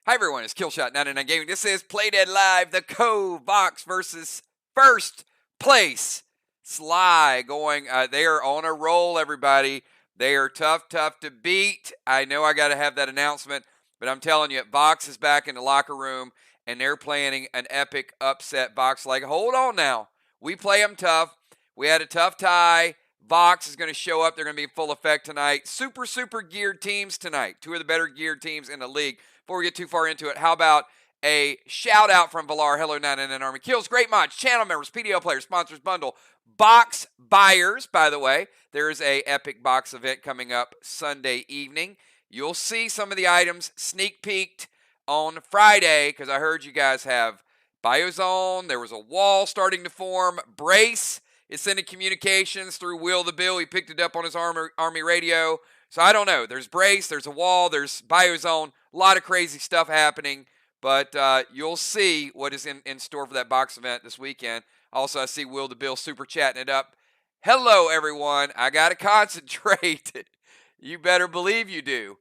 Hi everyone, it's Killshot99 Gaming. This is Play Dead Live, the Cove VOX versus first place SLY going. They are on a roll, everybody. They are tough to beat. I know I got to have that announcement, but I'm telling you, VOX is back in the locker room, and they're planning an epic upset. VOX like, hold on now. We play them tough. We had a tough tie. VOX is going to show up. They're going to be in full effect tonight. Super geared teams tonight. Two of the better geared teams in the league. Before we get too far into it, how about a shout out from Valar? Hello, 99 Army Kills. Great mods, channel members, PDO players, sponsors, bundle, box buyers. By the way, there is a epic box event coming up Sunday evening. You'll see some of the items sneak peeked on Friday because I heard you guys have Biozone. There was a wall starting to form. Brace is sending communications through Will the Bill. He picked it up on his army radio. So I don't know. There's Brace, there's a wall, there's Biozone. A lot of crazy stuff happening, but you'll see what is in store for that box event this weekend. Also, I see Will the Bill super chatting it up. Hello, everyone. I got to concentrate. You better believe you do.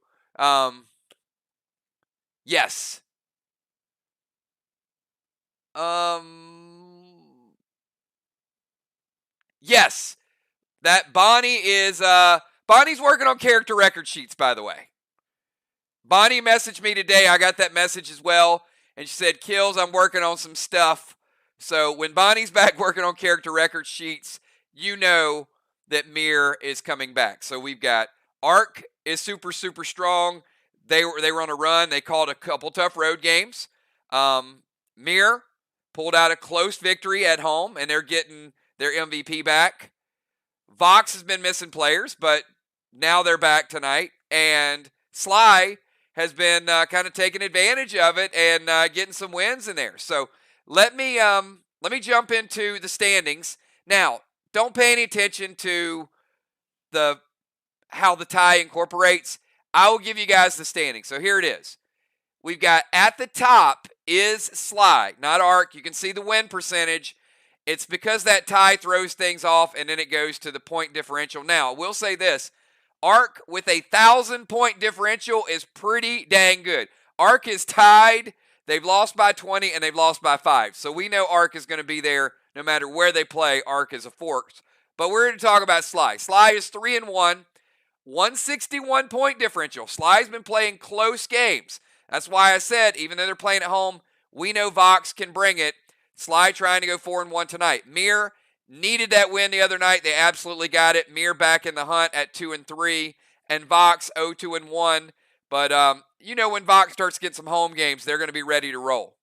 Yes. Yes. That Bonnie is, Bonnie's working on character record sheets, by the way. Bonnie messaged me today. I got that message as well. And she said, Kills, I'm working on some stuff. So when Bonnie's back working on character record sheets, you know that Mir is coming back. So we've got Ark is super strong. They were on a run. They called a couple tough road games. Mir pulled out a close victory at home, and they're getting their MVP back. VOX has been missing players, but now they're back tonight. And SLY has been kind of taking advantage of it and getting some wins in there. So let me jump into the standings. Now, don't pay any attention to how the tie incorporates. I will give you guys the standings. So here it is. We've got at the top is SLY, not Ark. You can see the win percentage. It's because that tie throws things off, and then it goes to the point differential. Now, I will say this. Ark with 1,000-point differential is pretty dang good. Ark is tied. They've lost by 20, and they've lost by 5. So we know Ark is going to be there no matter where they play. Ark is a force. But we're going to talk about SLY. SLY is 3-1, 161-point differential. SLY's been playing close games. That's why I said, even though they're playing at home, we know VOX can bring it. SLY trying to go 4-1 tonight. Mir needed that win the other night. They absolutely got it. Mir back in the hunt at 2-3, and VOX 0-1. But you know, when VOX starts getting some home games, they're going to be ready to roll.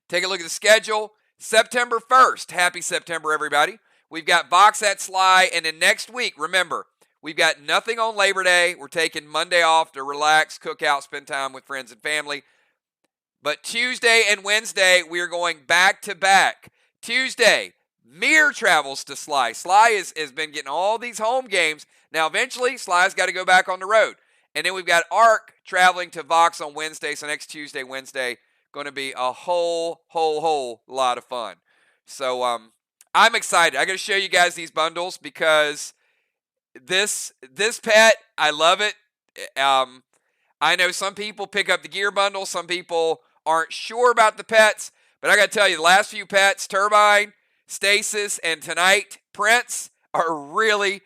Take a look at the schedule. September 1st. Happy September, everybody. We've got VOX at SLY, and then next week, remember, we've got nothing on Labor Day. We're taking Monday off to relax, cook out, spend time with friends and family. But Tuesday and Wednesday, we are going back-to-back. Tuesday, Mir travels to SLY. SLY has been getting all these home games. Now, eventually, SLY's got to go back on the road. And then we've got Ark traveling to VOX on Wednesday. So next Tuesday, Wednesday, going to be a whole lot of fun. So I'm excited. I got to show you guys these bundles because this pet, I love it. I know some people pick up the gear bundle. Some people aren't sure about the pets. But I got to tell you, the last few pets, Turbine, Stasis, and tonight, Prince, are really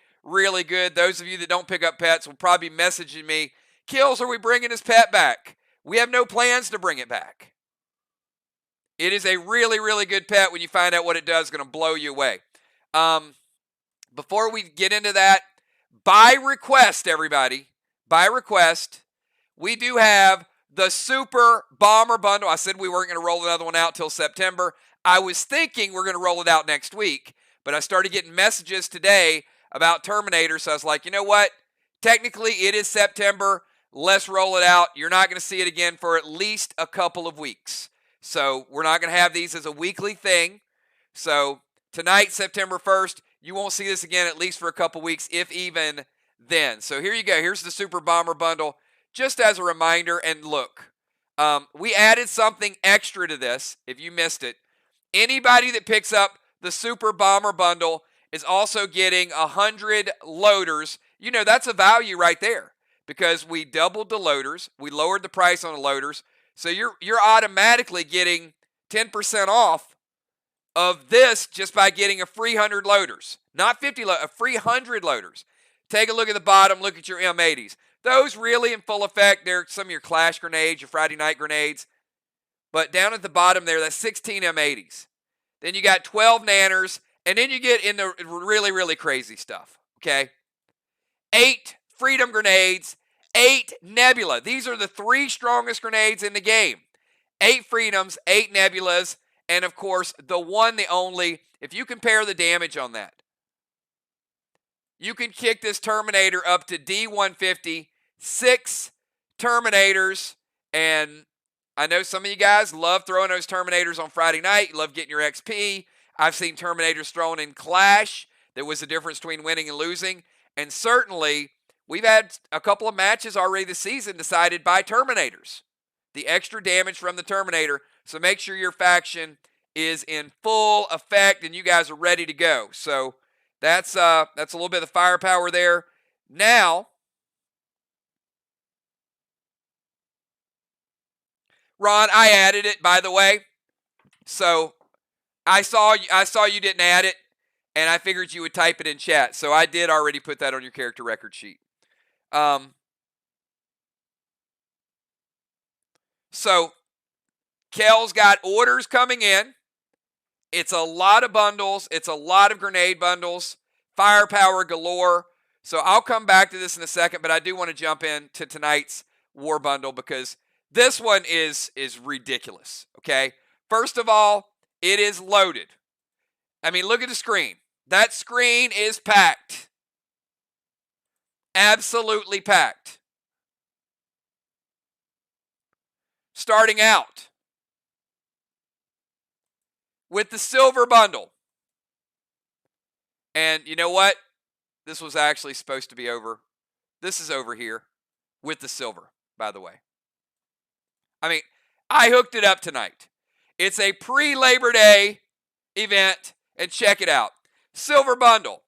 good. Those of you that don't pick up pets will probably be messaging me, Kills, are we bringing this pet back? We have no plans to bring it back. It is a really good pet. When you find out what it does, it's going to blow you away. Before we get into that, by request, everybody, by request, we do have the Super Bomber Bundle. I said we weren't going to roll another one out till September. I was thinking we're going to roll it out next week, but I started getting messages today about Terminator, so I was like, you know what? Technically, it is September. Let's roll it out. You're not going to see it again for at least a couple of weeks. So we're not going to have these as a weekly thing. So tonight, September 1st, you won't see this again at least for a couple weeks, if even then. So here you go. Here's the Super Bomber Bundle. Just as a reminder, and look, we added something extra to this, if you missed it. Anybody that picks up the Super Bomber Bundle is also getting 100 loaders. You know, that's a value right there. because we doubled the loaders. We lowered the price on the loaders. So you're automatically getting 10% off of this just by getting a free 100 loaders. Not 50, a free 100 loaders. Take a look at the bottom. Look at your M80s. Those really in full effect. They're some of your Clash grenades, your Friday night grenades. But down at the bottom there, that's 16 M80s. Then you got 12 nanners. And then you get into really, really crazy stuff. Okay? 8 Freedom grenades. 8 Nebula. These are the 3 strongest grenades in the game. 8 Freedoms, 8 Nebulas, and of course, the one, the only. If you compare the damage on that, you can kick this Terminator up to D150, 6 Terminators, and I know some of you guys love throwing those Terminators on Friday night. You love getting your XP. I've seen Terminators thrown in Clash. There was a difference between winning and losing, and certainly we've had a couple of matches already this season decided by Terminators. The extra damage from the Terminator. So make sure your faction is in full effect and you guys are ready to go. So that's a little bit of the firepower there. Now, Ron, I added it, by the way. So I saw you didn't add it, and I figured you would type it in chat. So I did already put that on your character record sheet. So Kel's got orders coming in. It's a lot of bundles. It's a lot of grenade bundles. Firepower galore. So I'll come back to this in a second, but I do want to jump into tonight's war bundle because this one is ridiculous, okay? First of all, it is loaded. I mean, look at the screen. That screen is packed. Absolutely packed. Starting out with the silver bundle. And you know what? This was actually supposed to be over. This is over here with the silver, by the way. I mean, I hooked it up tonight. It's a pre-Labor Day event, and check it out. Silver bundle,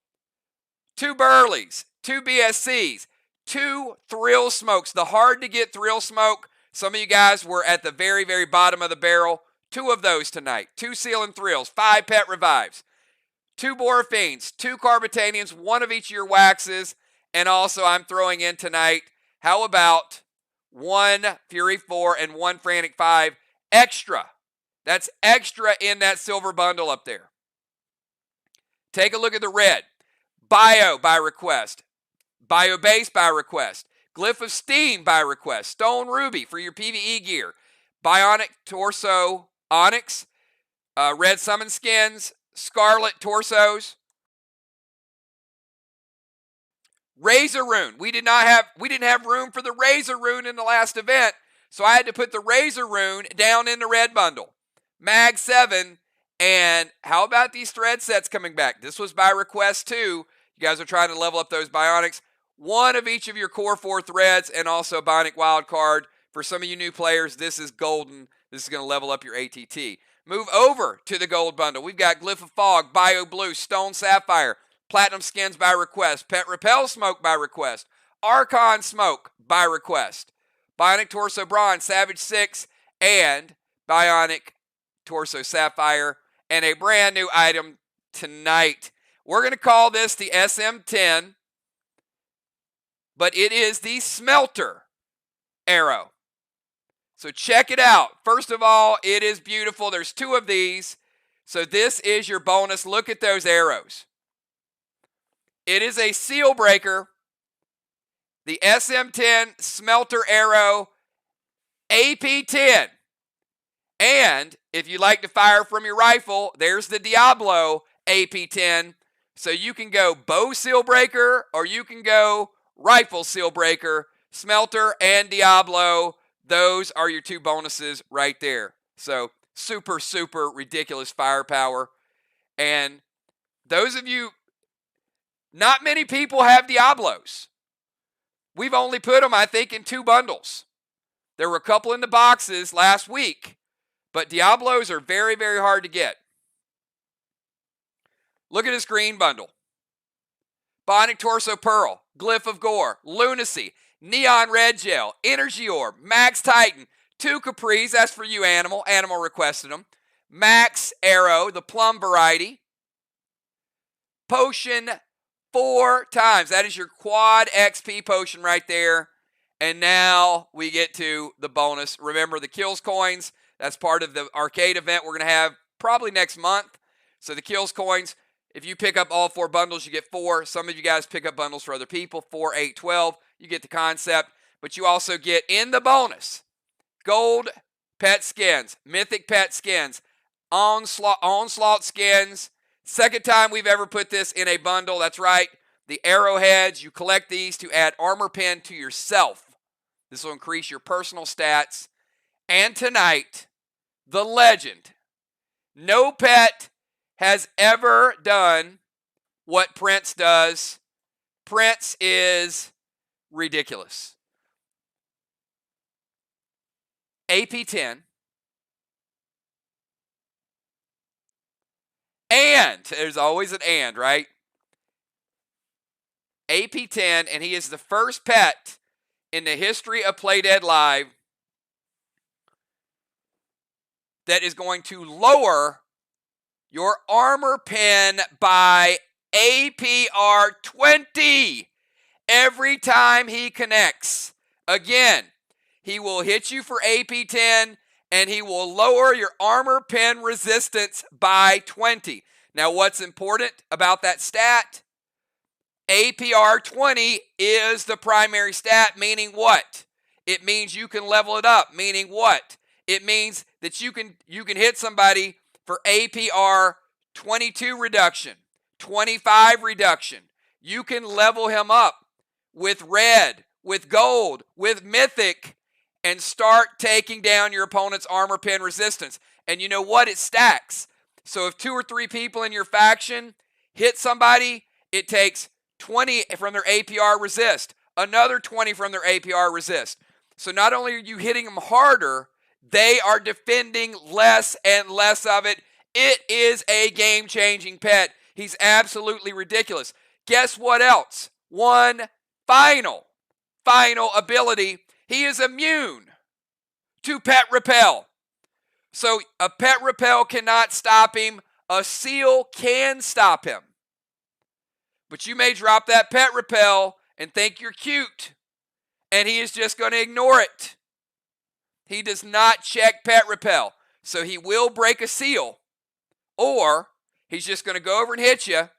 2 Burleys, 2 BSCs, 2 Thrill Smokes, the hard-to-get Thrill Smoke. Some of you guys were at the very, very bottom of the barrel. 2 of those tonight. 2 Seal and Thrills, 5 Pet Revives, 2 Borafines, 2 Carbitanians, 1 of each of your waxes, and also I'm throwing in tonight, how about 1 Fury 4 and 1 Frantic 5 extra? That's extra in that silver bundle up there. Take a look at the red. Bio by request. Bio Base by request. Glyph of Steam by request. Stone Ruby for your PvE gear. Bionic Torso Onyx. Red Summon Skins. Scarlet Torsos. Razor Rune. We didn't have room for the Razor Rune in the last event, so I had to put the Razor Rune down in the red bundle. Mag 7, and how about these thread sets coming back? This was by request too. You guys are trying to level up those Bionics. 1 of each of your core 4 threads, and also a Bionic Wild Card. For some of you new players, this is golden. This is going to level up your ATT. Move over to the gold bundle. We've got Glyph of Fog, Bio Blue, Stone Sapphire, Platinum Skins by request, Pet Repel Smoke by request, Archon Smoke by request, Bionic Torso Bronze, Savage 6, and Bionic Torso Sapphire, and a brand new item tonight. We're going to call this the SM10, but it is the Smelter Arrow. So check it out. First of all, it is beautiful. There's 2 of these. So this is your bonus. Look at those arrows. It is a seal breaker. The SM10 Smelter Arrow AP10. And if you like to fire from your rifle, there's the Diablo AP10. So you can go bow seal breaker or you can go rifle seal breaker, Smelter and Diablo. Those are your 2 bonuses right there. So super, super ridiculous firepower. And those of you, not many people have Diablos. We've only put them, I think, in 2 bundles. There were a couple in the boxes last week, but Diablos are very, very hard to get. Look at this green bundle. Bionic Torso Pearl, Glyph of Gore, Lunacy, Neon Red Gel, Energy Orb, Max Titan, 2 Capris, that's for you, Animal. Animal requested them. Max Arrow, the plum variety. Potion 4 times. That is your quad XP potion right there. And now we get to the bonus. Remember the Kills coins, that's part of the arcade event we're going to have probably next month. So the Kills coins, if you pick up all 4 bundles, you get 4. Some of you guys pick up bundles for other people, 4, 8, 12. You get the concept. But you also get in the bonus, gold pet skins, mythic pet skins, onslaught skins. Second time we've ever put this in a bundle. That's right. The arrowheads, you collect these to add armor pen to yourself. This will increase your personal stats. And tonight, the legend. No pet has ever done what Prince does. Prince is ridiculous. AP 10. And, there's always an and, right? AP 10, and he is the first pet in the history of Play Dead Live that is going to lower your armor pen by APR 20 every time he connects. Again, he will hit you for AP 10 and he will lower your armor pen resistance by 20. Now, what's important about that stat? APR 20 is the primary stat, meaning what? It means you can level it up, meaning what? It means that you can hit somebody for APR 22 reduction, 25 reduction. You can level him up with red, with gold, with mythic, and start taking down your opponent's armor pen resistance. And you know what? It stacks. So if 2 or 3 people in your faction hit somebody, it takes 20 from their APR resist, another 20 from their APR resist. So not only are you hitting them harder, they are defending less and less of it. It is a game-changing pet. He's absolutely ridiculous. Guess what else? One final ability. He is immune to pet repel. So a pet repel cannot stop him. A seal can stop him. But you may drop that pet repel and think you're cute, and he is just going to ignore it. He does not check pet repel. So he will break a seal, or he's just going to go over and hit you,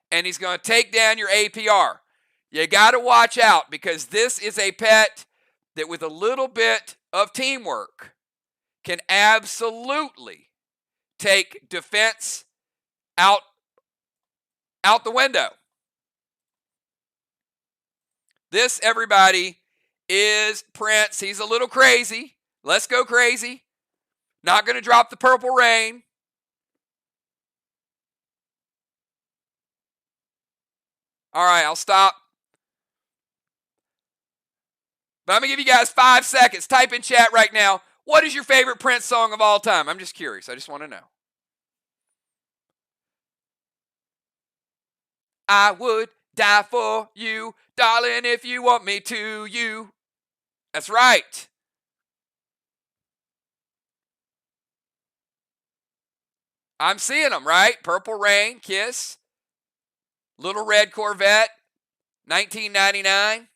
and he's going to take down your APR. You got to watch out, because this is a pet that with a little bit of teamwork can absolutely take defense out the window. This, everybody, is Prince. He's a little crazy. Let's go crazy. Not going to drop the purple rain. All right, I'll stop. But I'm going to give you guys 5 seconds. Type in chat right now. What is your favorite Prince song of all time? I'm just curious. I just want to know. I would die for you, darling, if you want me to, you. That's right. I'm seeing them, right? Purple Rain, Kiss, Little Red Corvette, 1999.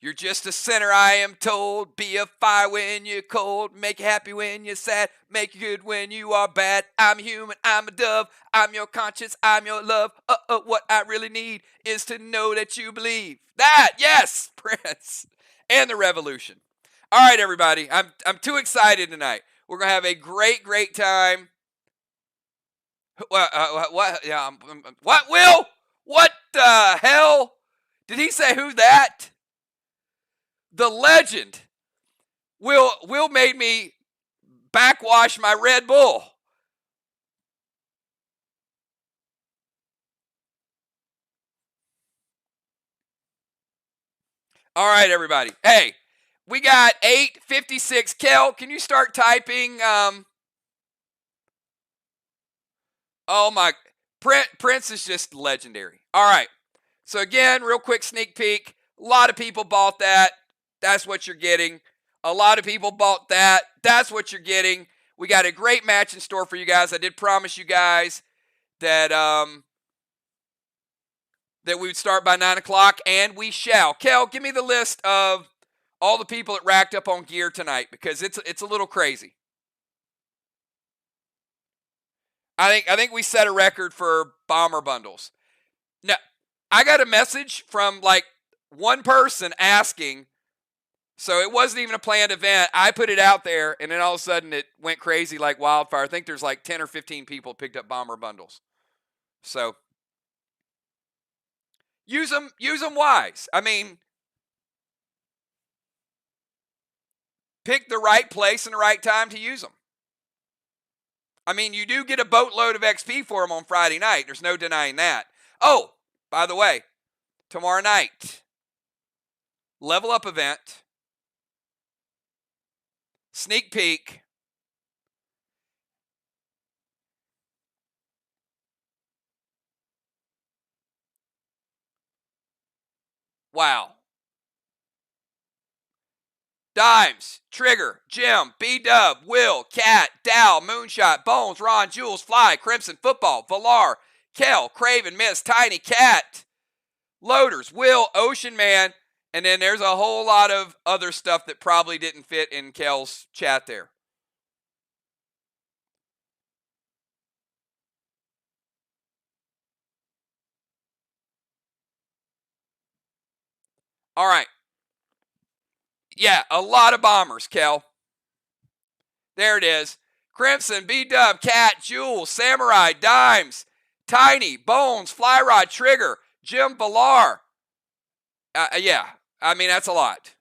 You're just a sinner, I am told. Be a fire when you're cold. Make you happy when you're sad. Make you good when you are bad. I'm human, I'm a dove. I'm your conscience, I'm your love. What I really need is to know that you believe. That, yes, Prince. And the Revolution. All right, everybody. I'm too excited tonight. We're going to have a great, great time. What? Yeah, what, Will? What the hell? Did he say who that? The legend. Will made me backwash my Red Bull. All right, everybody. Hey, we got 856. Kel, can you start typing? Oh my, Prince is just legendary. All right. So again, real quick sneak peek. A lot of people bought that. That's what you're getting. A lot of people bought that. That's what you're getting. We got a great match in store for you guys. I did promise you guys that that we would start by 9 o'clock, and we shall. Kel, give me the list of all the people that racked up on gear tonight, because it's a little crazy. I think we set a record for bomber bundles. Now, I got a message from like one person asking, so it wasn't even a planned event. I put it out there, and then all of a sudden it went crazy like wildfire. I think there's like 10 or 15 people picked up bomber bundles. So use them wise. I mean, pick the right place and the right time to use them. I mean, you do get a boatload of XP for them on Friday night. There's no denying that. Oh, by the way, tomorrow night, level up event, sneak peek. Wow. Dimes, Trigger, Jim, B-Dub, Will, Cat, Dow, Moonshot, Bones, Ron, Jules, Fly, Crimson, Football, Valar, Kel, Craven, Miss, Tiny, Cat, Loaders, Will, Ocean Man, and then there's a whole lot of other stuff that probably didn't fit in Kel's chat there. All right. Yeah, a lot of bombers, Kel. There it is. Crimson, B-Dub, Cat, Jules, Samurai, Dimes, Tiny, Bones, Fly Rod, Trigger, Jim Villar. Yeah, I mean, that's a lot.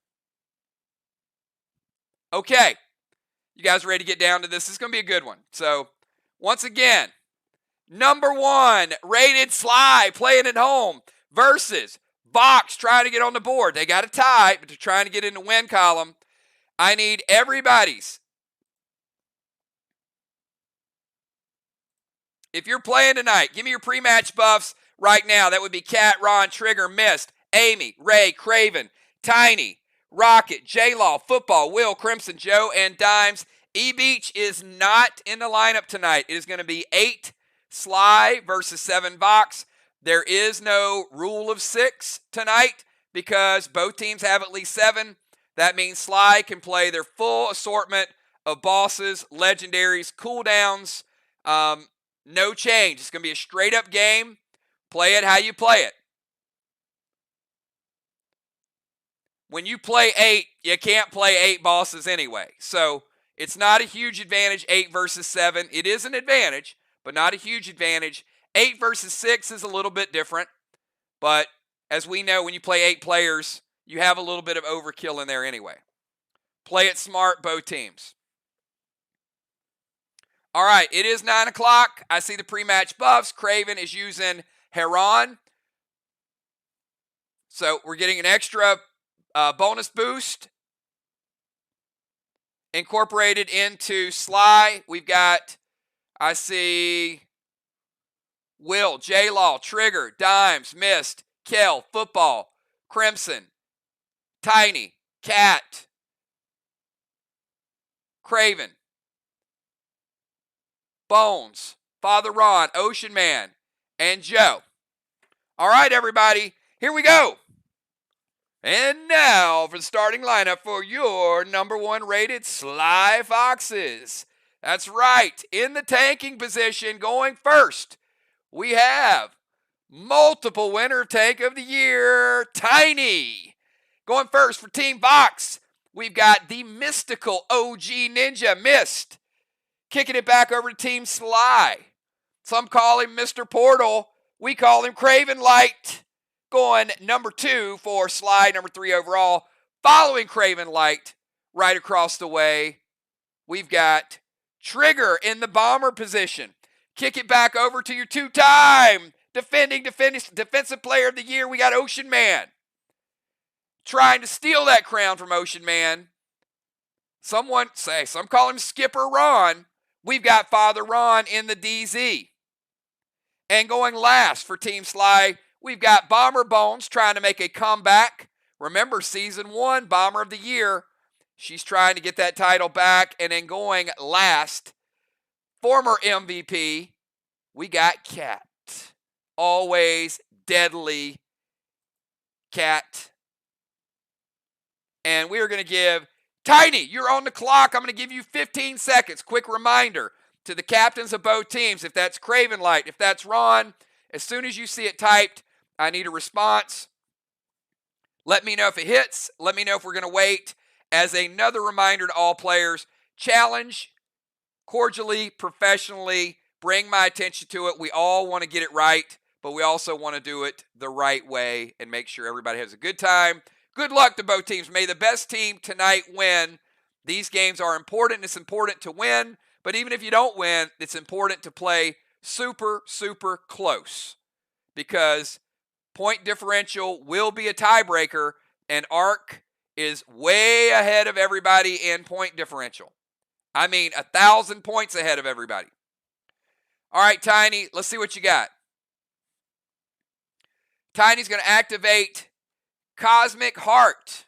Okay. You guys ready to get down to this? This is going to be a good one. So, once again, number 1 rated SLY playing at home versus VOX trying to get on the board. They got a tie, but they're trying to get in the win column. I need everybody's. If you're playing tonight, give me your pre-match buffs right now. That would be Cat, Ron, Trigger, Mist, Amy, Ray, Craven, Tiny, Rocket, J-Law, Football, Will, Crimson, Joe, and Dimes. E-Beach is not in the lineup tonight. It is going to be 8 SLY versus 7 VOX. There is no rule of 6 tonight because both teams have at least 7. That means SLY can play their full assortment of bosses, legendaries, cooldowns. No change. It's going to be a straight-up game. Play it how you play it. When you play 8, you can't play 8 bosses anyway. So it's not a huge advantage, 8 versus 7. It is an advantage, but not a huge advantage. 8 versus 6 is a little bit different. But as we know, when you play 8 players, you have a little bit of overkill in there anyway. Play it smart, both teams. All right, it is 9 o'clock. I see the pre-match buffs. Craven is using Heron. So we're getting an extra bonus boost incorporated into SLY. We've got, I see, Will, J-Law, Trigger, Dimes, Mist, Kel, Football, Crimson, Tiny, Cat, Craven, Bones, Father Ron, Ocean Man, and Joe. All right, everybody, here we go. And now for the starting lineup for your number 1 rated SLY Foxes. That's right, in the tanking position going first, we have multiple winner tank of the year, Tiny. Going first for Team VOX, we've got the mystical OG Ninja, Mist. Kicking it back over to Team SLY. Some call him Mr. Portal. We call him Craven Light. Going number 2 for SLY, number 3 overall. Following Craven Light, right across the way, we've got Trigger in the bomber position. Kick it back over to your 2-time defensive player of the year. We got Ocean Man. Trying to steal that crown from Ocean Man. Some call him Skipper Ron. We've got Father Ron in the DZ. And going last for Team SLY, we've got Bomber Bones trying to make a comeback. Remember, Season 1, Bomber of the Year. She's trying to get that title back. And then going last, former MVP, we got Cat. Always deadly Cat. And we are going to give Tiny, you're on the clock. I'm going to give you 15 seconds. Quick reminder to the captains of both teams. If that's Craven Light, if that's Ron, as soon as you see it typed, I need a response. Let me know if it hits. Let me know if we're going to wait. As another reminder to all players, challenge cordially, professionally, bring my attention to it. We all want to get it right, but we also want to do it the right way and make sure everybody has a good time. Good luck to both teams. May the best team tonight win. These games are important. It's important to win, but even if you don't win, it's important to play super, super close because point differential will be a tiebreaker, and ARC is way ahead of everybody in point differential. I mean, 1,000 points ahead of everybody. All right, Tiny, let's see what you got. Tiny's going to activate Cosmic Heart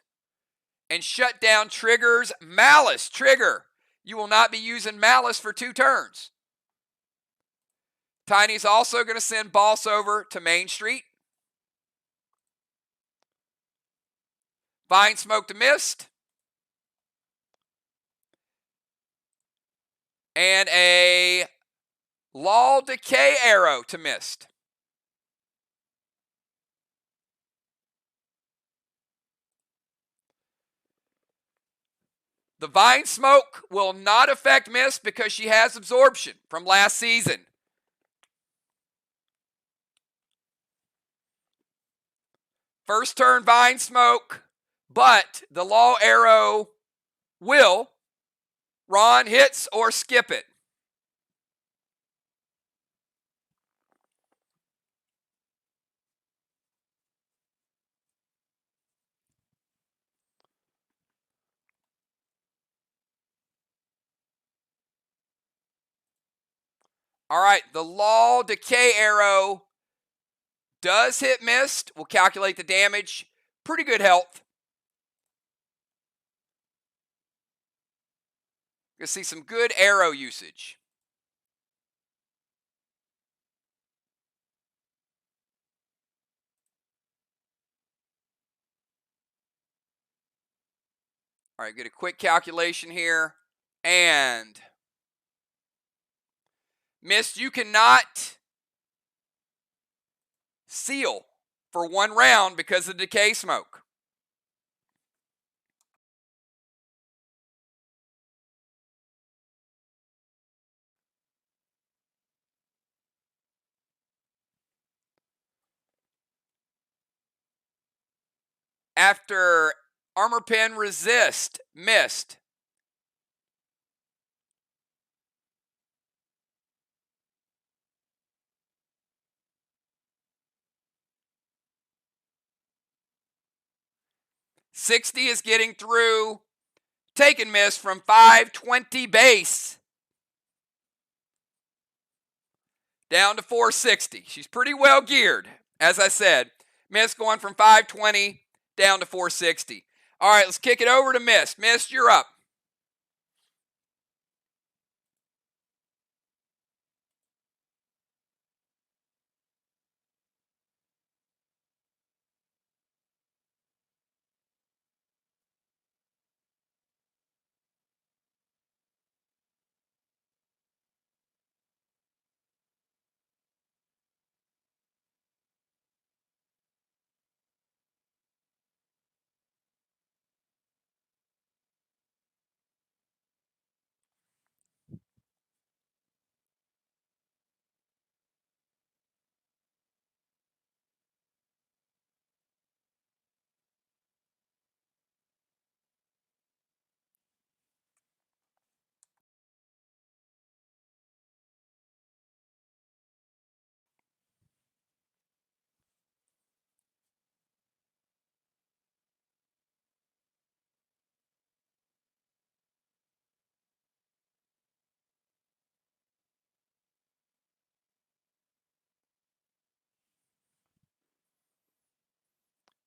and shut down Trigger's Malice. Trigger, you will not be using Malice for 2 turns. Tiny's also going to send Boss over to Main Street. Vine Smoke to Mist. And a Law Decay Arrow to Mist. The Vine Smoke will not affect Mist because she has absorption from last season. First turn Vine Smoke, but the Law Arrow will. Ron, hits or skip it? All right, the Law Decay Arrow does hit Mist. We'll calculate the damage. Pretty good health. You'll see some good arrow usage. All right, get a quick calculation here. And Mist, you cannot seal for 1 round because of Decay Smoke. After Armor Pen Resist, Mist. $60 is getting through. Taking Mist from 520 base down to 460. She's pretty well geared, as I said. Mist going from 520 down to 460. All right, let's kick it over to Mist. Mist, you're up.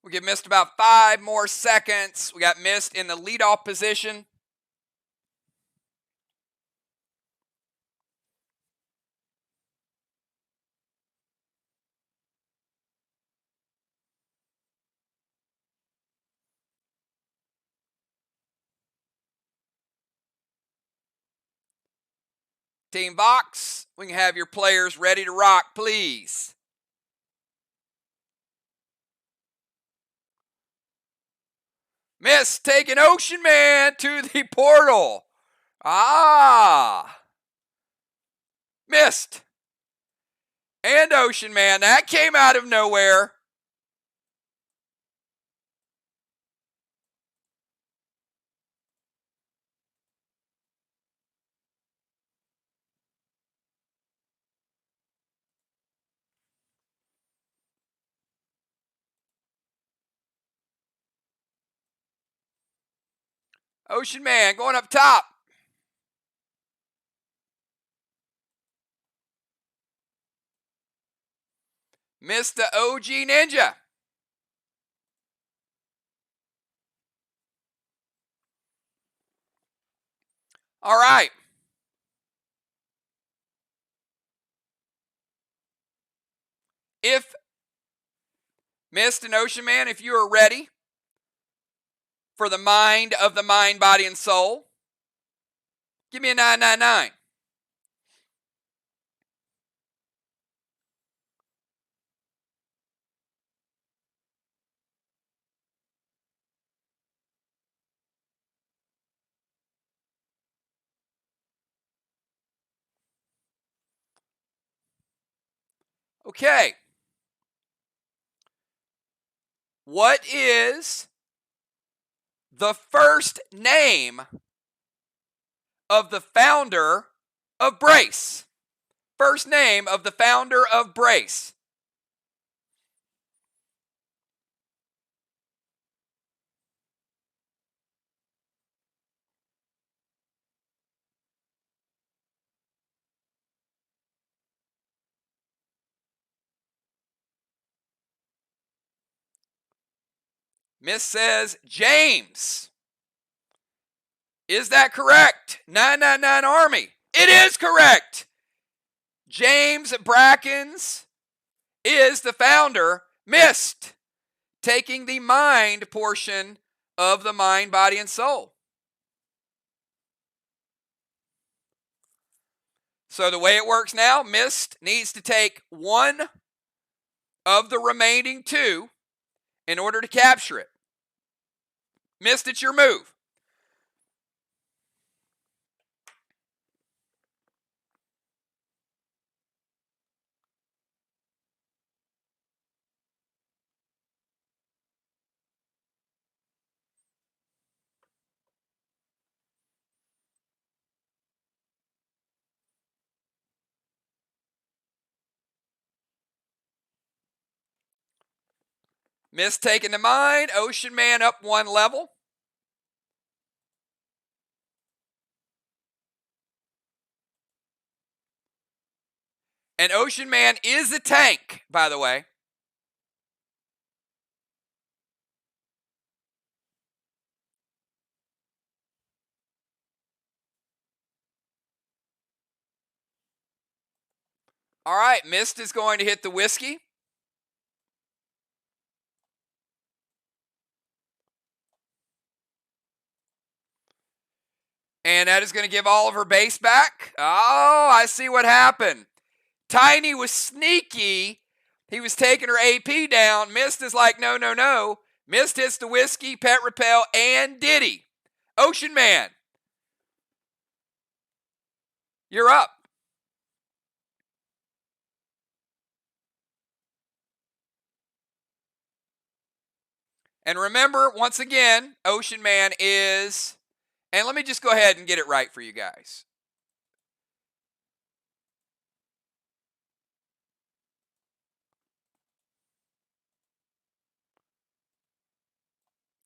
We'll give Mist about 5 more seconds. We got Mist in the leadoff position. Team VOX, we can have your players ready to rock, please. Mist taking Ocean Man to the portal. Mist and Ocean Man. That came out of nowhere. Ocean Man going up top. Mist the OG Ninja. All right. If Mist and Ocean Man, if you are ready for the mind of the mind, body, and soul, give me a 999. Okay. What is the first name of the founder of Brace? First name of the founder of Brace. Miss says James. Is that correct? 999 Army. It is correct. James Brackens is the founder. Mist taking the mind portion of the mind, body, and soul. So the way it works now, Mist needs to take one of the remaining 2 in order to capture it. Mist, it's your move. Mist taking the mind. Ocean Man up 1 level. And Ocean Man is a tank, by the way. All right, Mist is going to hit the whiskey. And that is going to give all of her base back. Oh, I see what happened. Tiny was sneaky. He was taking her AP down. Mist is like, no, no, no. Mist hits the whiskey, pet repel, and Diddy. Ocean Man, you're up. And remember, once again, Ocean Man is, and let me just go ahead and get it right for you guys.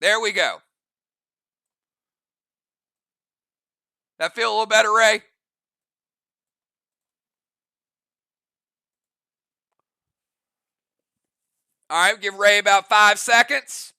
There we go. That feel a little better, Ray? All right, give Ray about 5 seconds.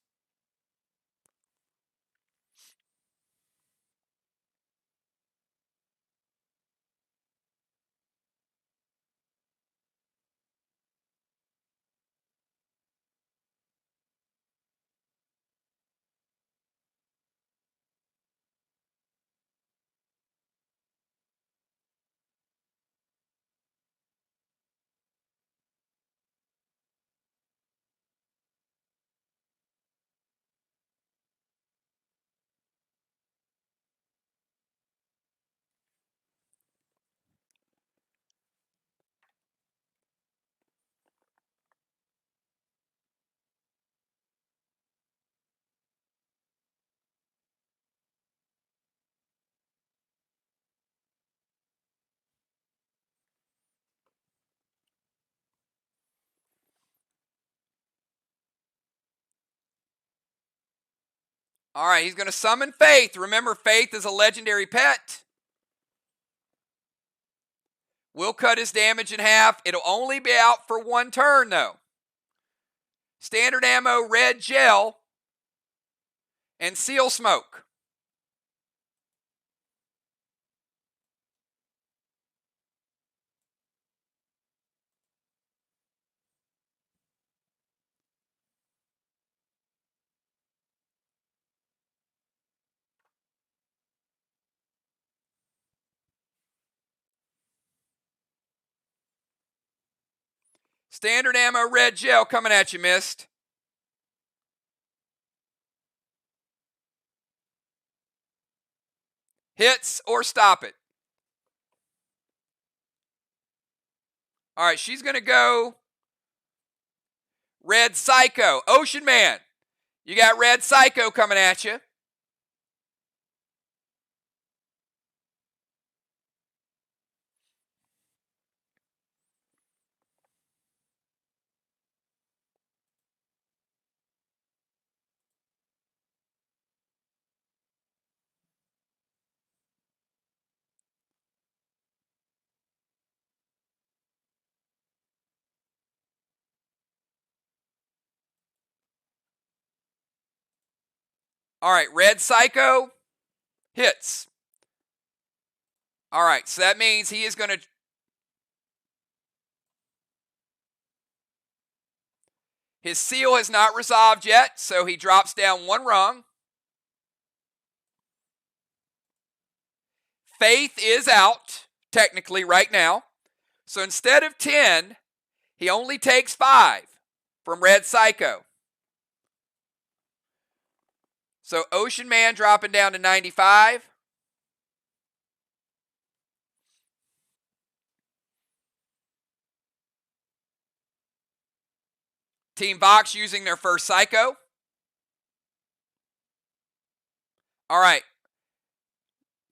All right, he's going to summon Faith. Remember, Faith is a legendary pet. We'll cut his damage in half. It'll only be out for 1 turn, though. Standard ammo, red gel, and seal smoke. Standard ammo, red gel coming at you, Mist. Hits or stop it. All right, she's going to go Red Psycho. Ocean Man, you got Red Psycho coming at you. All right, Red Psycho hits. All right, so that means he is going to... His seal has not resolved yet, so he drops down 1 rung. Faith is out, technically, right now. So instead of 10, he only takes 5 from Red Psycho. So Ocean Man dropping down to 95. Team VOX using their first Psycho. All right.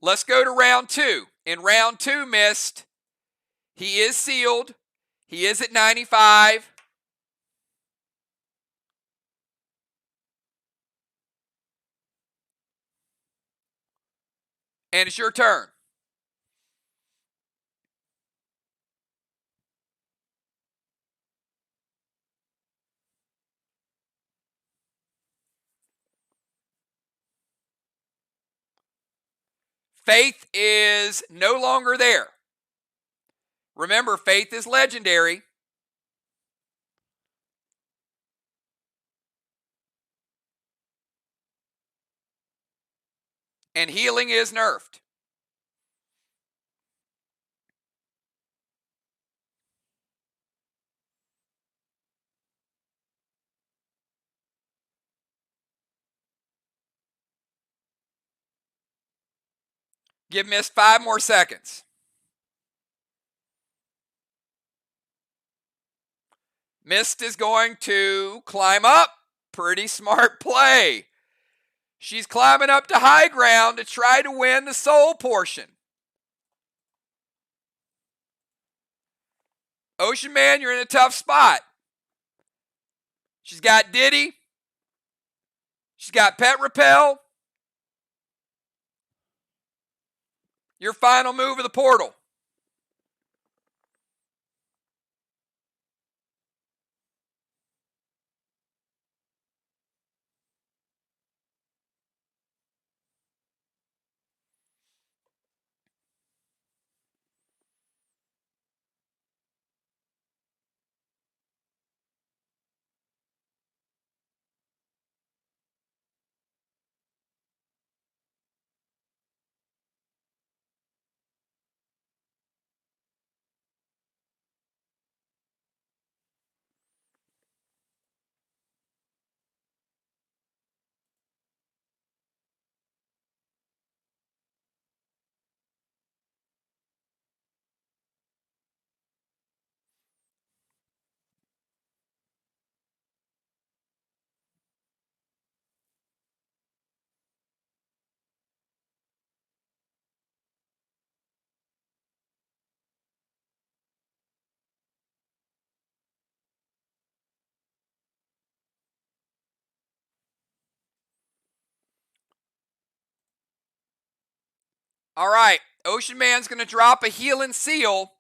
Let's go to round 2. In round 2, Mist, he is sealed. He is at 95. And it's your turn. Faith is no longer there. Remember, Faith is legendary. And healing is nerfed. Give Mist 5 more seconds. Mist is going to climb up. Pretty smart play. She's climbing up to high ground to try to win the soul portion. Ocean Man, you're in a tough spot. She's got Diddy. She's got Pet Repel. Your final move of the portal. All right, Ocean Man's going to drop a Healing Seal.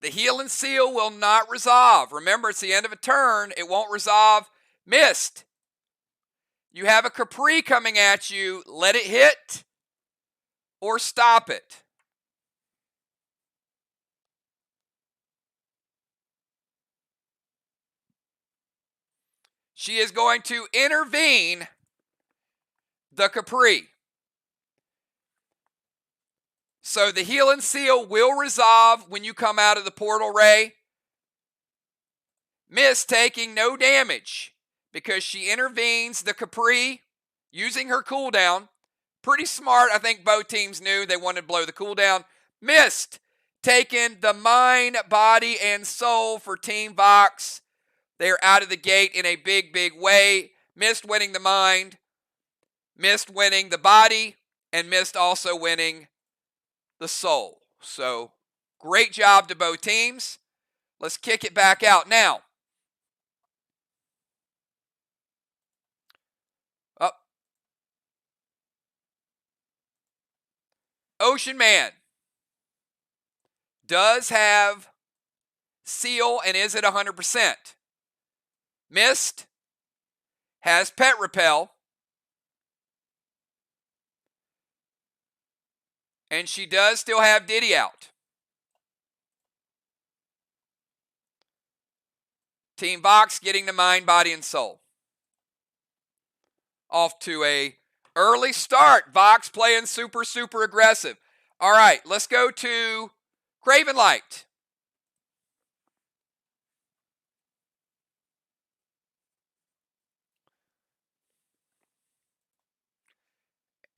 The Healing Seal will not resolve. Remember, it's the end of a turn. It won't resolve. Missed. You have a Capri coming at you. Let it hit or stop it. She is going to intervene the Capri. So the Healing Seal will resolve when you come out of the portal, Ray. Miss taking no damage because she intervenes the Capri using her cooldown. Pretty smart. I think both teams knew they wanted to blow the cooldown. Missed taking the mind, body, and soul for Team VOX. They're out of the gate in a big, big way. Missed winning the mind, missed winning the body, and missed also winning the soul. So great job to both teams. Let's kick it back out now. Up. Ocean Man does have seal and is at 100%. Mist has pet repel. And she does still have Diddy out. Team VOX getting the mind, body, and soul. Off to a early start. VOX playing super, super aggressive. All right, let's go to Craven Light.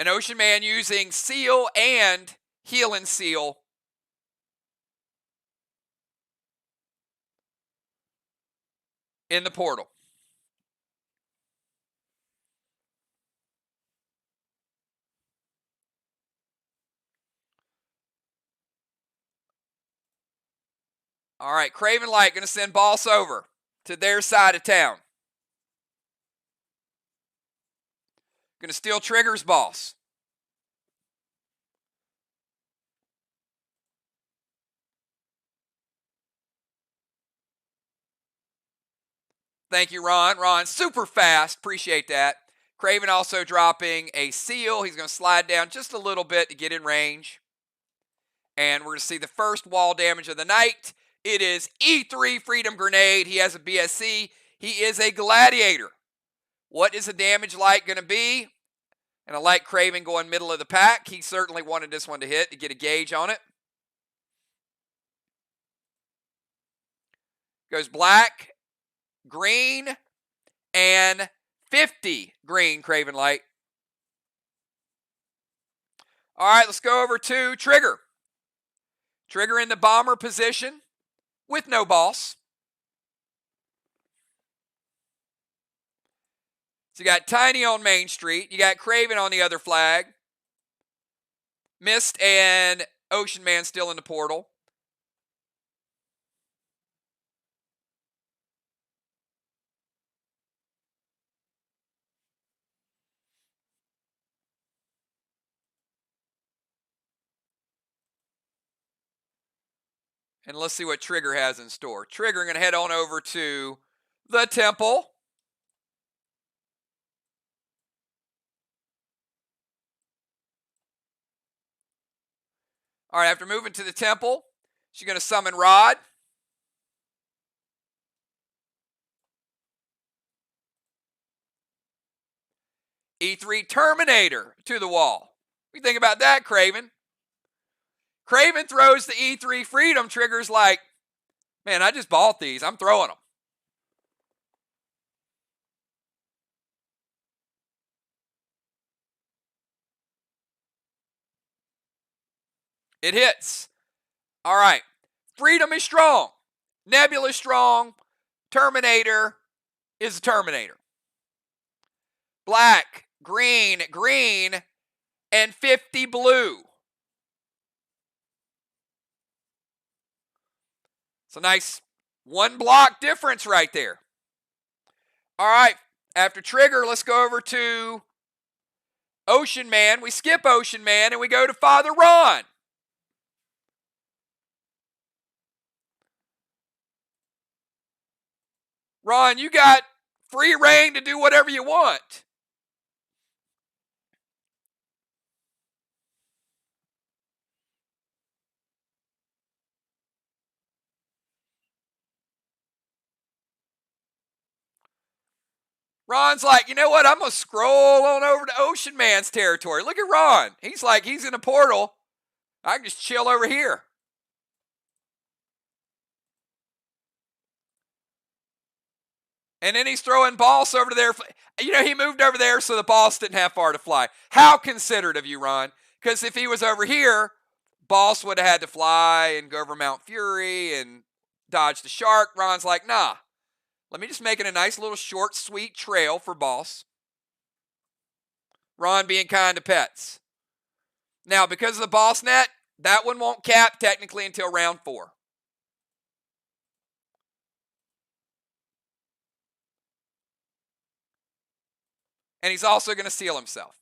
An Ocean Man using Seal and Healing Seal. In the portal. All right, Craven Light going to send Boss over to their side of town. Going to steal Trigger's Boss. Thank you, Ron. Ron, super fast. Appreciate that. Craven also dropping a seal. He's going to slide down just a little bit to get in range. And we're going to see the first wall damage of the night. It is E3 Freedom Grenade. He has a BSC. He is a Gladiator. What is the damage like going to be? And I like Craven going middle of the pack. He certainly wanted this one to hit to get a gauge on it. Goes black, green, and 50 green Craven Light. All right, let's go over to Trigger. Trigger in the bomber position with no boss. So you got Tiny on Main Street. You got Craven on the other flag. Mist and Ocean Man still in the portal. And let's see what Trigger has in store. Trigger going to head on over to the temple. All right, after moving to the temple, she's going to summon Rod. E3 Terminator to the wall. What do you think about that, Craven? Craven throws the E3 Freedom. Trigger's like, man, I just bought these. I'm throwing them. It hits. All right. Freedom is strong. Nebula is strong. Terminator is a Terminator. Black, green, green, and 50 blue. It's a nice one block difference right there. All right. After Trigger, let's go over to Ocean Man. We skip Ocean Man and we go to Father Ron. Ron, you got free reign to do whatever you want. Ron's like, you know what? I'm going to scroll on over to Ocean Man's territory. Look at Ron. He's like, he's in a portal. I can just chill over here. And then he's throwing Boss over to there. You know, he moved over there so the Boss didn't have far to fly. How considerate of you, Ron. Because if he was over here, Boss would have had to fly and go over Mount Fury and dodge the shark. Ron's like, nah. Let me just make it a nice little short, sweet trail for Boss. Ron being kind to pets. Now, because of the Boss net, that one won't cap technically until round 4. And he's also going to seal himself.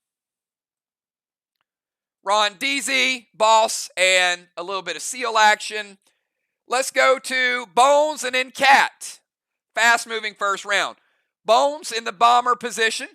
Ron, DZ, Boss, and a little bit of seal action. Let's go to Bones and then Cat. Fast moving first round. Bones in the bomber position.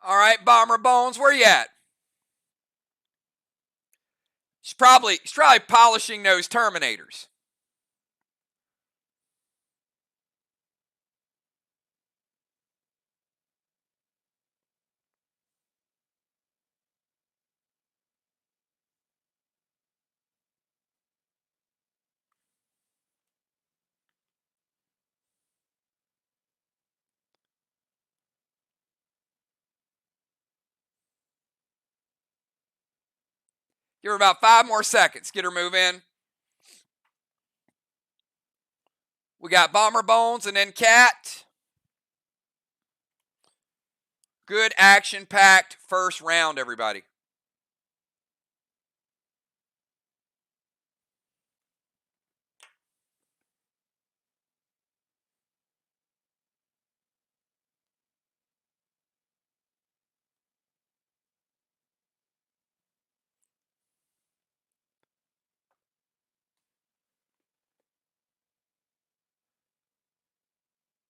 All right, Bomber Bones, where you at? She's probably polishing those Terminators. Give her about 5 more seconds. Get her move in. We got Bomber Bones and then Cat. Good action-packed first round, everybody.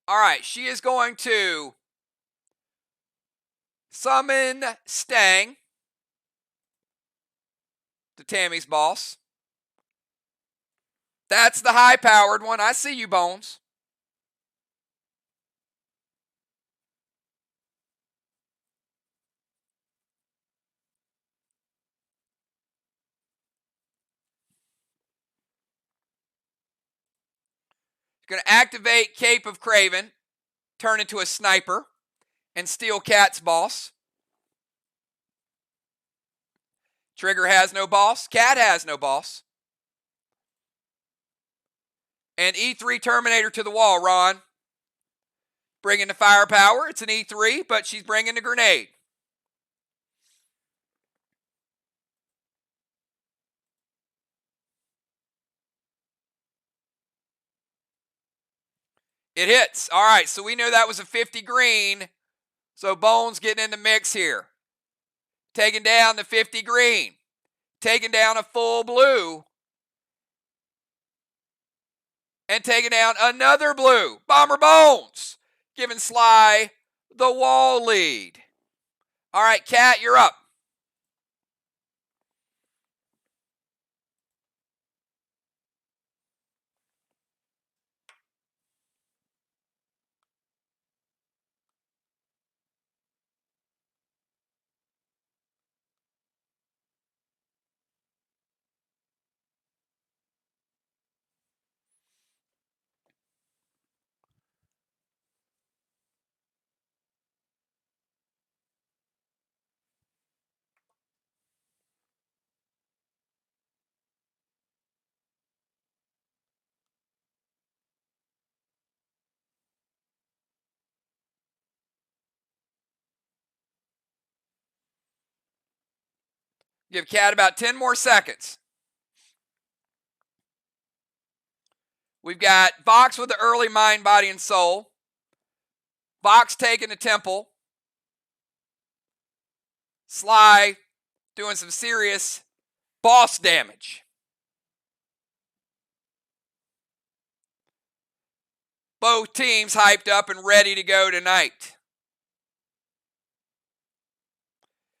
All right, she is going to summon Stang to Tammy's Boss. That's the high-powered one. I see you, Bones. Going to activate Cape of Craven, turn into a sniper, and steal Cat's Boss. Trigger has no boss. Cat has no boss. And E3 Terminator to the wall, Ron. Bringing the firepower. It's an E3, but she's bringing the grenade. It hits. All right, so we know that was a 50 green. So Bones getting in the mix here. Taking down the 50 green. Taking down a full blue. And taking down another blue. Bomber Bones. Giving SLY the wall lead. All right, Cat, you're up. Give Cat about 10 more seconds. We've got VOX with the early mind, body, and soul. VOX taking the temple. SLY doing some serious boss damage. Both teams hyped up and ready to go tonight.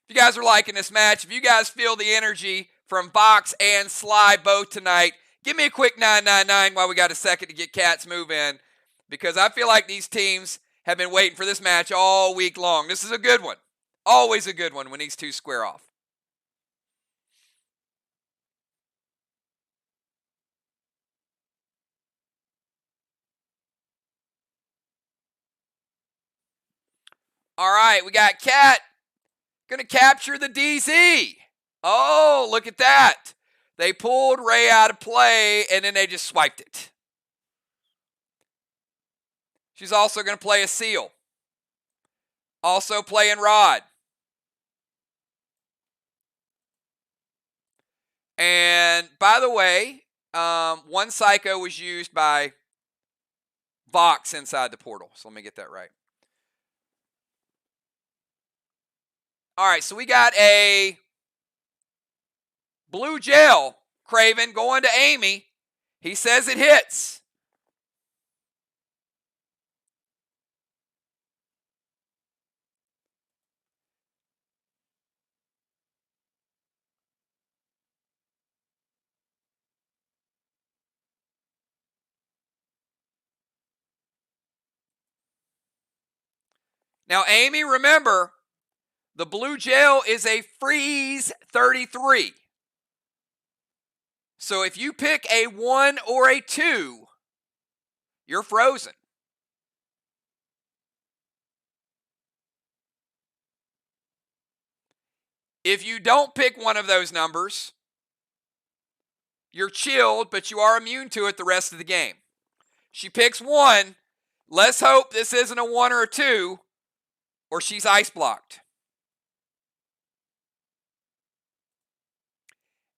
If you guys are liking this match, if you guys feel the energy from VOX and SLY both tonight, give me a quick 999 while we got a second to get Cat's move in, because I feel like these teams have been waiting for this match all week long. This is a good one. Always a good one when these two square off. All right, we got Cat going to capture the DZ. Oh, look at that. They pulled Ray out of play, and then they just swiped it. She's also going to play a seal. Also playing Rod. And by the way, one Psycho was used by VOX inside the portal. So let me get that right. All right, so we got a blue gel, Craven, going to Amy. He says it hits. Now, Amy, remember, the blue gel is a freeze 33. So if you pick a 1 or a 2, you're frozen. If you don't pick one of those numbers, you're chilled, but you are immune to it the rest of the game. She picks 1. Let's hope this isn't a 1 or a 2, or she's ice blocked.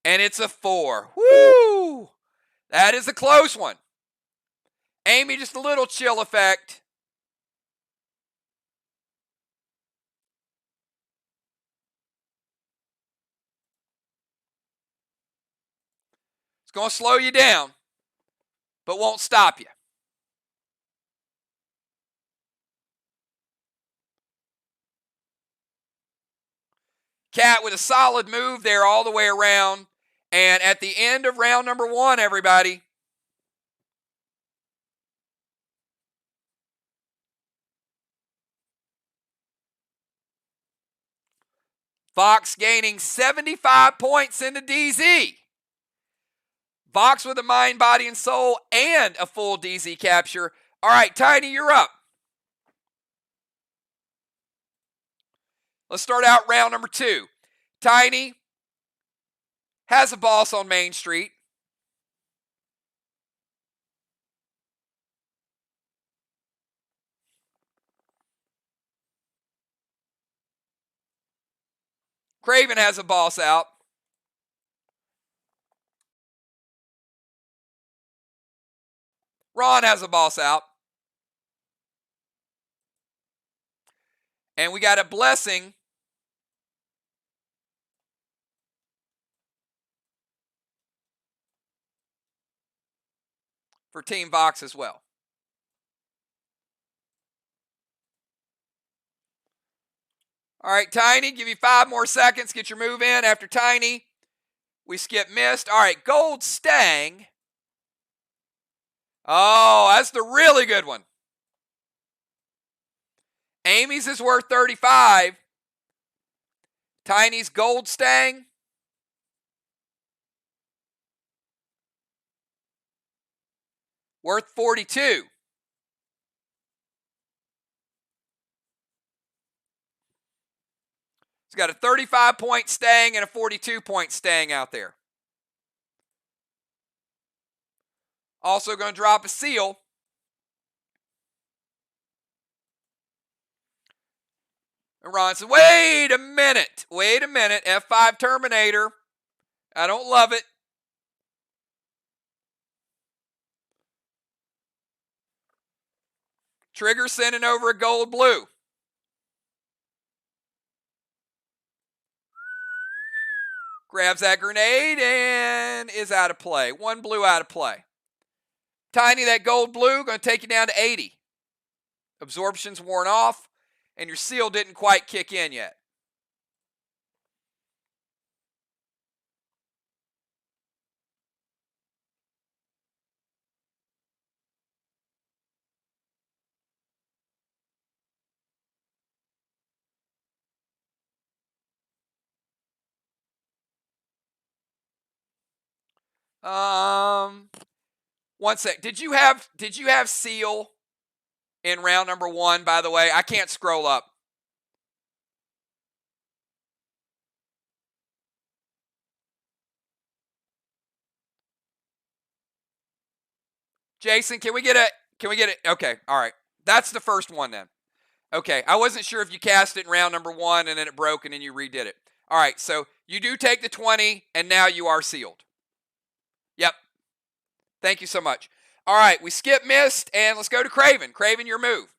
And it's a 4. Woo! That is a close one. Amy, just a little chill effect. It's going to slow you down, but won't stop you. Cat with a solid move there all the way around. And at the end of round number 1, everybody, VOX gaining 75 points in the DZ. VOX with a mind, body, and soul and a full DZ capture. All right, Tiny, you're up. Let's start out round number 2. Tiny has a boss on Main Street. Craven has a boss out. Ron has a boss out. And we got a blessing for Team VOX as well. All right, Tiny, give you 5 more seconds. Get your move in. After Tiny, we skip Mist. All right, Gold Stang. Oh, that's the really good one. Amy's is worth 35. Tiny's Gold Stang. Worth 42. It's got a 35-point Stang and a 42-point Stang out there. Also going to drop a seal. And Ron says, wait a minute. F5 Terminator. I don't love it. Trigger sending over a gold blue. Grabs that grenade and is out of play. One blue out of play. Tiny, that gold blue, going to take you down to 80. Absorption's worn off, and your seal didn't quite kick in yet. One sec. Did you have seal in round number 1, by the way? I can't scroll up. Jason, can we get it? Okay, all right. That's the first one then. Okay, I wasn't sure if you cast it in round number 1 and then it broke and then you redid it. All right, so you do take the 20 and now you are sealed. Yep. Thank you so much. All right, we skip Mist and let's go to Craven. Craven, your move.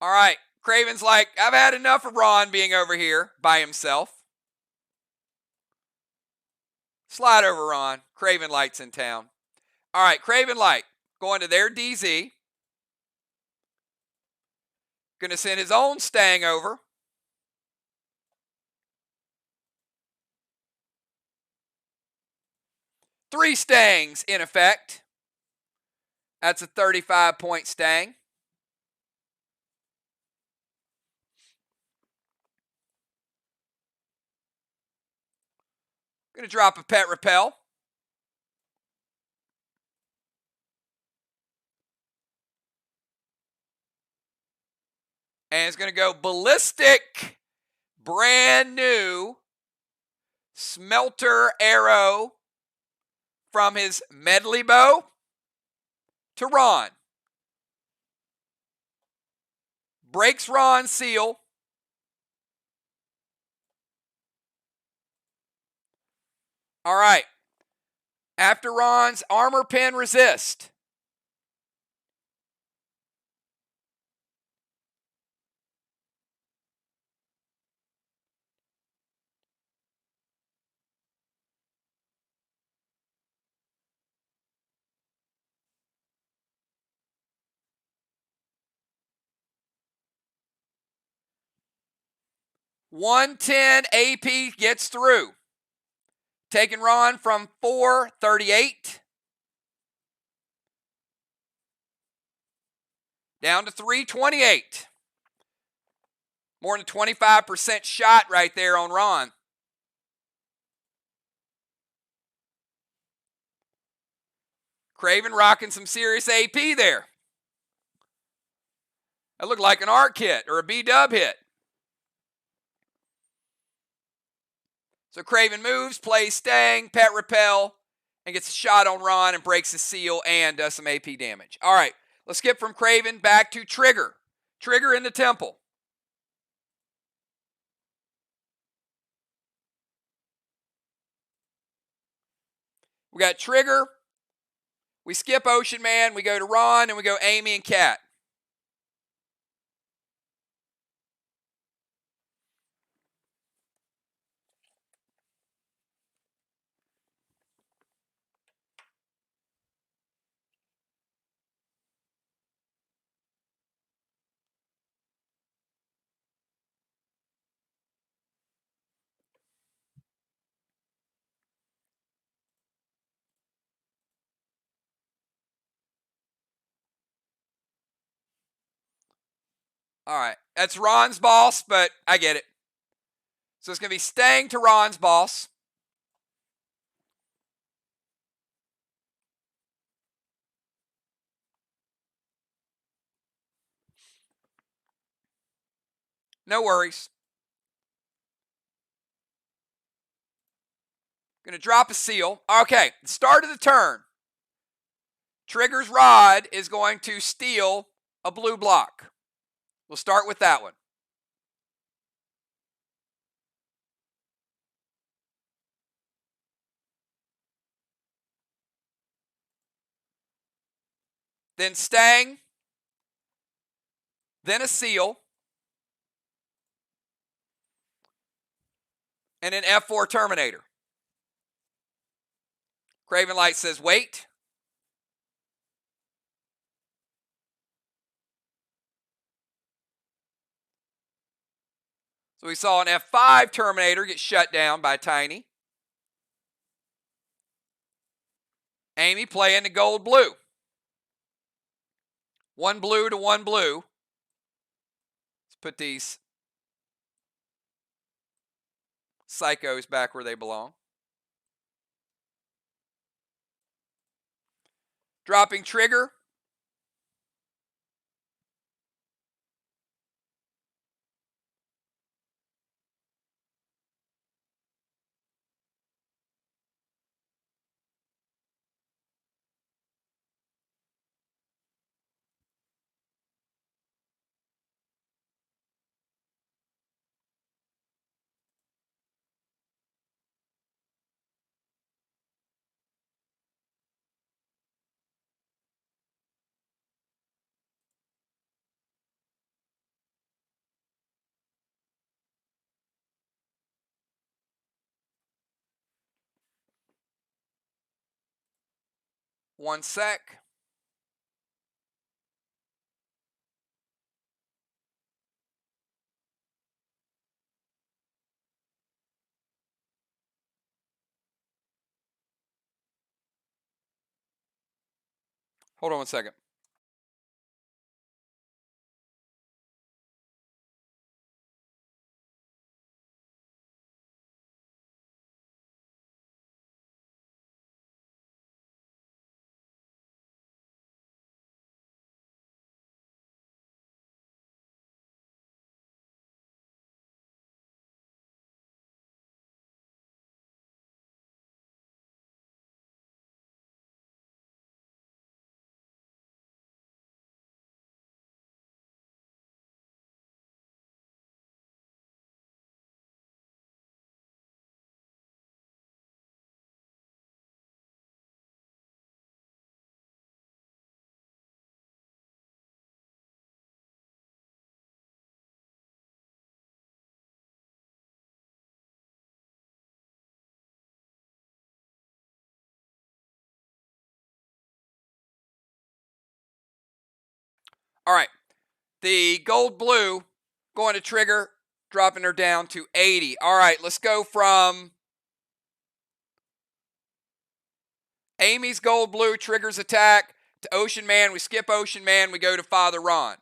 All right, Craven's like, I've had enough of Ron being over here by himself. Slide over, Ron. Craven Light's in town. All right, Craven Light going to their DZ. Going to send his own Stang over. Three Stangs in effect. That's a 35-point Stang. Going to drop a Pet Repel. And it's going to go Ballistic, brand new Smelter Arrow from his Medley Bow to Ron. Breaks Ron's seal. All right. After Ron's Armor Pen Resist. $110 AP gets through. Taking Ron from 438 down to 328. More than 25% shot right there on Ron. Craven rocking some serious AP there. That looked like an arc hit or a B-dub hit. So Craven moves, plays Stang, Pet Repel, and gets a shot on Ron and breaks his seal and does some AP damage. All right, let's skip from Craven back to Trigger. Trigger in the temple. We got Trigger. We skip Ocean Man. We go to Ron, and we go Amy and Cat. All right, that's Ron's boss, but I get it. So it's going to be Stang to Ron's boss. No worries. Going to drop a seal. Okay, start of the turn. Trigger's rod is going to steal a blue block. We'll start with that one. Then Stang. Then a seal. And an F4 Terminator. Craven Light says wait. So we saw an F5 Terminator get shut down by Tiny. Amy playing the gold-blue. One blue to one blue. Let's put these psychos back where they belong. Dropping trigger. One sec. Hold on 1 second. All right. The gold-blue going to trigger, dropping her down to 80. All right, let's go from Amy's gold-blue triggers attack to Ocean Man. We skip Ocean Man. We go to Father Ron.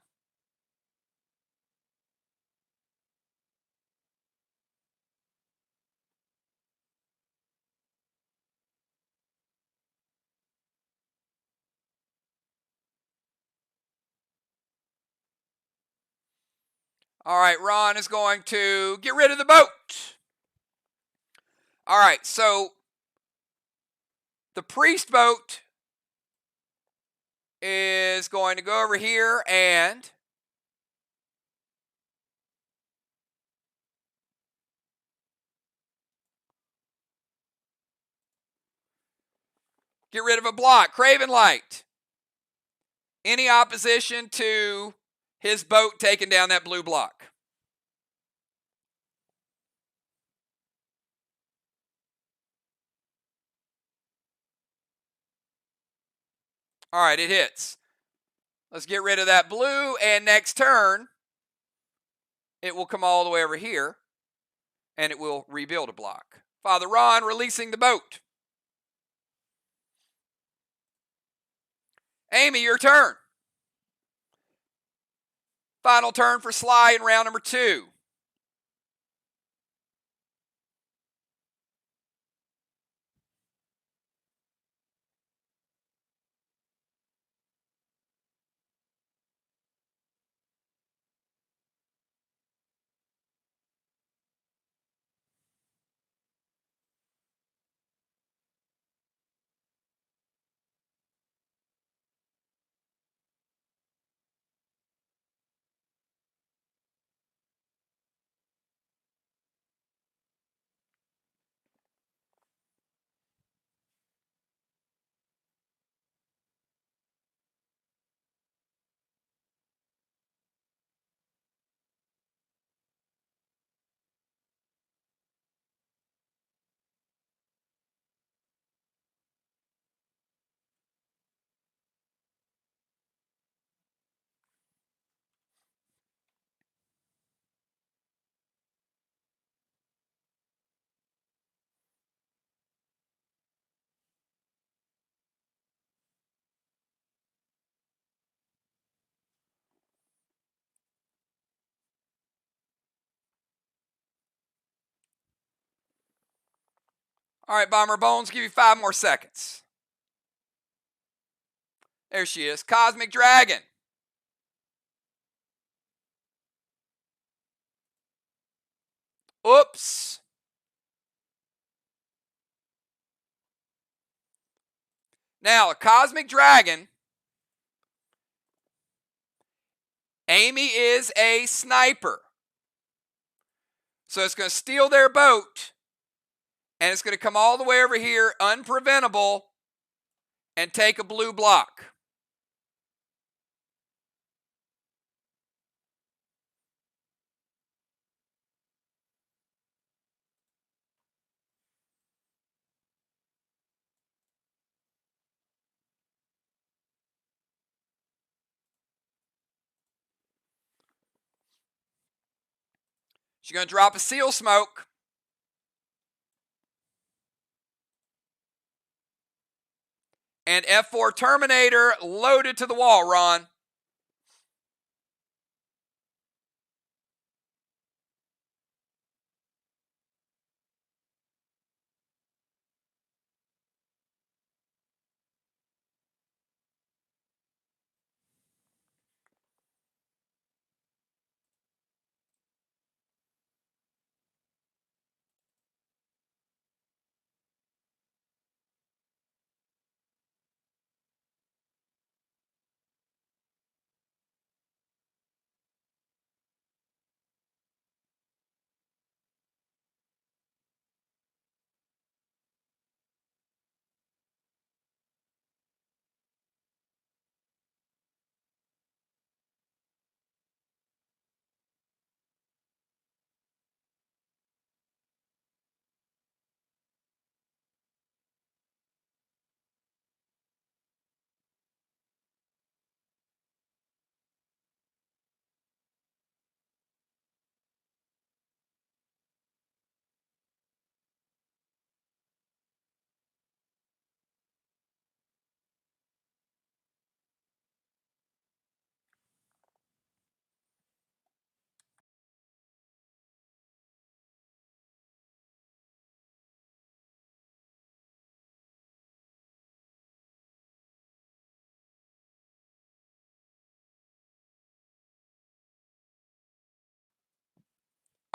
All right, Ron is going to get rid of the boat. All right, so the priest boat is going to go over here and get rid of a block. Craven Light. Any opposition to his boat taking down that blue block? All right, it hits. Let's get rid of that blue, and next turn, it will come all the way over here, and it will rebuild a block. Father Ron releasing the boat. Amy, your turn. Final turn for SLY in round number 2. All right, Bomber Bones, give you 5 more seconds. There she is, Cosmic Dragon. Oops. Now, a Cosmic Dragon, Amy is a sniper. So it's going to steal their boat, and it's going to come all the way over here, unpreventable, and take a blue block. She's going to drop a seal smoke. And F4 Terminator loaded to the wall, Ron.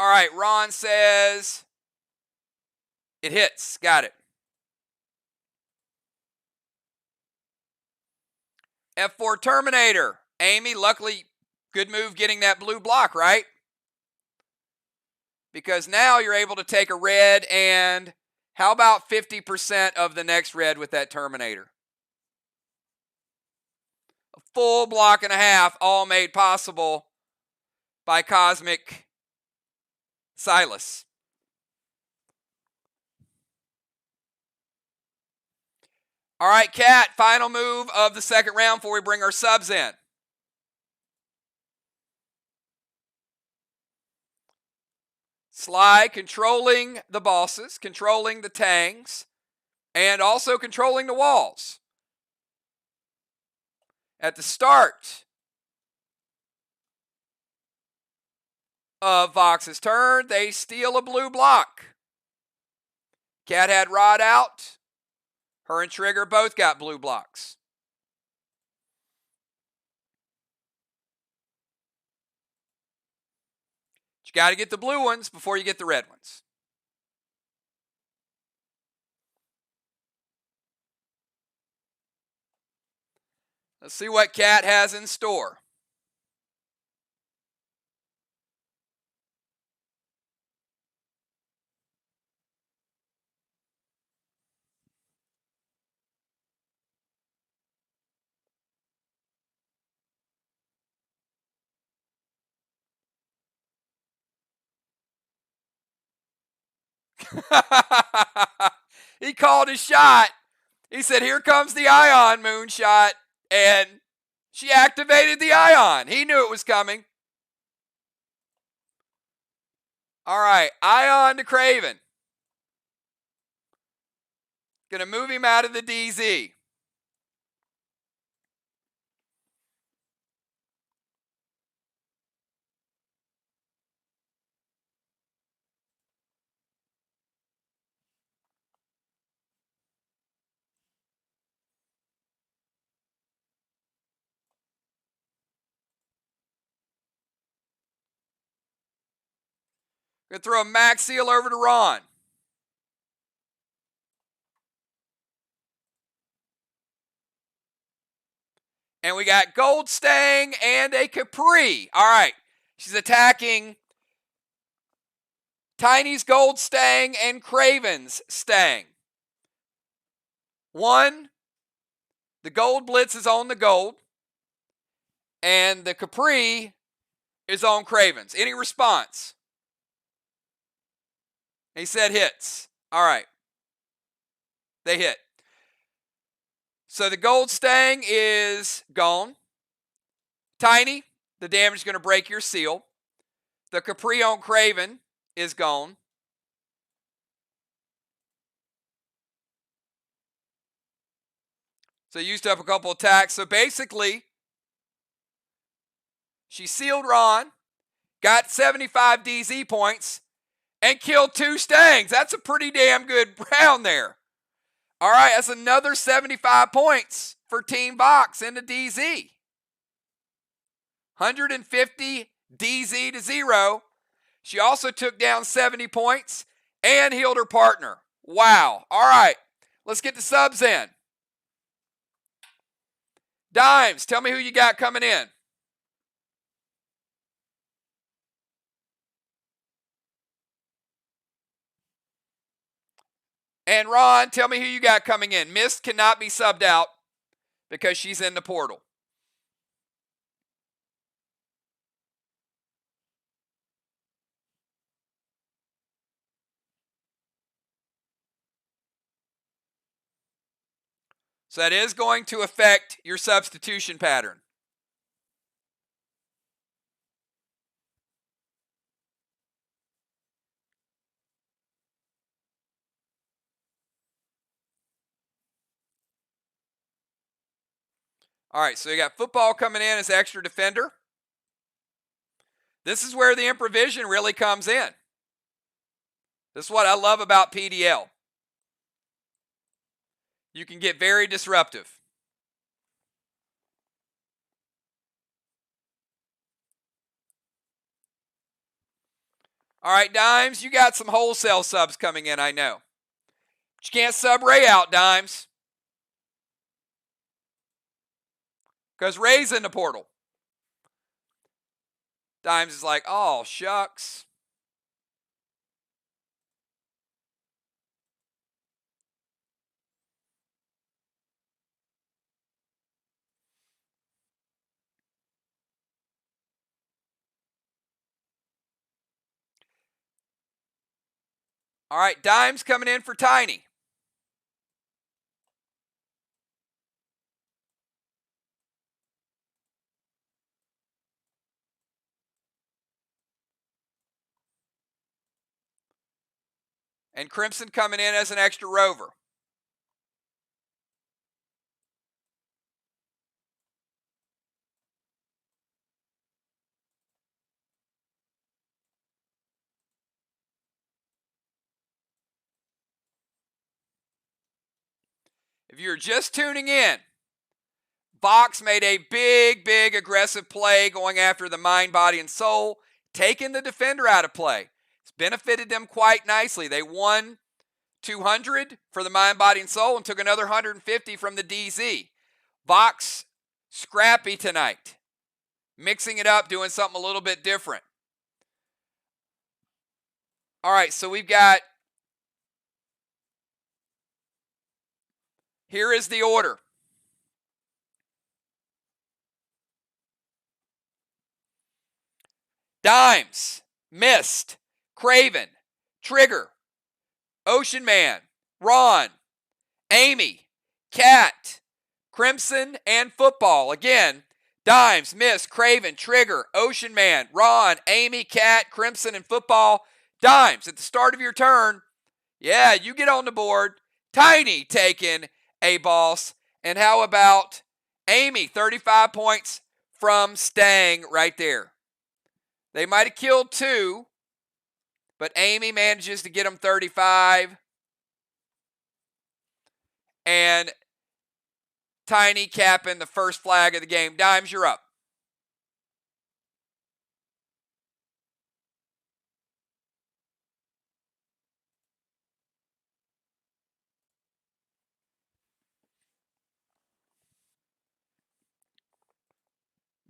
All right, Ron says it hits. Got it. F4 Terminator. Amy, luckily, good move getting that blue block, right? Because now you're able to take a red and how about 50% of the next red with that Terminator? A full block and a half, all made possible by Cosmic Silas. All right, Kat, final move of the second round before we bring our subs in. SLY controlling the bosses, controlling the tangs, and also controlling the walls. At the start of VOX's turn, they steal a blue block. Cat had Rod out. Her and Trigger both got blue blocks. You got to get the blue ones before you get the red ones. Let's see what Cat has in store. He called his shot. He said, here comes the ion moonshot. And she activated the ion. He knew it was coming. All right, ion to Craven. Going to move him out of the DZ. Going to throw a max seal over to Ron. And we got Gold Stang and a Capri. All right. She's attacking Tiny's Gold Stang and Craven's Stang. One, the Gold Blitz is on the gold. And the Capri is on Craven's. Any response? He said hits. All right. They hit. So the Gold Stang is gone. Tiny, the damage is going to break your seal. The Capri on Craven is gone. So used up a couple attacks. So basically, she sealed Ron, got 75 DZ points, and killed 2 Stangs. That's a pretty damn good round there. All right, that's another 75 points for Team VOX into DZ. 150 DZ to 0. She also took down 70 points and healed her partner. Wow. All right, let's get the subs in. Dimes, tell me who you got coming in. And Ron, tell me who you got coming in. Mist cannot be subbed out because she's in the portal. So that is going to affect your substitution pattern. All right, so you got football coming in as extra defender. This is where the improvision really comes in. This is what I love about PDL. You can get very disruptive. All right, Dimes, you got some wholesale subs coming in, I know. But you can't sub Ray out, Dimes. Because Ray's in the portal. Dimes is like, oh, shucks. All right, Dimes coming in for Tiny. And Crimson coming in as an extra rover. If you're just tuning in, VOX made a big aggressive play going after the mind, body, and soul, taking the defender out of play. It's benefited them quite nicely. They won 200 for the mind, body, and soul and took another 150 from the DZ. VOX scrappy tonight, mixing it up, doing something a little bit different. All right, so we've got, here is the order. Dimes, Mist, Craven, Trigger, Ocean Man, Ron, Amy, Cat, Crimson, and Football. Again, Dimes, Mist, Craven, Trigger, Ocean Man, Ron, Amy, Cat, Crimson, and Football. Dimes, at the start of your turn, yeah, you get on the board. Tiny taking a boss. And how about Amy, 35 points from Stang right there. They might have killed 2, but Amy manages to get them 35. And Tiny capping the first flag of the game. Dimes, you're up.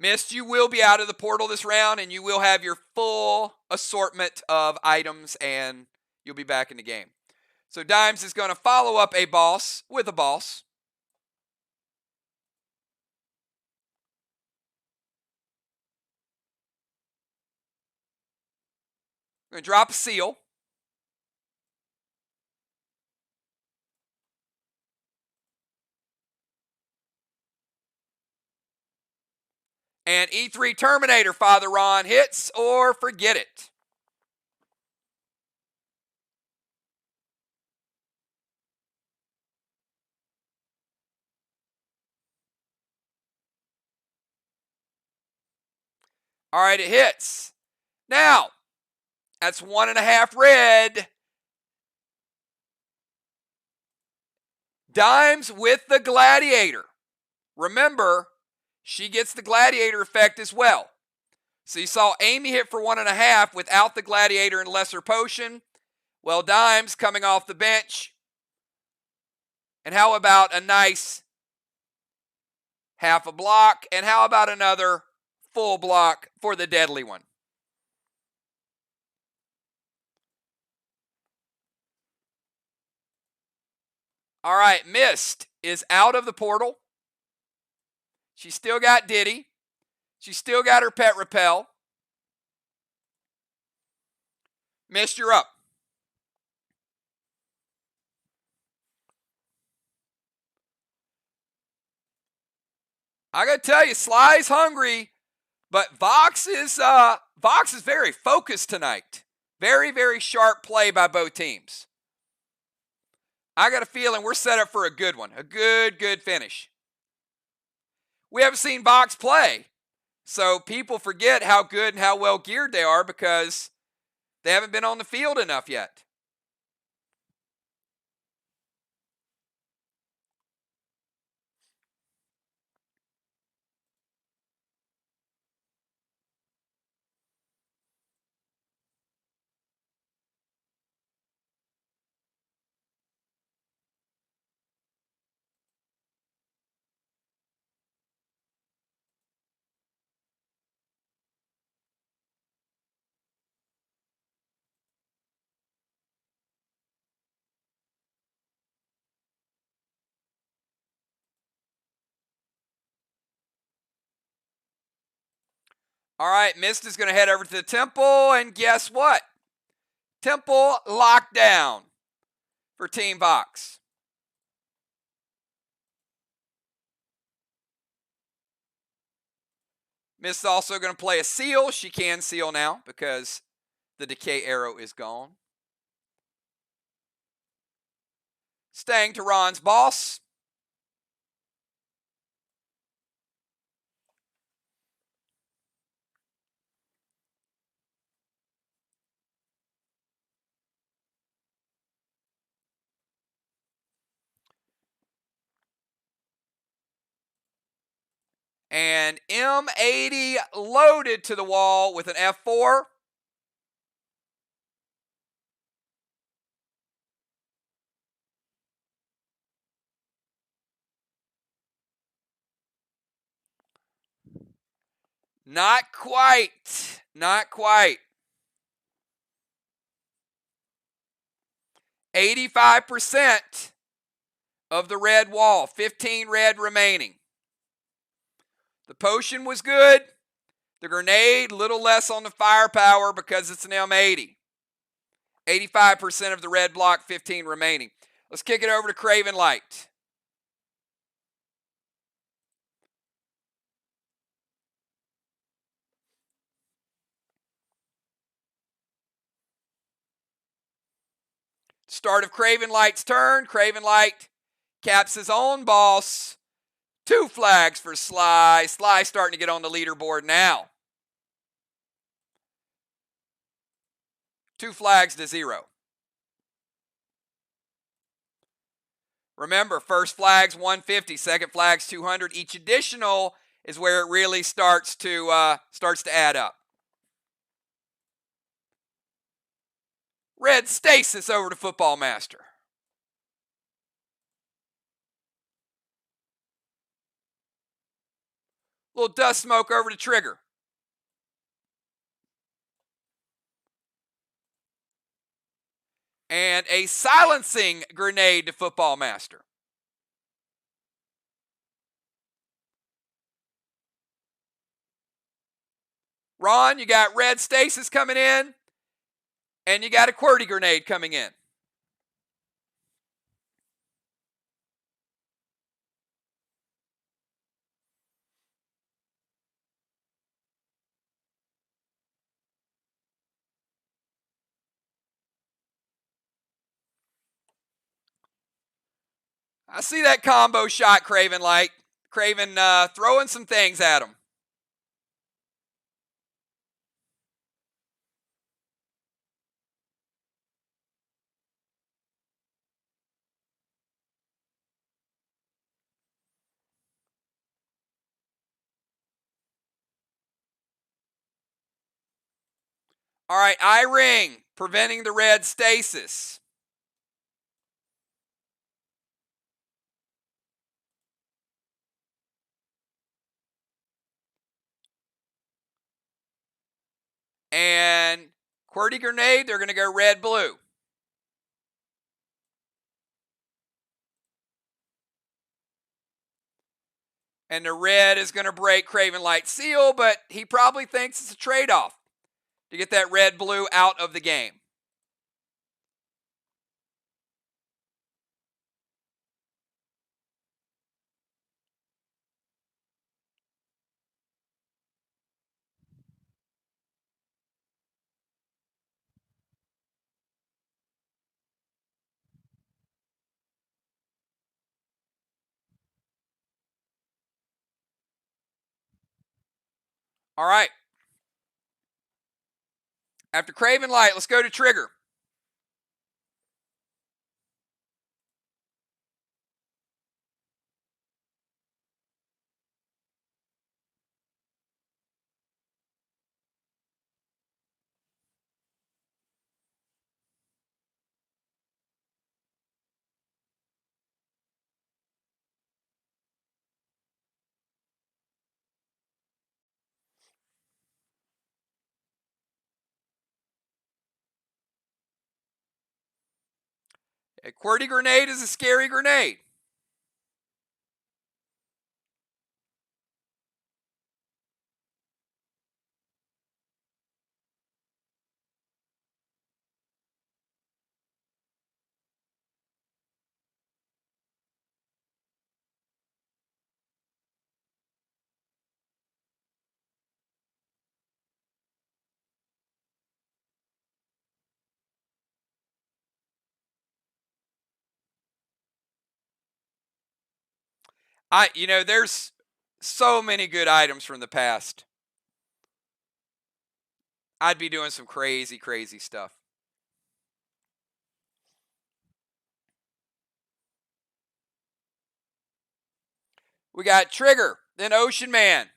Mist, you will be out of the portal this round, and you will have your full assortment of items, and you'll be back in the game. So Dimes is going to follow up a boss with a boss. I'm going to drop a seal. And E3 Terminator, Father Ron, hits or forget it. All right, it hits. Now, that's 1.5 red. Dimes with the Gladiator. Remember, she gets the Gladiator effect as well. So you saw Amy hit for 1.5 without the Gladiator and Lesser Potion. Well, Dimes coming off the bench. And how about a nice half a block? And how about another full block for the deadly one? All right, Mist is out of the portal. She's still got Diddy. She's still got her pet repel. Mist, you're up. I gotta tell you, Sly's hungry, but Vox is very focused tonight. Very, very sharp play by both teams. I got a feeling we're set up for a good one. A good finish. We haven't seen Vox play, so people forget how good and how well geared they are because they haven't been on the field enough yet. All right, Mist is going to head over to the temple, and guess what? Temple lockdown for Team Vox. Mist is also going to play a seal. She can seal now because the decay arrow is gone. Staying to Ron's boss. And M80 loaded to the wall with an F4. Not quite. Not quite. 85% of the red wall. 15 red remaining. The potion was good. The grenade, a little less on the firepower because it's an M80. 85% of the red block, 15 remaining. Let's kick it over to Craven Light. Start of Craven Light's turn. Craven Light caps his own boss. 2 flags for SLY. SLY starting to get on the leaderboard now. 2 flags to 0. Remember, first flag's 150, second flag's 200. Each additional is where it really starts to add up. Red Stasis over to Football Master. little dust smoke over to Trigger. And a silencing grenade to Football Master. Ron, you got red stasis coming in, and you got a QWERTY grenade coming in. I see that combo shot, Craven like. Craven throwing some things at him. All right, I-ring, preventing the red stasis. And QWERTY grenade, they're going to go red-blue. And the red is going to break Craven Light Seal, but he probably thinks it's a trade-off to get that red-blue out of the game. All right. After Craven Light, let's go to Trigger. A QWERTY grenade is a scary grenade. There's so many good items from the past. I'd be doing some crazy, crazy stuff. We got Trigger, then Ocean Man.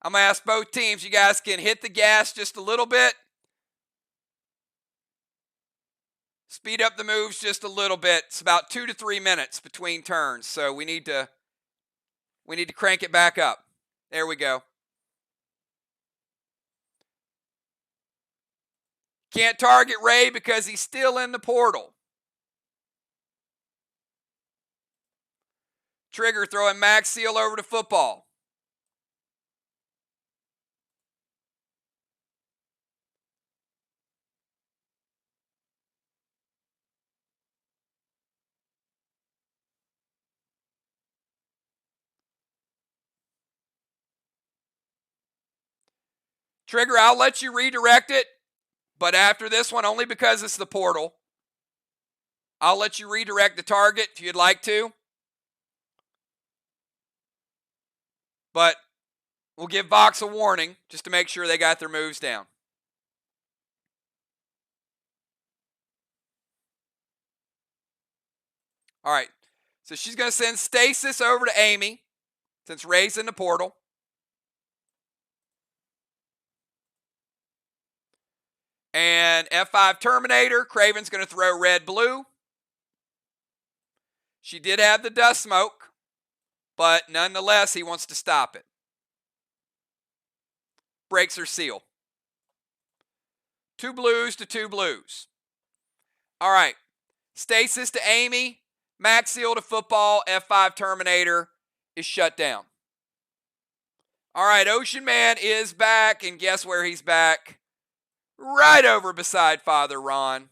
I'm going to ask both teams, you guys can hit the gas just a little bit. Speed up the moves just a little bit. It's about 2 to 3 minutes between turns, so we need to crank it back up. There we go. Can't target Ray because he's still in the portal. Trigger throwing Max Seal over to Football. Trigger, I'll let you redirect it, but after this one, only because it's the portal, I'll let you redirect the target if you'd like to. But we'll give VOX a warning just to make sure they got their moves down. All right, so she's going to send Stasis over to Amy since Ray's in the portal. And F5 Terminator, Craven's going to throw red-blue. She did have the dust smoke. but nonetheless, he wants to stop it. Breaks her seal. 2 blues to 2 blues. All right. Stasis to Amy. Max seal to football. F5 Terminator is shut down. All right. Ocean Man is back. And guess where he's back? Right over beside Father Ron.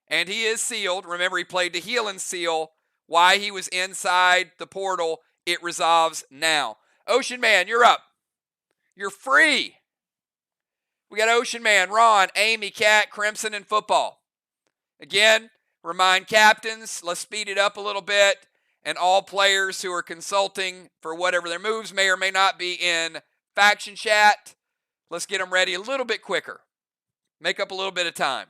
And he is sealed. Remember, he played the heal and seal. Why he was inside the portal, it resolves now. Ocean Man, you're up. You're free. We got Ocean Man, Ron, Amy, Cat, Crimson, and football. Again, remind captains, let's speed it up a little bit, and all players who are consulting for whatever their moves may or may not be in faction chat, let's get them ready a little bit quicker. Make up a little bit of time.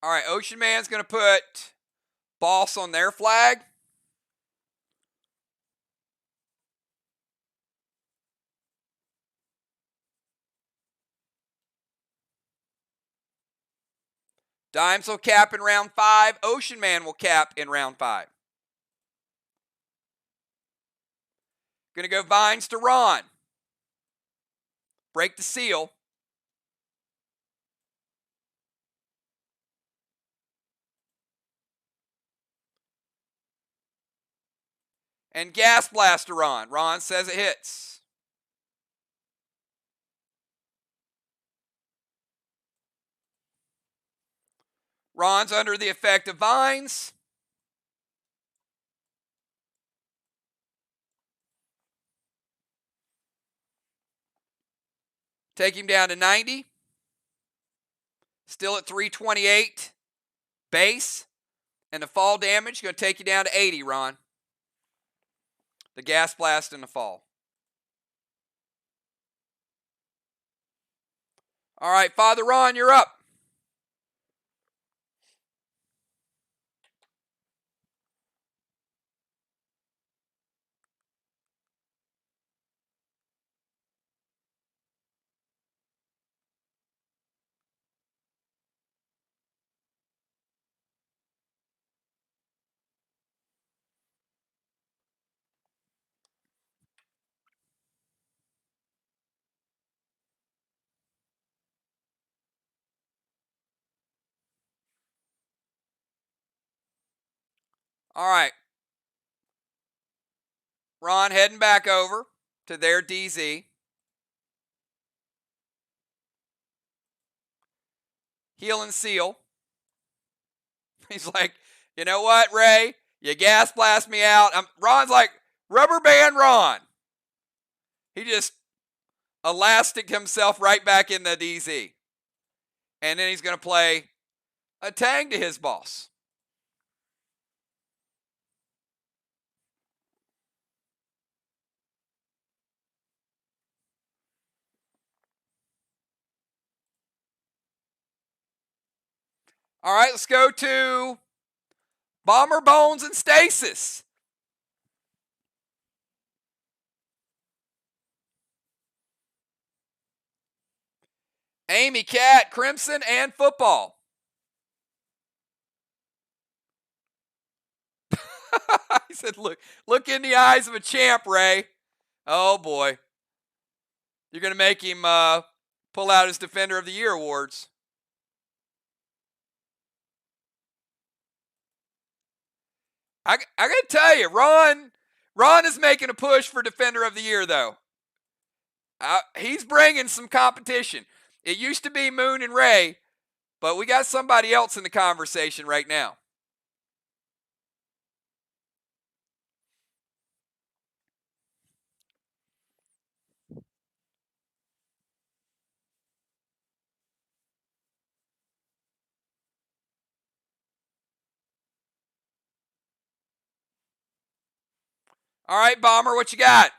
All right, Ocean Man's going to put boss on their flag. Dimes will cap in round 5. Ocean Man will cap in round 5. Going to go Vines to Ron. Break the seal. And Gas Blast to Ron. Ron says it hits. Ron's under the effect of Vines. Take him down to 90. Still at 328 base. And the fall damage going to take you down to 80, Ron. The Gas Blast and the fall. All right, Father Ron, you're up. All right. Ron heading back over to their DZ. Heal and seal. He's like, you know what, Ray? You gas blast me out. Ron's like, rubber band Ron. He just elastic himself right back in the DZ. And then he's going to play a tang to his boss. All right, let's go to Bomber Bones and Stasis. Amy, Cat, Crimson, and football. He said, look in the eyes of a champ, Ray. Oh, boy. You're going to make him pull out his Defender of the Year awards. I got to tell you, Ron is making a push for Defender of the Year, though. He's bringing some competition. It used to be Moon and Ray, but we got somebody else in the conversation right now. All right, Bomber, what you got?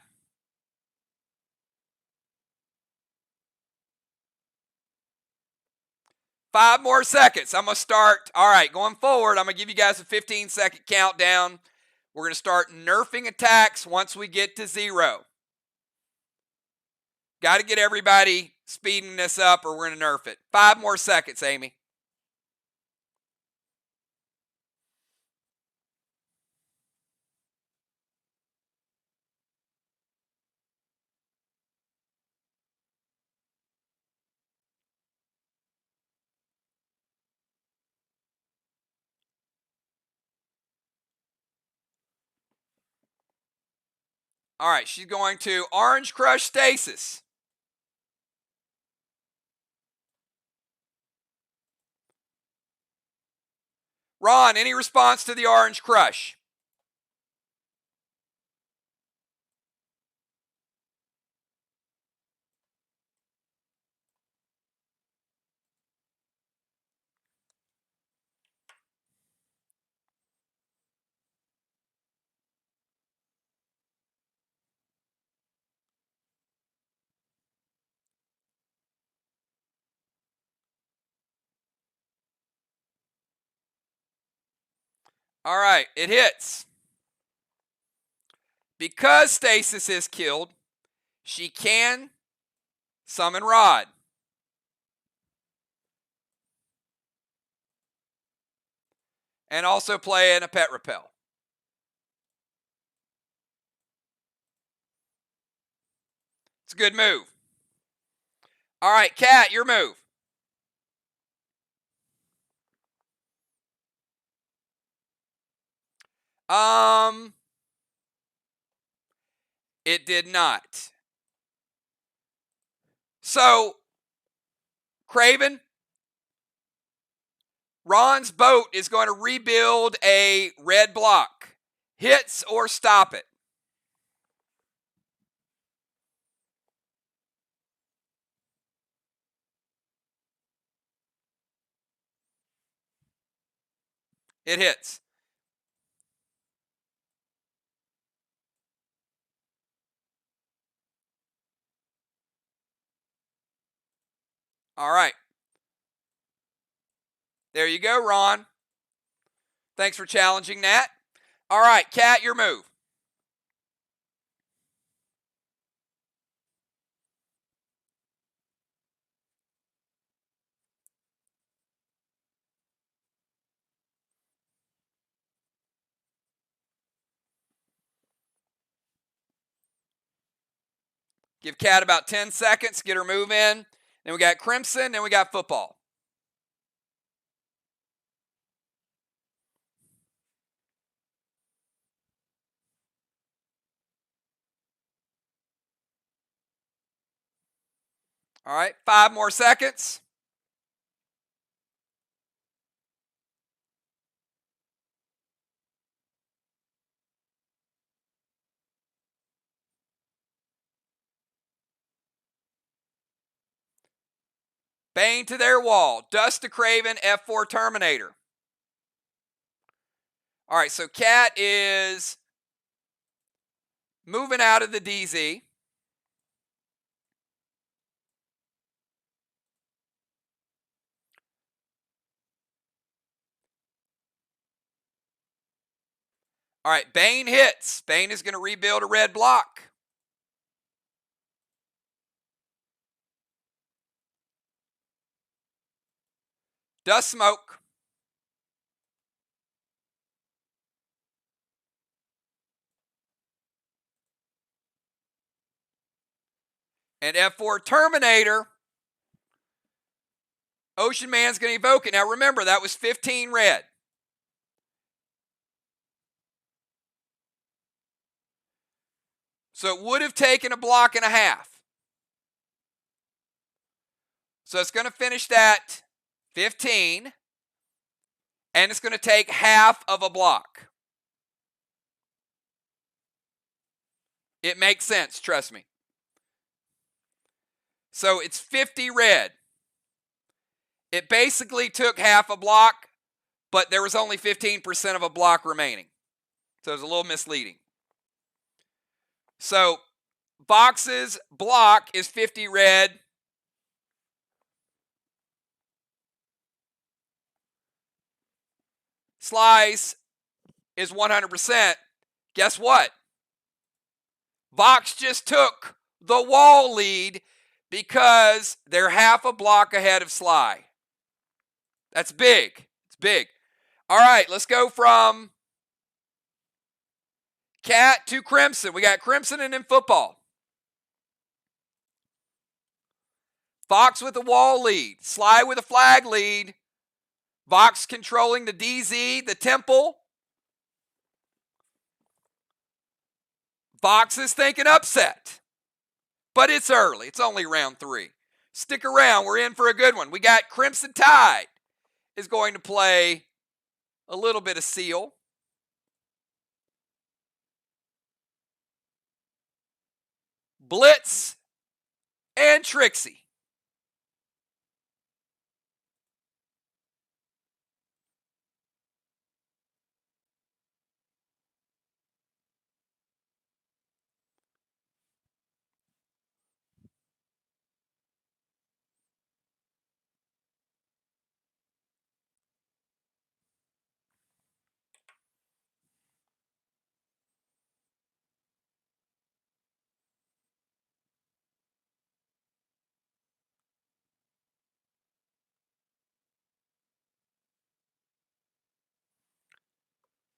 5 more seconds. I'm going to start. All right, going forward, I'm going to give you guys a 15-second countdown. We're going to start nerfing attacks once we get to 0. Got to get everybody speeding this up or we're going to nerf it. 5 more seconds, Amy. All right, she's going to Orange Crush Stasis. Ron, any response to the Orange Crush? All right, it hits. Because Stasis is killed, she can summon Rod. And also play in a Pet Repel. It's a good move. All right, Kat, your move. It did not. So, Craven, Ron's boat is going to rebuild a red block. Hits or stop it. It hits. All right. There you go, Ron. Thanks for challenging that. All right, Kat, your move. Give Kat about 10 seconds, get her move in. Then we got Crimson, then we got football. All right, 5 more seconds. Bane to their wall. Dust to Craven, F4 Terminator. All right, so Kat is moving out of the DZ. All right, Bane hits. Bane is going to rebuild a red block. Dust Smoke. And F4 Terminator. Ocean Man's going to evoke it. Now remember, that was 15 red. So it would have taken a block and a half. So it's going to finish that 15, and it's going to take half of a block. It makes sense, trust me. So it's 50 red. It basically took half a block, but there was only 15% of a block remaining. So it was a little misleading. So VOX's block is 50 red. SLY's is 100%. Guess what? VOX just took the wall lead because they're half a block ahead of SLY. That's big. It's big. All right, let's go from Cat to Crimson. We got Crimson and then football. VOX with the wall lead. SLY with a flag lead. VOX controlling the DZ, the temple. VOX is thinking upset. But it's early. It's only round 3. Stick around. We're in for a good one. We got Crimson Tide is going to play a little bit of Seal. Blitz and Trixie.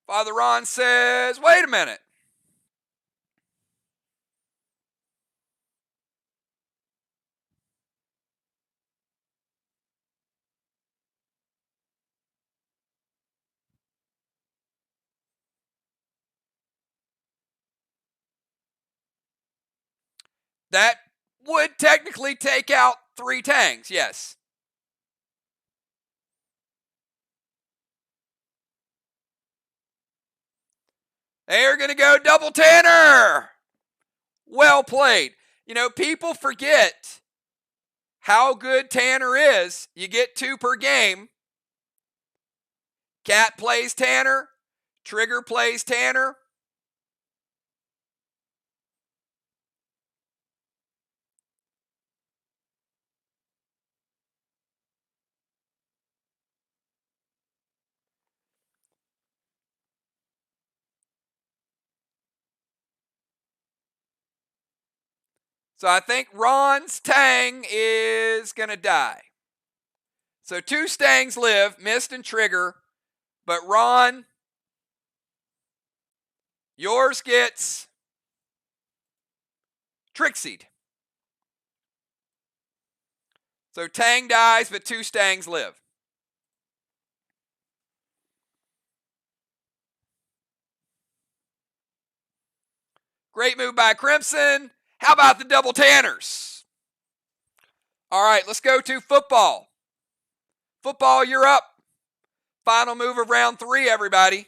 Father Ron says, wait a minute. That would technically take out 3 tangs, yes. They're going to go double Tanner. Well played. You know, people forget how good Tanner is. You get 2 per game. Cat plays Tanner. Trigger plays Tanner. So I think Ron's Tang is going to die. So 2 Stangs live, Mist and Trigger. But Ron, yours gets Trixied. So Tang dies, but 2 Stangs live. Great move by Crimson. How about the double Tanners? All right, let's go to football. Football, you're up. Final move of round 3, everybody.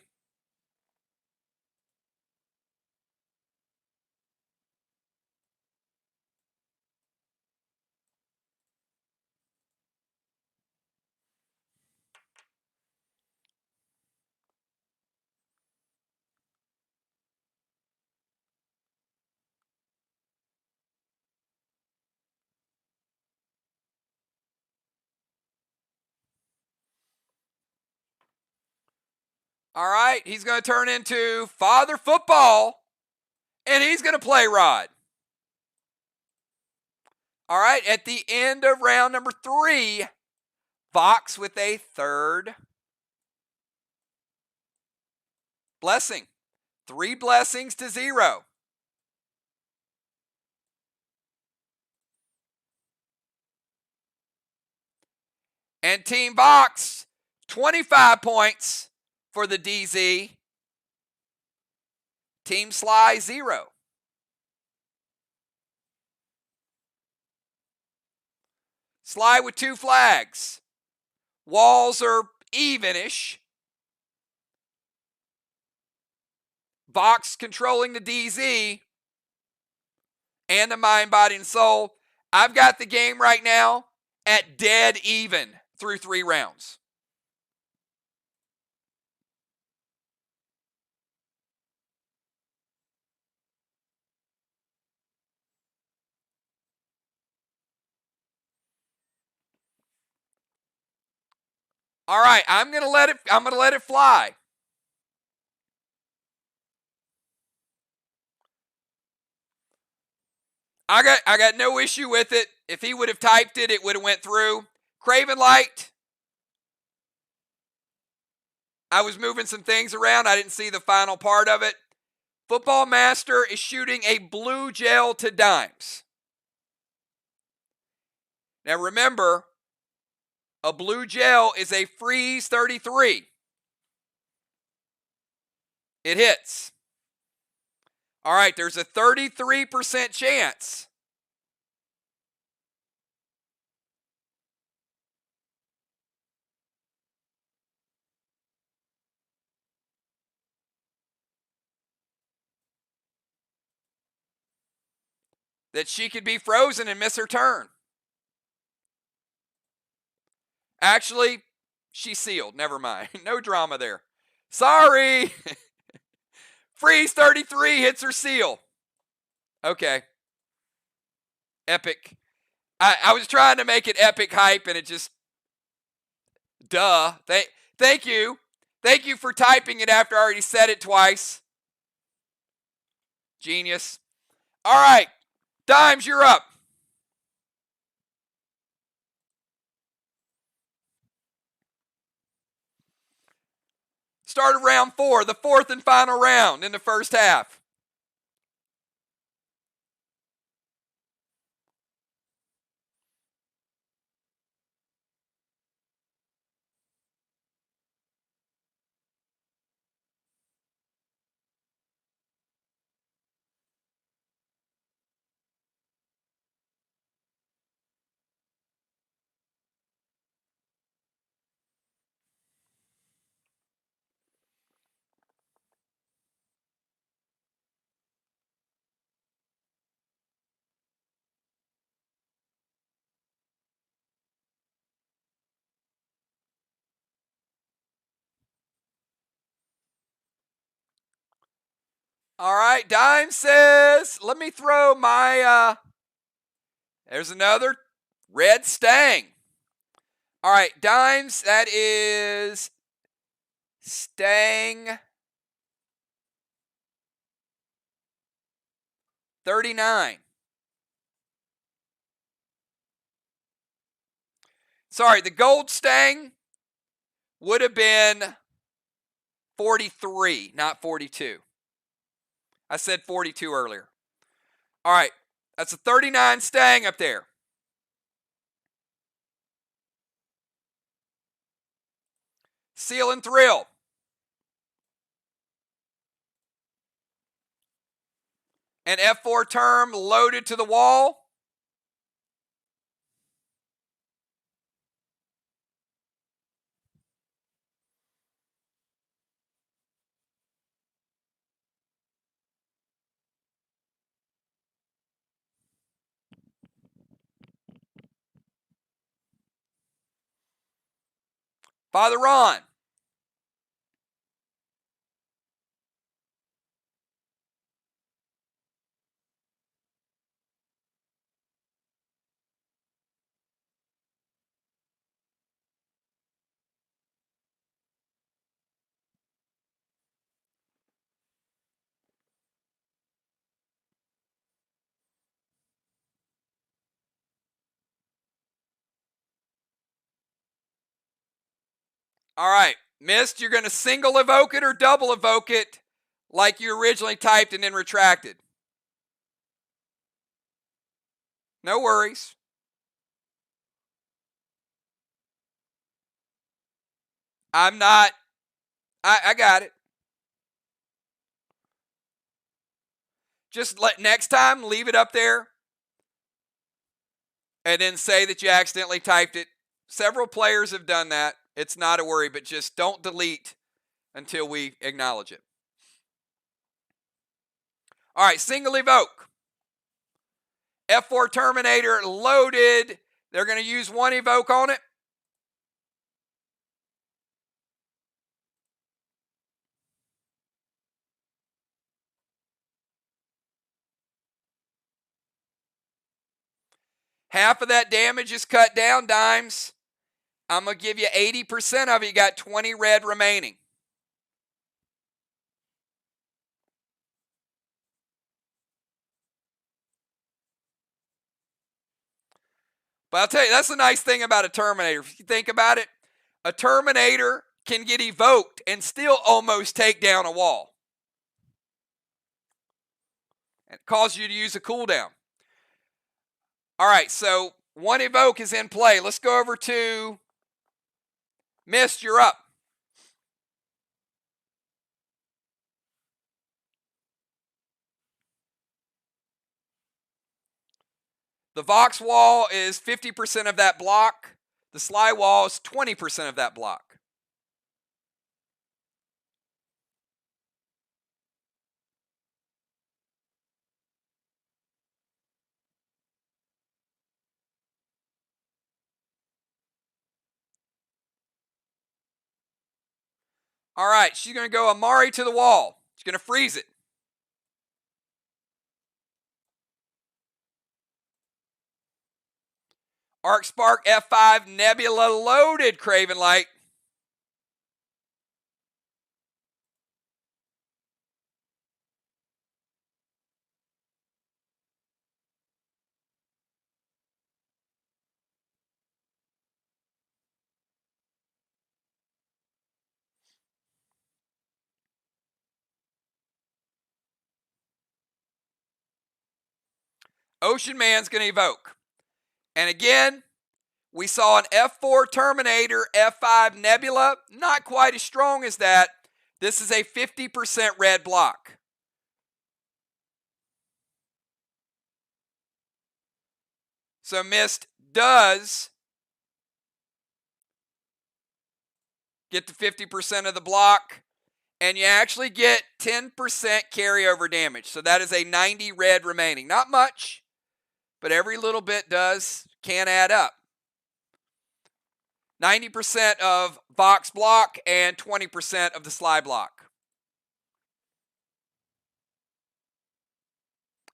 All right, he's going to turn into Father Football, and he's going to play Rod. All right, at the end of round number 3, VOX with a 3rd blessing. 3 blessings to 0. And Team VOX, 25 points for the DZ. Team SLY, 0. SLY with 2 flags. Walls are evenish. VOX controlling the DZ and the mind, body, and soul. I've got the game right now at dead even through 3 rounds. All right, I'm gonna let it fly. I got no issue with it. If he would have typed it, it would have went through. Craven Light. I was moving some things around. I didn't see the final part of it. Football Master is shooting a blue gel to dimes. Now remember, a blue gel is a freeze 33. It hits. All right, there's a 33% chance that she could be frozen and miss her turn. Actually, she's sealed. Never mind. No drama there. Sorry. Freeze 33 hits her seal. Okay. Epic. I was trying to make it epic hype and it just, duh. Thank you. Thank you for typing it after I already said it twice. Genius. All right. Dimes, you're up. Start of round 4, the 4th and final round in the first half. All right, Dime says, let me throw my, there's another red stang. All right, Dimes, that is stang 39. Sorry, the gold stang would have been 43, not 42. I said 42 earlier. All right, that's a 39 stang up there. Seal and thrill. An F4 term loaded to the wall. Father Ron. All right, Mist, you're going to single evoke it or double evoke it like you originally typed and then retracted. No worries. I'm not. I got it. Just next time, leave it up there. and then say that you accidentally typed it. Several players have done that. It's not a worry, but just don't delete until we acknowledge it. All right, single evoke. F4 Terminator loaded. They're going to use one evoke on it. Half of that damage is cut down, Dimes. I'm going to give you 80% of it. You got 20 red remaining. But I'll tell you, that's the nice thing about a Terminator. If you think about it, a Terminator can get evoked and still almost take down a wall. It causes you to use a cooldown. All right, so one evoke is in play. Let's go over to Mist, you're up. The VOX wall is 50% of that block. The SLY wall is 20% of that block. All right, she's going to go Amari to the wall. She's going to freeze it. Arc Spark F5 Nebula loaded, Craven Light. Ocean Man's going to evoke. And again, we saw an F4 Terminator, F5 Nebula. Not quite as strong as that. This is a 50% red block. So Mist does get to 50% of the block, and you actually get 10% carryover damage. So that is a 90 red remaining. Not much, but every little bit can add up. 90% of VOX block and 20% of the SLY block.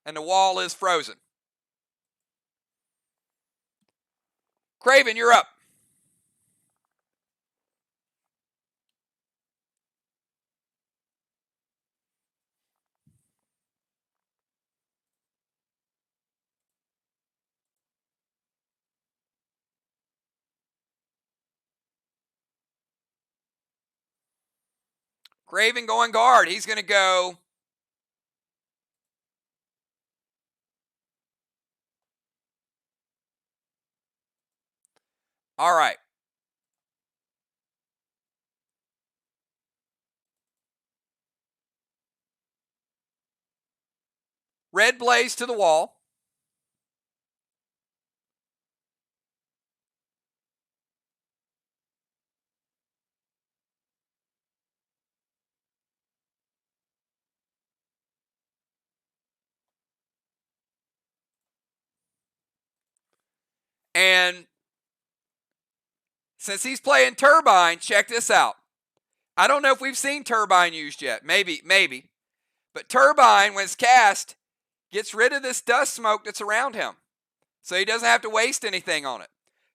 And the wall is frozen. Craven, you're up. Craven going guard. He's going to go all right. Red Blaze to the wall. And since he's playing Turbine, check this out. I don't know if we've seen Turbine used yet. Maybe. But Turbine, when it's cast, gets rid of this dust smoke that's around him. So he doesn't have to waste anything on it.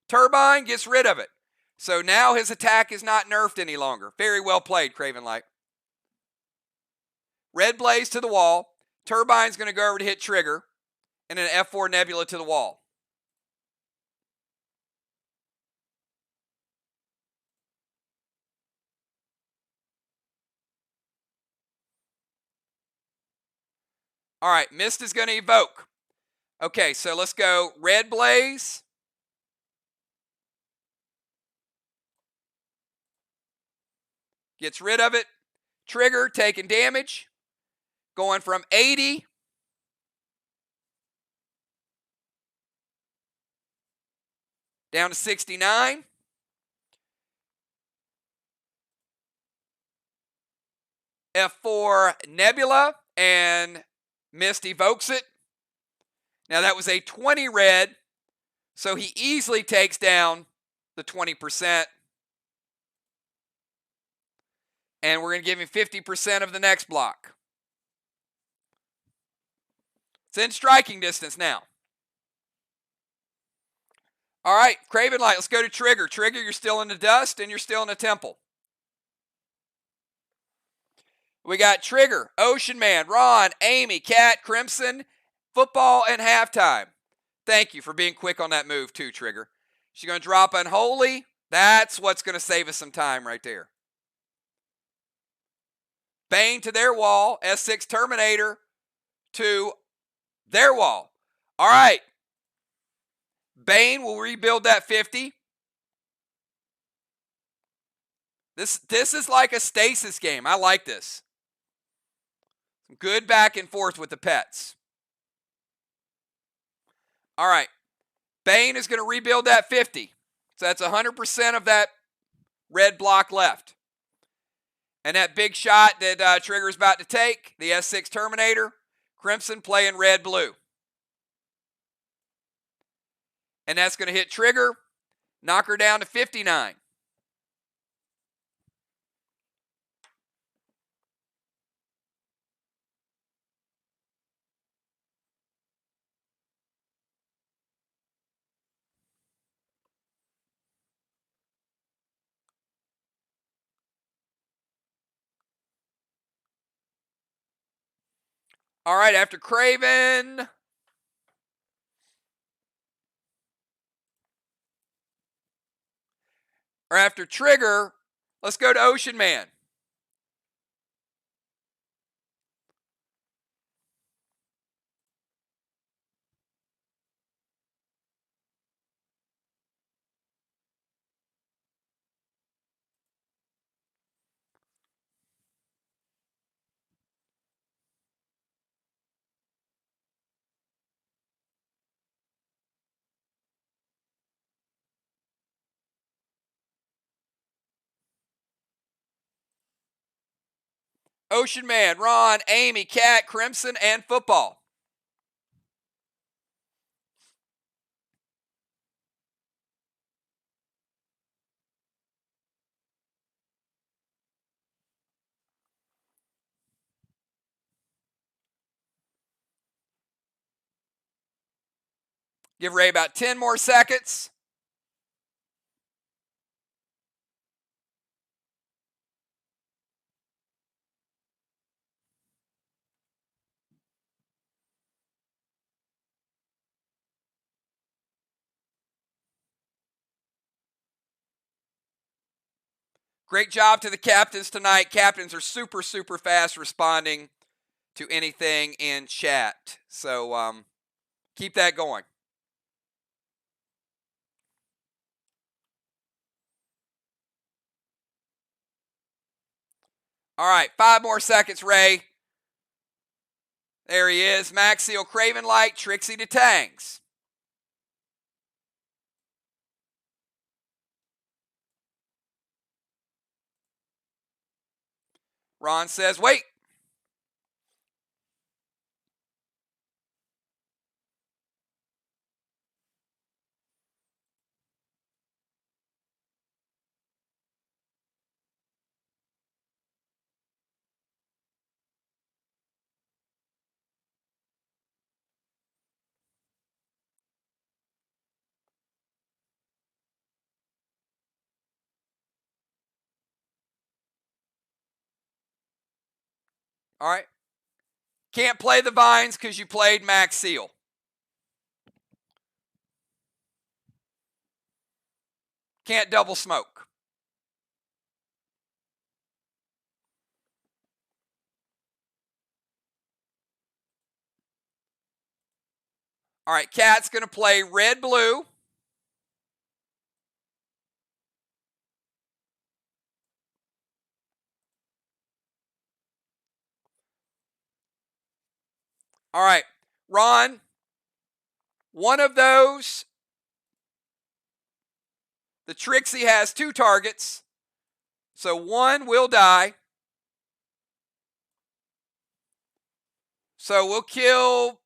Turbine gets rid of it. So now his attack is not nerfed any longer. Very well played, Craven Light. Red Blaze to the wall. Turbine's going to go over to hit trigger. And an F4 Nebula to the wall. All right, Mist is going to evoke. Okay, so let's go Red Blaze. Gets rid of it. Trigger, taking damage. Going from 80 down to 69. F4 Nebula, and Mist evokes it. Now that was a 20 red, so he easily takes down the 20%. And we're going to give him 50% of the next block. It's in striking distance now. All right, Craven Light, let's go to Trigger. Trigger, you're still in the dust and you're still in the temple. We got Trigger, Ocean Man, Ron, Amy, Cat, Crimson, Football, and Halftime. Thank you for being quick on that move too, Trigger. She's going to drop Unholy. That's what's going to save us some time right there. Bane to their wall. S6 Terminator to their wall. All right. Bane will rebuild that 50. This is like a stasis game. I like this. Good back and forth with the pets. All right. Bane is going to rebuild that 50. So that's 100% of that red block left. And that big shot that Trigger's about to take, the S6 Terminator, Crimson playing red-blue. And that's going to hit Trigger, knock her down to 59. All right, after Craven, or after Trigger, let's go to Ocean Man. Ocean Man, Ron, Amy, Cat, Crimson, and Football. Give Ray about 10 more seconds. Great job to the captains tonight. Captains are super, super fast responding to anything in chat. So keep that going. All right, 5 more seconds, Ray. There he is. Maxiel, Craven Light, Trixie to Tangs. Ron says, wait. All right. Can't play the vines because you played Maxiel. Can't double smoke. All right, Cat's going to play red-blue. All right, Ron, one of those The Trixie has 2 targets, so 1 will die. So we'll kill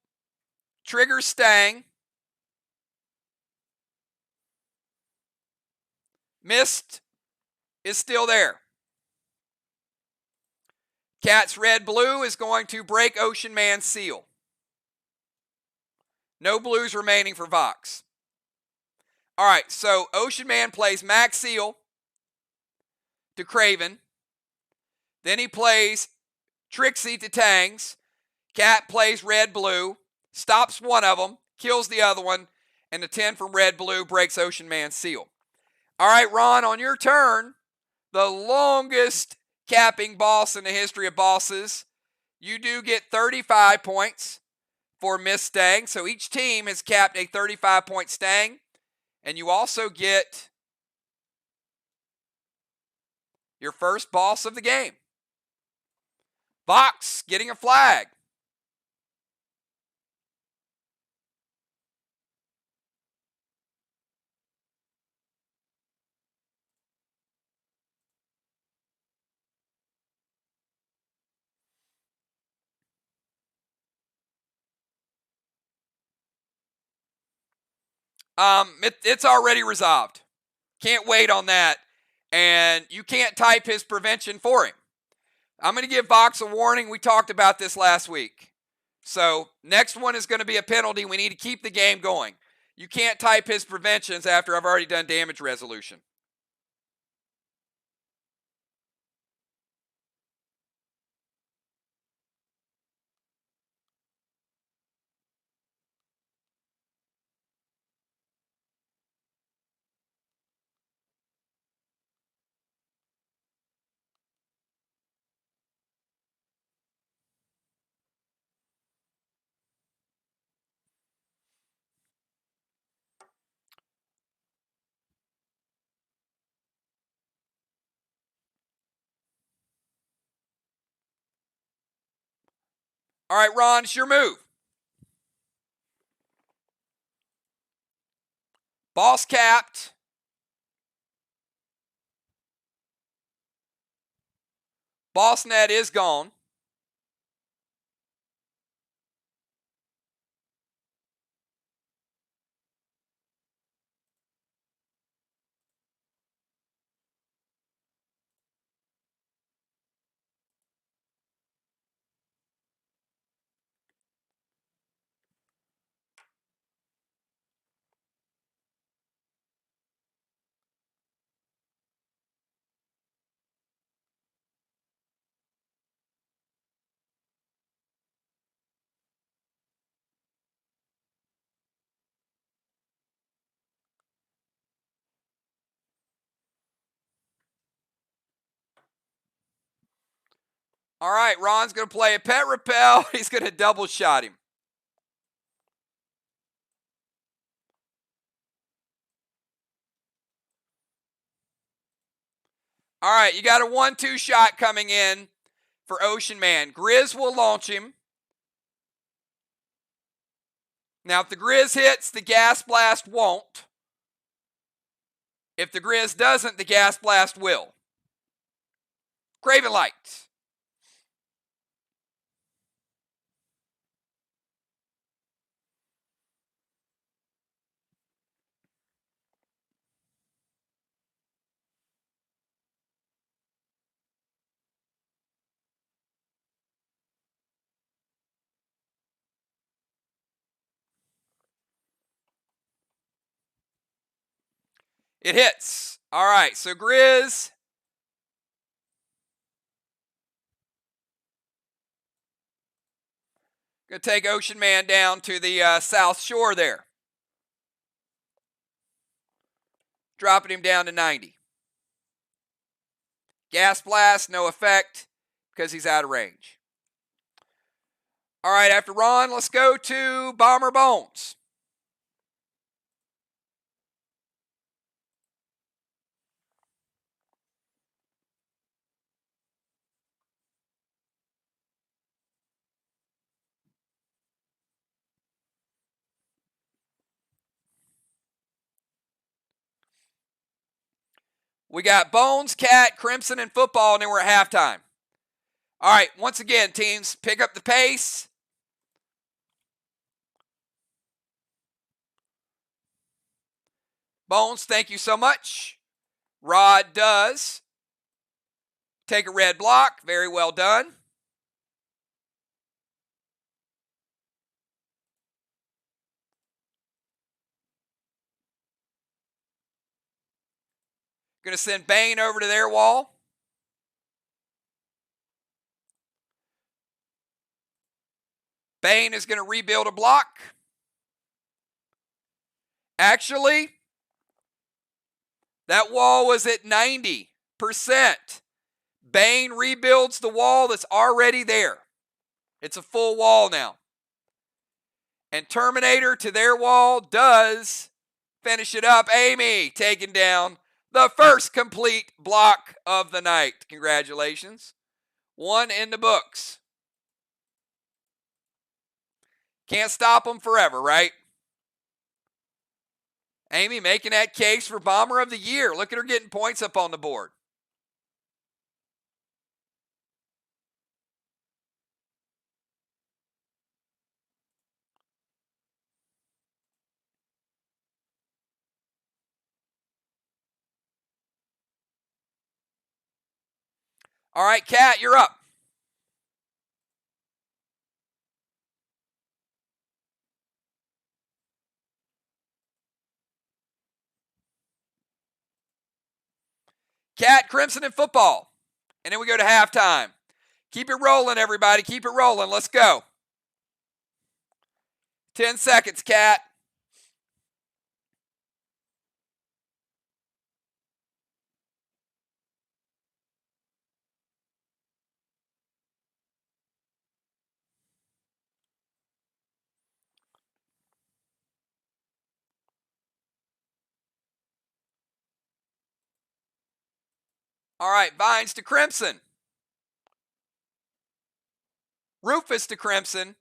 Trigger Stang. Mist is still there. Cat's red-blue is going to break Ocean Man's seal. No blues remaining for Vox. All right, so Ocean Man plays Max Seal to Craven. Then he plays Trixie to Tangs. Cat plays red-blue, stops one of them, kills the other one, and the 10 from red-blue breaks Ocean Man's seal. All right, Ron, on your turn, the longest capping boss in the history of bosses. You do get 35 points for Miss Stang. So each team has capped a 35-point Stang. And you also get your first boss of the game. VOX getting a flag. It's already resolved. Can't wait on that. And you can't type his prevention for him. I'm going to give VOX a warning. We talked about this last week. So next one is going to be a penalty. We need to keep the game going. You can't type his preventions after I've already done damage resolution. All right, Ron, it's your move. Boss capped. Boss net is gone. All right, Ron's going to play a pet repel. He's going to double shot him. All right, you got a 1-2 shot coming in for Ocean Man. Grizz will launch him. Now, if the Grizz hits, the Gas Blast won't. If the Grizz doesn't, the Gas Blast will. Craven Light. It hits. All right, so Grizz. Going to take Ocean Man down to the south shore there. Dropping him down to 90. Gas Blast, no effect because he's out of range. All right, after Ron, let's go to Bomber Bones. We got Bones, Cat, Crimson, and football, and then we're at halftime. All right, once again, teams, pick up the pace. Bones, thank you so much. Rod does. Take a red block. Very well done. Going to send Bane over to their wall. Bane is going to rebuild a block. Actually, that wall was at 90%. Bane rebuilds the wall that's already there. It's a full wall now. And Terminator to their wall does finish it up. Amy taking down the first complete block of the night. Congratulations. One in the books. Can't stop them forever, right? Amy making that case for Bomber of the Year. Look at her getting points up on the board. All right, Kat, you're up. Cat, Crimson, and football. And then we go to halftime. Keep it rolling, everybody. Keep it rolling. Let's go. 10 seconds, Cat. All right, Vines to Crimson. Rufus to Crimson.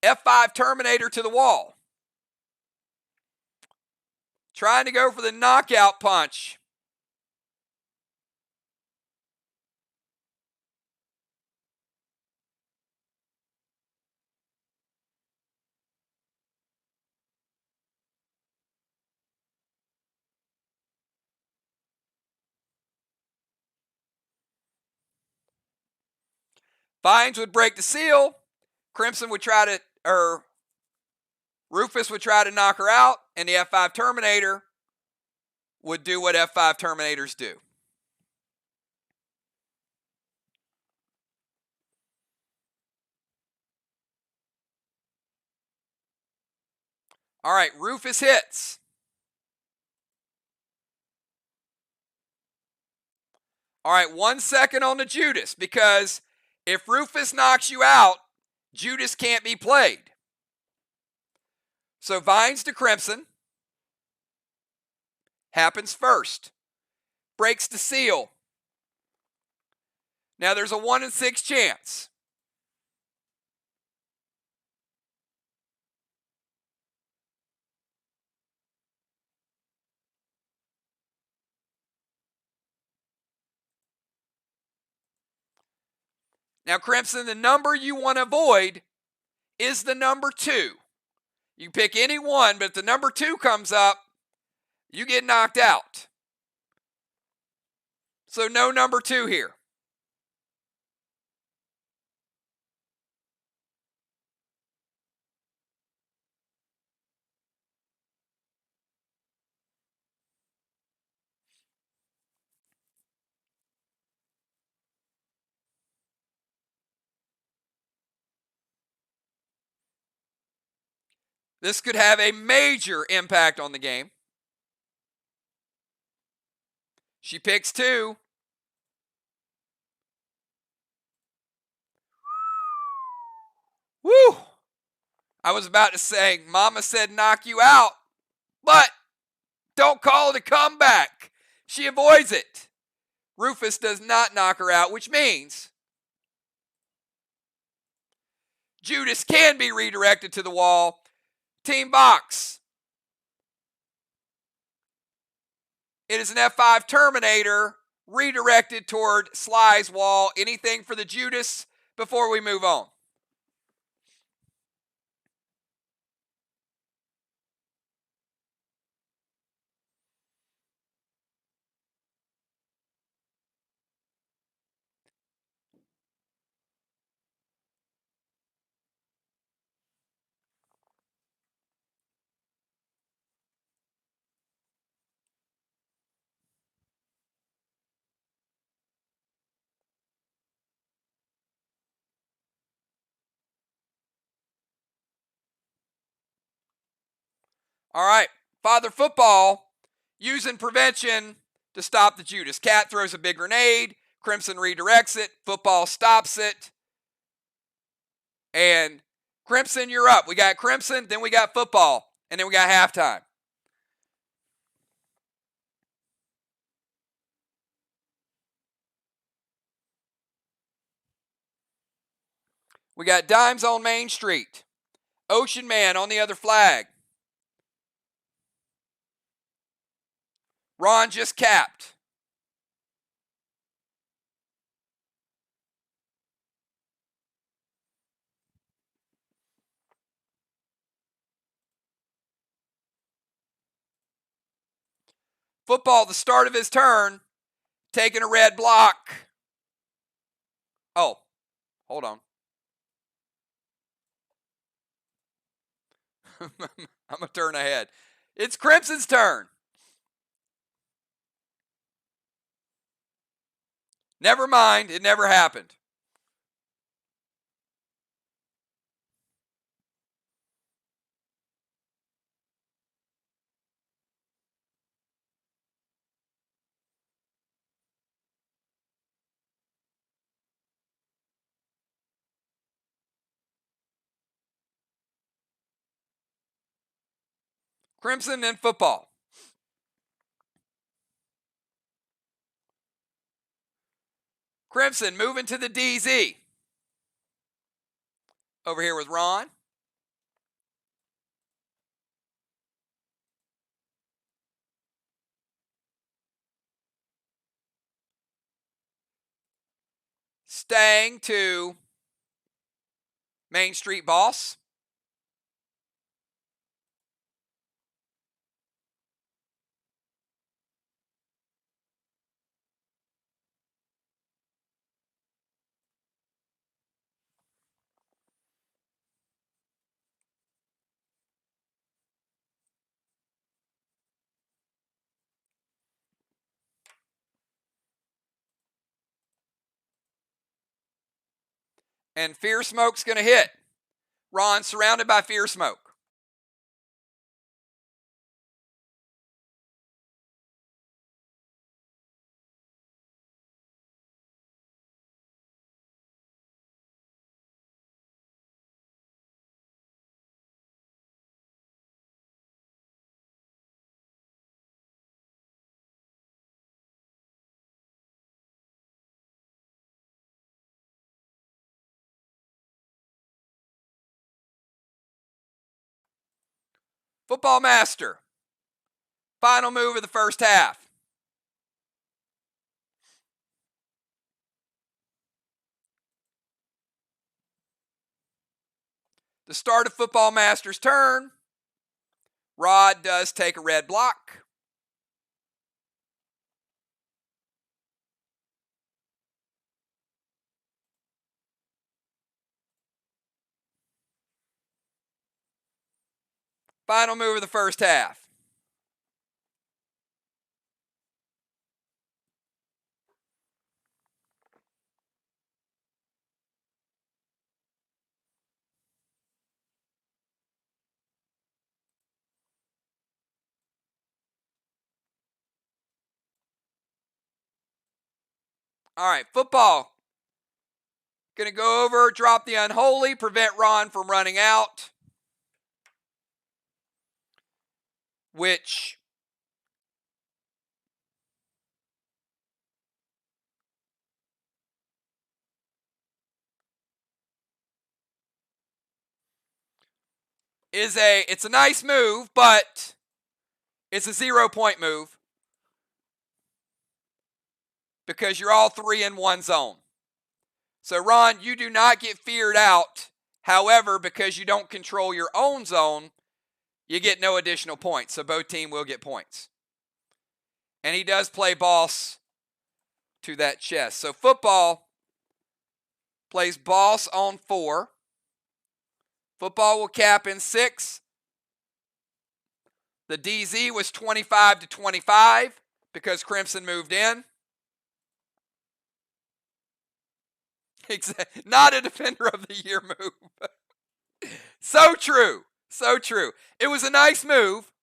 F5 Terminator to the wall. Trying to go for the knockout punch. Vines would break the seal. Crimson would try to, Rufus would try to knock her out, and the F5 Terminator would do what F5 Terminators do. All right, Rufus hits. All right, 1 second on the Judas, because if Rufus knocks you out, Judas can't be played. So Vines to Crimson happens first. Breaks the seal. Now there's a 1 in 6 chance. Now, Crimson, the number you want to avoid is the number 2. You pick any one, but if the number 2 comes up, you get knocked out. So no number 2 here. This could have a major impact on the game. She picks 2. Woo! I was about to say, Mama said knock you out, but don't call it a comeback. She avoids it. Rufus does not knock her out, which means Judas can be redirected to the wall. Team VOX, It is an F5 Terminator redirected toward SLY's wall. Anything for the Judas before we move on? All right, Father Football using prevention to stop the Judas. Cat throws a big grenade. Crimson redirects it. Football stops it. And Crimson, you're up. We got Crimson, then we got Football, and then we got halftime. We got Dimes on Main Street. Ocean Man on the other flag. Ron just capped. Football, the start of his turn, taking a red block. Oh, hold on. I'm going to turn ahead. It's Crimson's turn. Never mind, it never happened. Crimson and Football. Crimson moving to the DZ. Over here with Ron. Staying to Main Street Boss. And Fear Smoke's going to hit. Ron surrounded by Fear Smoke. Football Master. Final move of the first half. The start of Football Master's turn. Rod does take a red block. Final move of the first half. All right, Football. Going to go over, drop the Unholy, prevent Ron from running out. Which is it's a nice move, but it's a 0-point move. because you're all three in one zone. So, Ron, you do not get feared out. However, because you don't control your own zone, you get no additional points. So both teams will get points. And he does play boss to that chess. So football plays boss on 4. Football will cap in 6. The DZ was 25 to 25 because Crimson moved in. Not a Defender of the Year move. So true. So true. It was a nice move.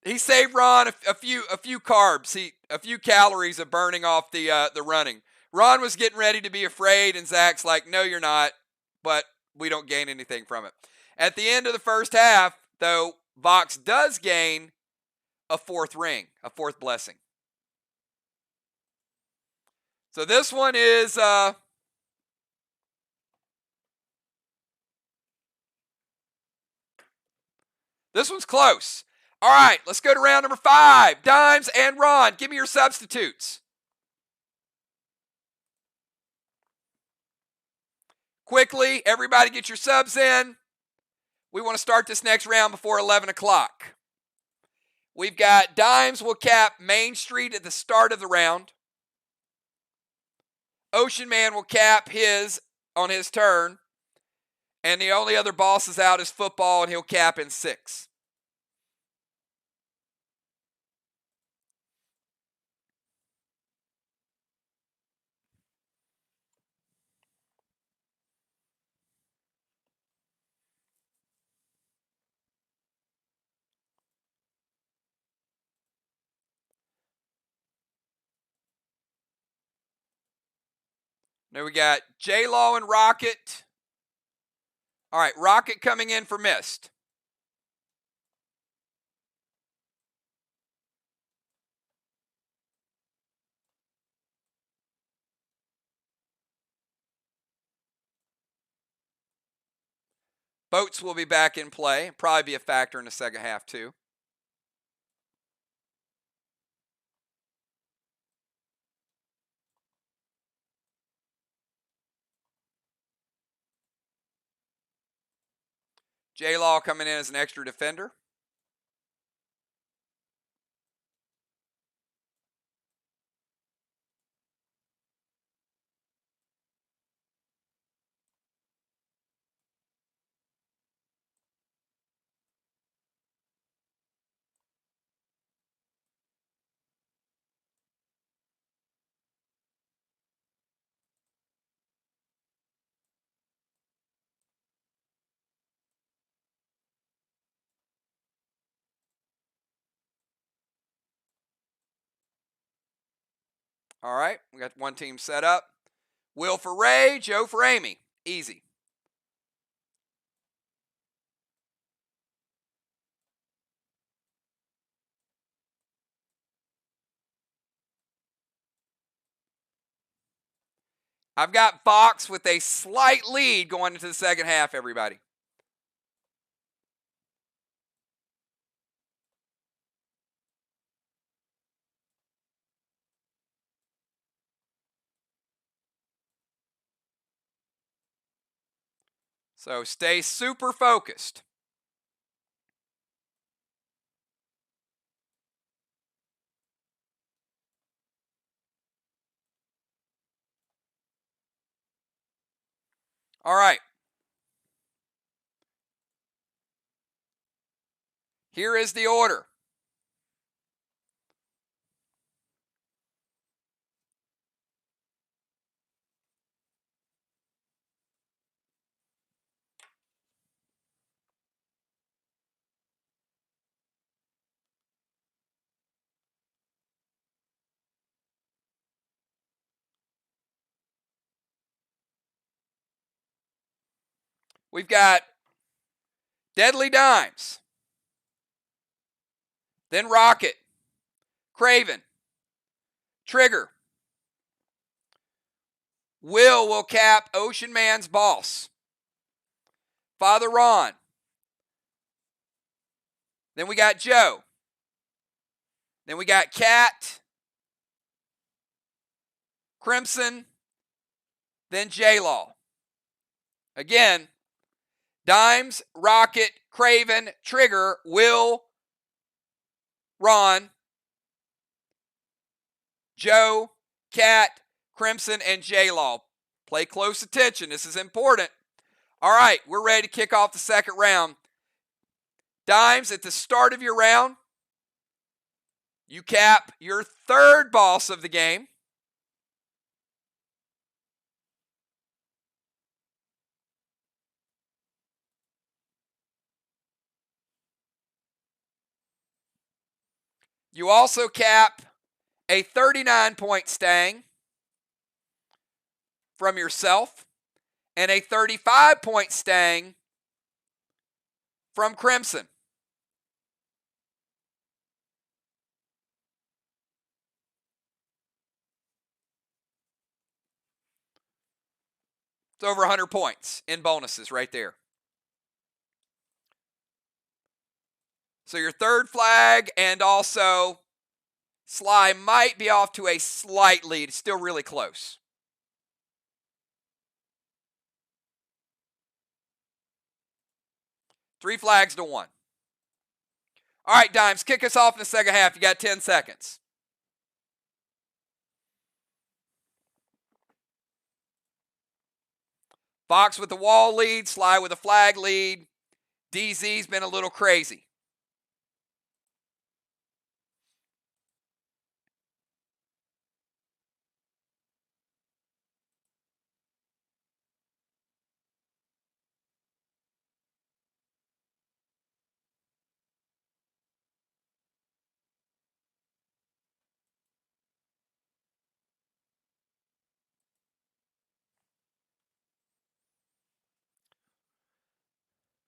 He saved Ron a few carbs, a few calories of burning off the running. Ron was getting ready to be afraid, and Zach's like, "No, you're not," but we don't gain anything from it. At the end of the first half, though, VOX does gain a 4th ring, a 4th blessing. So this one is this one's close. All right, let's go to round number 5. Dimes and Ron, give me your substitutes. Quickly, everybody get your subs in. We want to start this next round before 11 o'clock. We've got Dimes will cap Main Street at the start of the round. Ocean Man will cap his on his turn. And the only other bosses out is football, and he'll cap in 6. Now we got J-Law and Rocket. All right, Rocket coming in for Mist. Boats will be back in play. Probably be a factor in the second half, too. J-Law coming in as an extra defender. All right, we got one team set up. Will for Ray, Joe for Amy. Easy. I've got VOX with a slight lead going into the second half, everybody. So stay super focused. All right. Here is the order. We've got Deadly Dimes, then Rocket, Craven, Trigger. Will cap Ocean Man's boss. Father Ron. Then we got Joe. Then we got Cat. Crimson, then J-Law. Again, Dimes, Rocket, Craven, Trigger, Will, Ron, Joe, Cat, Crimson, and J-Law. Play close attention. This is important. All right, we're ready to kick off the second round. Dimes, at the start of your round, you cap your third boss of the game. You also cap a 39-point stang from yourself and a 35-point stang from Crimson. It's over 100 points in bonuses right there. So your third flag and also SLY might be off to a slight lead. It's still really close. Three flags to one. All right, Dimes, kick us off in the second half. You got 10 seconds. VOX with the wall lead, SLY with a flag lead. DZ's been a little crazy.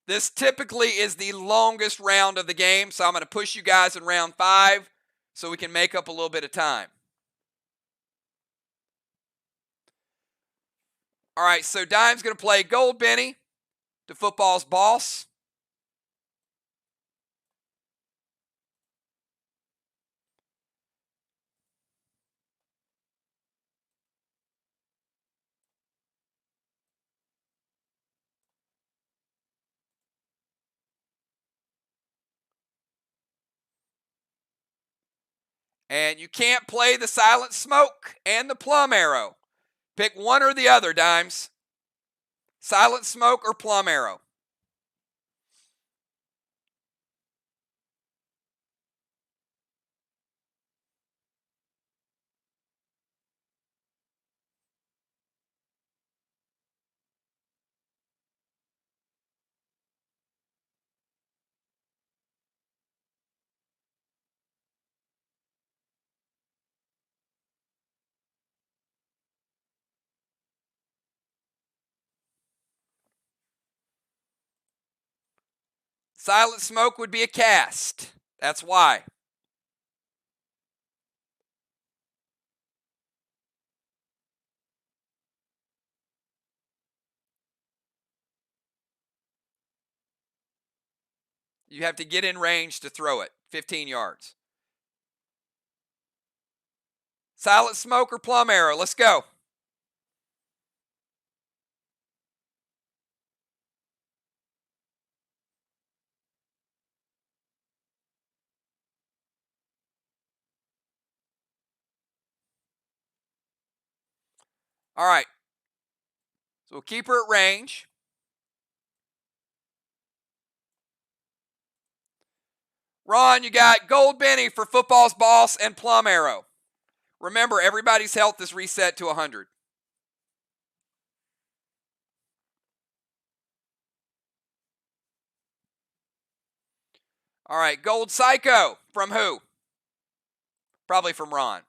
This typically is the longest round of the game, so I'm going to push you guys in round 5 so we can make up a little bit of time. All right, so Dime's going to play Gold Benny to Football's Boss. And you can't play the Silent Smoke and the Plum Arrow. Pick one or the other, Dimes. Silent Smoke or Plum Arrow. Silent Smoke would be a cast. That's why. You have to get in range to throw it, 15 yards. Silent Smoke or Plum Arrow, let's go. All right. So we'll keep her at range. Ron, you got Gold Benny for Football's Boss and Plum Arrow. Remember, everybody's health is reset to 100. All right, Gold Psycho from who? Probably from Ron.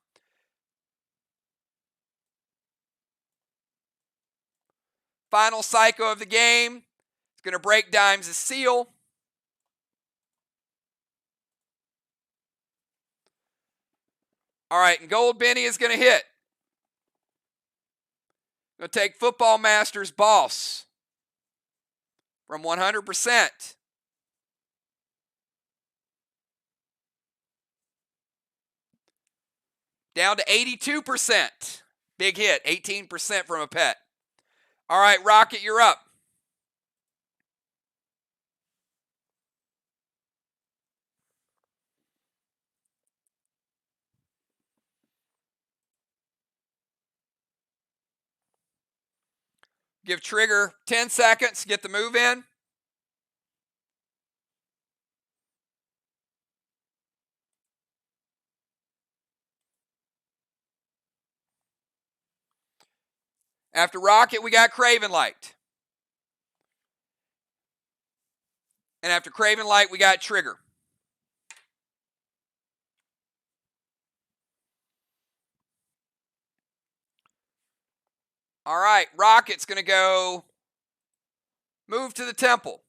Final Psycho of the game. It's going to break Dimes' seal. All right, and Gold Benny is going to hit. Going to take Football Master's Boss from 100%. Down to 82%. Big hit, 18% from a pet. All right, Rocket, you're up. Give Trigger 10 seconds to get the move in. After Rocket, we got Craven Light. And after Craven Light, we got Trigger. All right, Rocket's going to go move to the temple.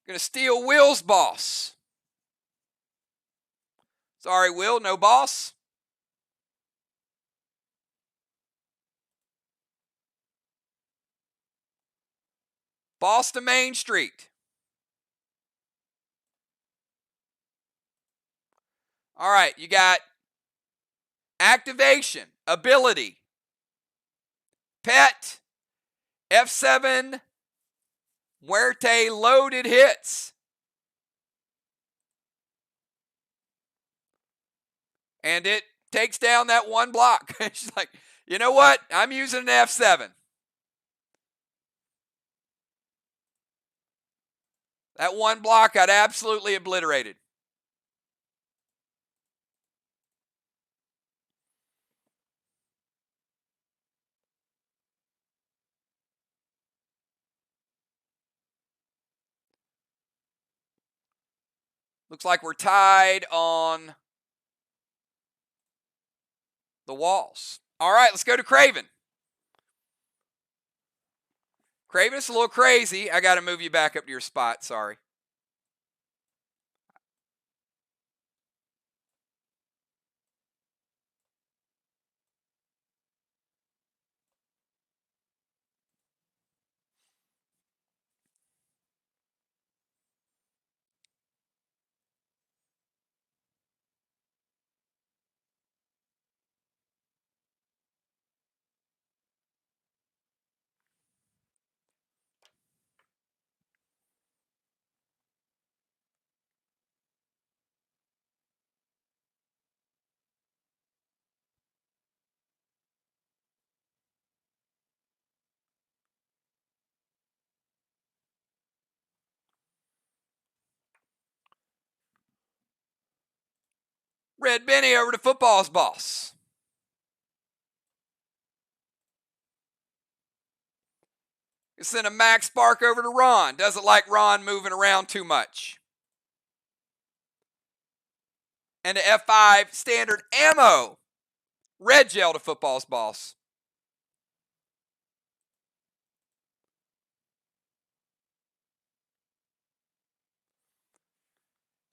Going to steal Will's boss. Sorry, Will, no boss. Boss to Main Street. All right, you got activation, ability, pet, F7, Muerte loaded hits. And it takes down that one block. She's like, you know what? I'm using an F7. That one block got absolutely obliterated. Looks like we're tied on the walls. All right, let's go to Craven. Craven, it's a little crazy. I got to move you back up to your spot. Sorry. Red Benny over to football's boss. Send a Max Spark over to Ron. Doesn't like Ron moving around too much. And the F5 standard ammo. Red gel to football's boss.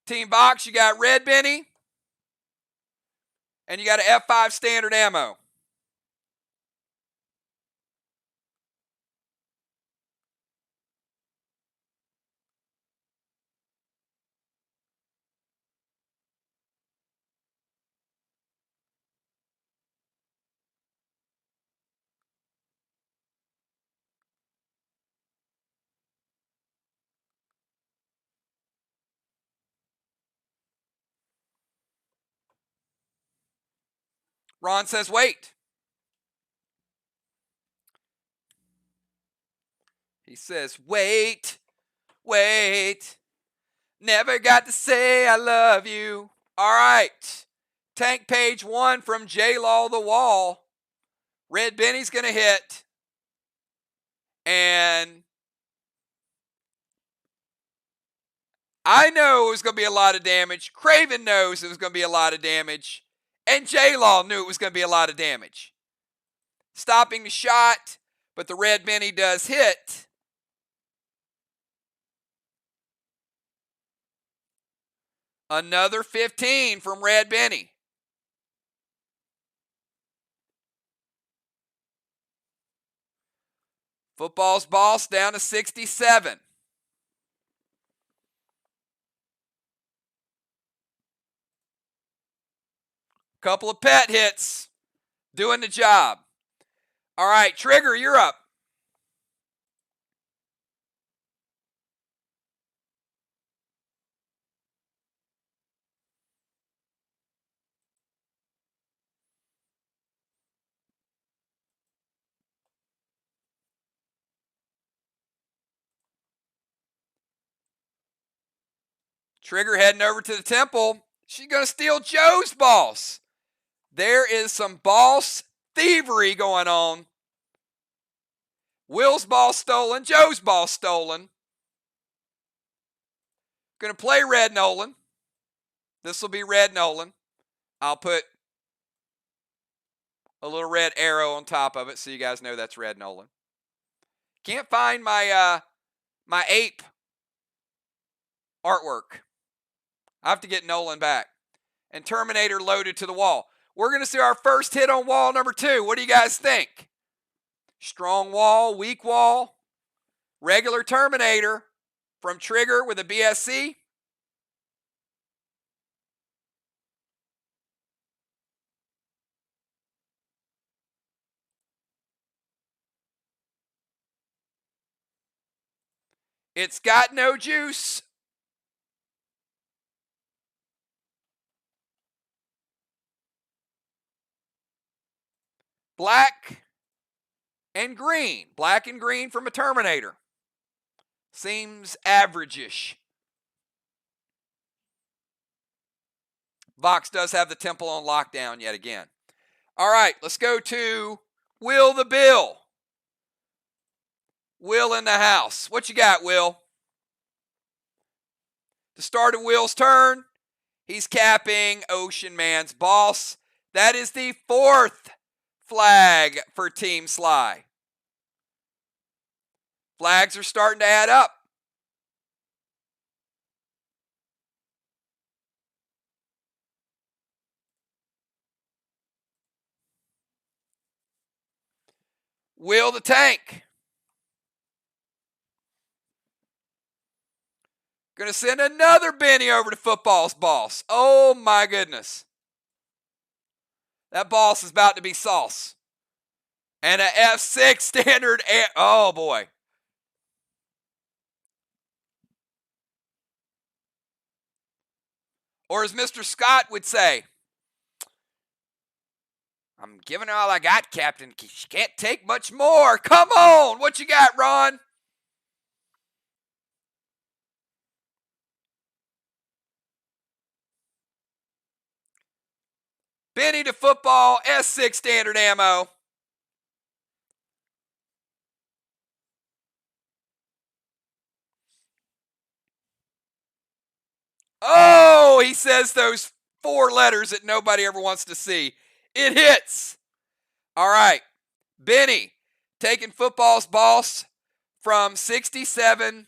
Team VOX, you got Red Benny. And you got an F5 standard ammo. Ron says, wait. He says, wait, wait. Never got to say I love you. All right. Tank page 1 from J-Law the Wall. Red Benny's going to hit. And I know it was going to be a lot of damage. Craven knows it was going to be a lot of damage. And J-Law knew it was going to be a lot of damage. Stopping the shot, but the Red Benny does hit. Another 15 from Red Benny. Football's boss down to 67. Couple of pet hits. Doing the job. All right, Trigger, you're up. Trigger heading over to the temple. She's going to steal Joe's boss. There is some boss thievery going on. Will's ball stolen. Joe's ball stolen. Going to play Red Nolan. This will be Red Nolan. I'll put a little red arrow on top of it so you guys know that's Red Nolan. Can't find my my ape artwork. I have to get Nolan back. And Terminator loaded to the wall. We're going to see our first hit on wall number 2. What do you guys think? Strong wall, weak wall, regular Terminator from Trigger with a BSC. It's got no juice. Black and green. Black and green from a Terminator. Seems average-ish. VOX does have the temple on lockdown yet again. All right, let's go to Will the Bill. Will in the house. What you got, Will? The start of Will's turn. He's capping Ocean Man's boss. That is the 4th flag for Team SLY. Flags are starting to add up. Will the Tank. Going to send another Benny over to football's boss. Oh my goodness. That boss is about to be sauce. And a F6 standard. Oh boy. Or as Mr. Scott would say, I'm giving her all I got, Captain. She can't take much more. Come on. What you got, Ron? Benny to football, S6 standard ammo. Oh, he says those 4 letters that nobody ever wants to see. It hits. All right. Benny taking football's boss from 67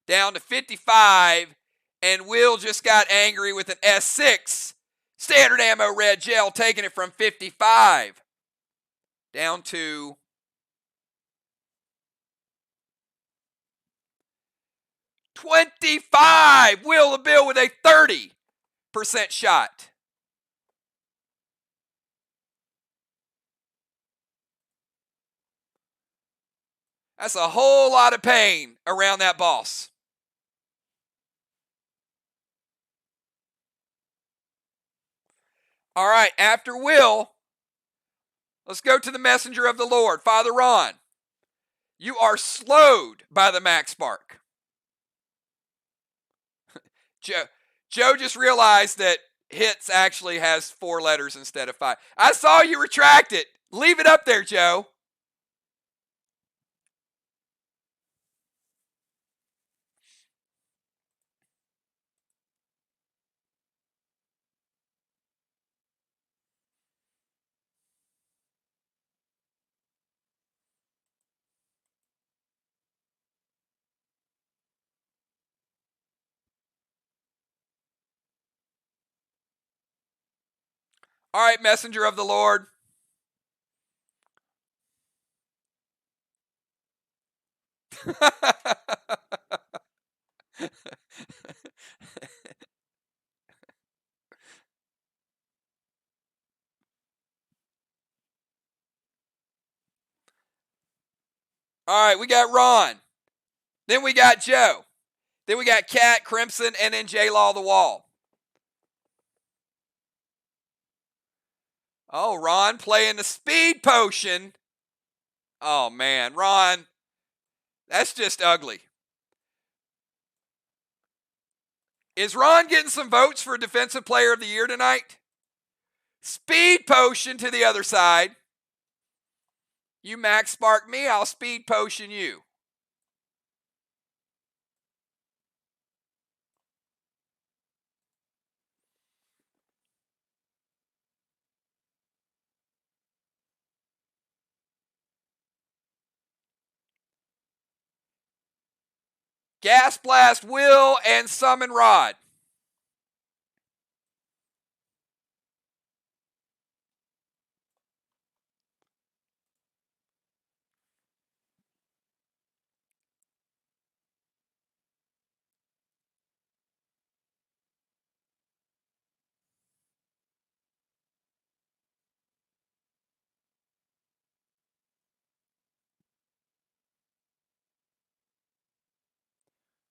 down to 55. And Will just got angry with an S6. Standard ammo red gel taking it from 55 down to 25. Will the Bill with a 30% shot. That's a whole lot of pain around that boss. All right, after Will, let's go to the messenger of the Lord, Father Ron. You are slowed by the Max Spark. Joe just realized that hits actually has 4 letters instead of 5. I saw you retract it. Leave it up there, Joe. All right, messenger of the Lord. All right, we got Ron. Then we got Joe. Then we got Cat, Crimson, and then J-Law the Wall. Oh, Ron playing the speed potion. Oh, man. Ron, that's just ugly. Is Ron getting some votes for Defensive Player of the Year tonight? Speed potion to the other side. You max spark me, I'll speed potion you. Gas Blast Will and Summon Rod.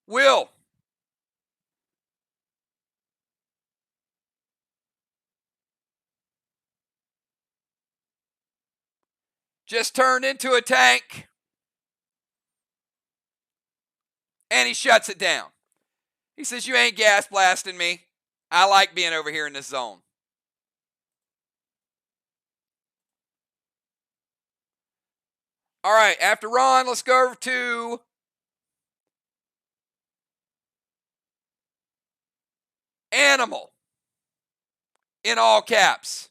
Will. Just turned into a tank. And he shuts it down. He says, you ain't gas blasting me. I like being over here in this zone. All right, after Ron, let's go over to Animal in all caps.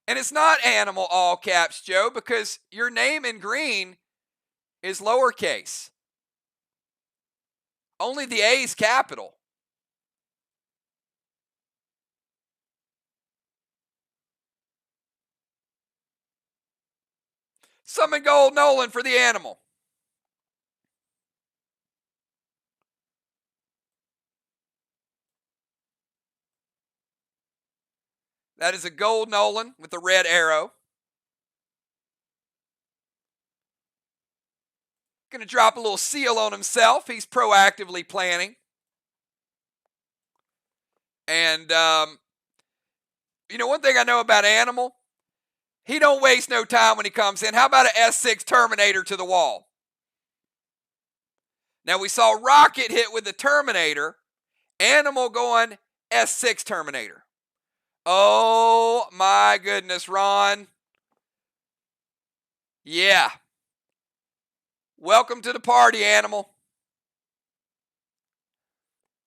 And it's not Animal all caps, Joe, because your name in green is lowercase. Only the A is capital. Summon Gold Nolan for the Animal. That is a Gold Nolan with the red arrow. Going to drop a little seal on himself. He's proactively planning. And, you know, one thing I know about Animal, he don't waste no time when he comes in. How about an S6 Terminator to the wall? Now, we saw Rocket hit with the Terminator. Animal going S6 Terminator. Oh, my goodness, Ron. Yeah. Welcome to the party, Animal.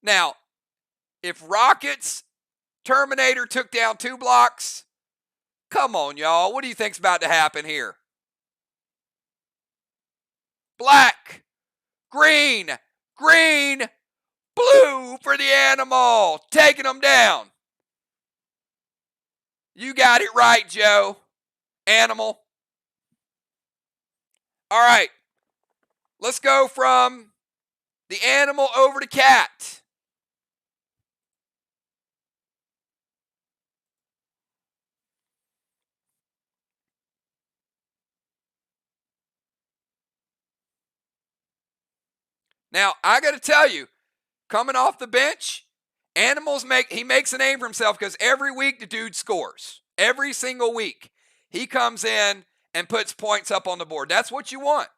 Now, if Rocket's Terminator took down 2 blocks, come on, y'all. What do you think's about to happen here? Black, green, green, blue for the Animal. Taking them down. You got it right, Joe. Animal. All right. Let's go from the Animal over to Cat. Now, I got to tell you, coming off the bench, he makes a name for himself because every week the dude scores. Every single week. He comes in and puts points up on the board. That's what you want.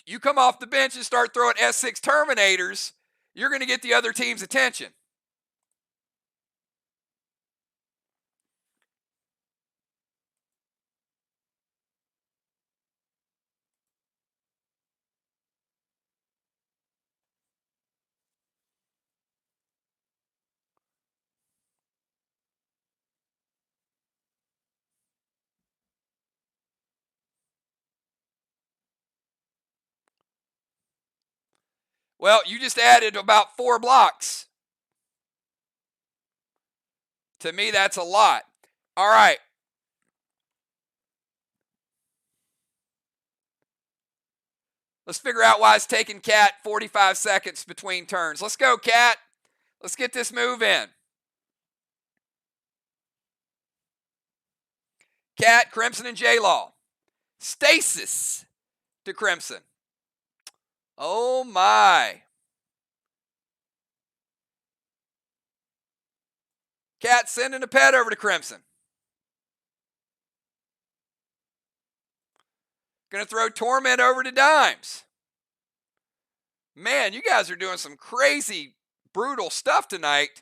You come off the bench and start throwing S6 Terminators, you're going to get the other team's attention. Well, you just added about 4 blocks. To me, that's a lot. All right. Let's figure out why it's taking Cat 45 seconds between turns. Let's go, Cat. Let's get this move in. Cat, Crimson, and J-Law. Stasis to Crimson. Oh, my. Cat sending a pet over to Crimson. Going to throw Torment over to Dimes. Man, you guys are doing some crazy, brutal stuff tonight.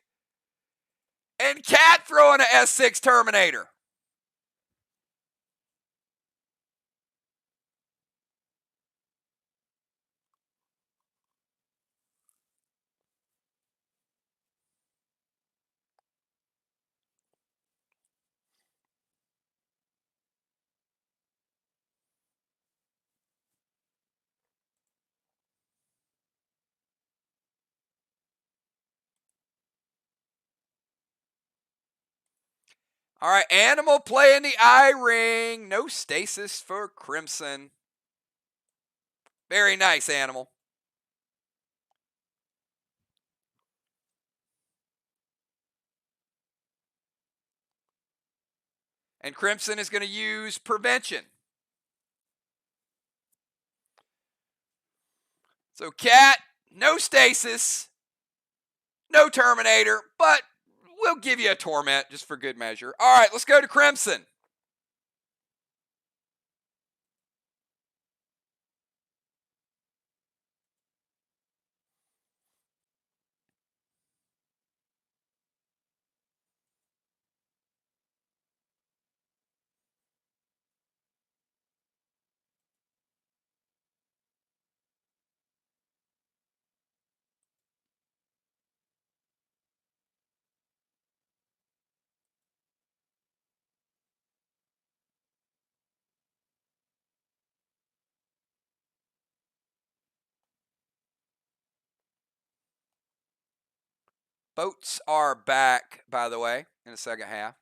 And Cat throwing a S6 Terminator. All right, Animal playing the I-Ring. No stasis for Crimson. Very nice, Animal. And Crimson is going to use Prevention. So Cat, no stasis, no Terminator, but we'll give you a Torment just for good measure. All right, let's go to Crimson. Boats are back, by the way, in the second half.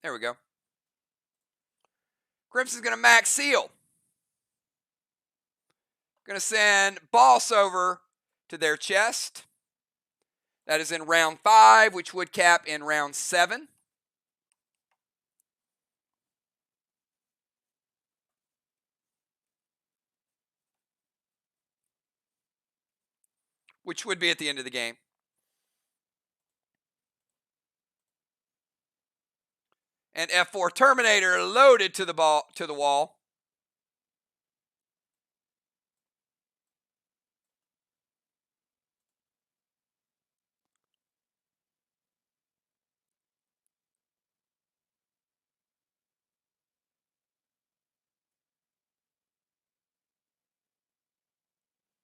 There we go. Crimson's going to max seal. Going to send Boss over to their chest. That is in round 5, which would cap in round 7. Which would be at the end of the game. And F4 Terminator loaded to the wall.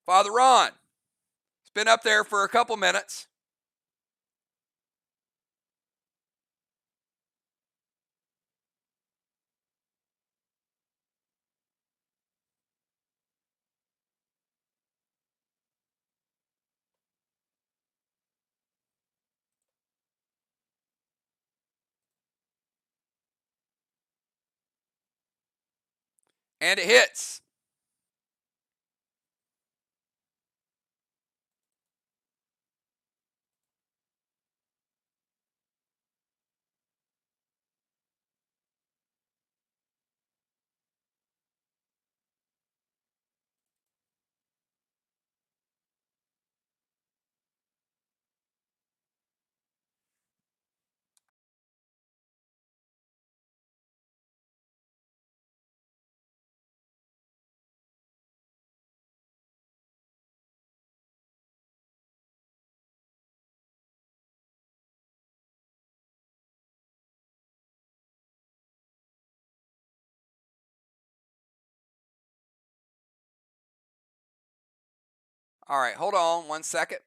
Father Ron. It's been up there for a couple minutes. And it hits. All right, hold on 1 second.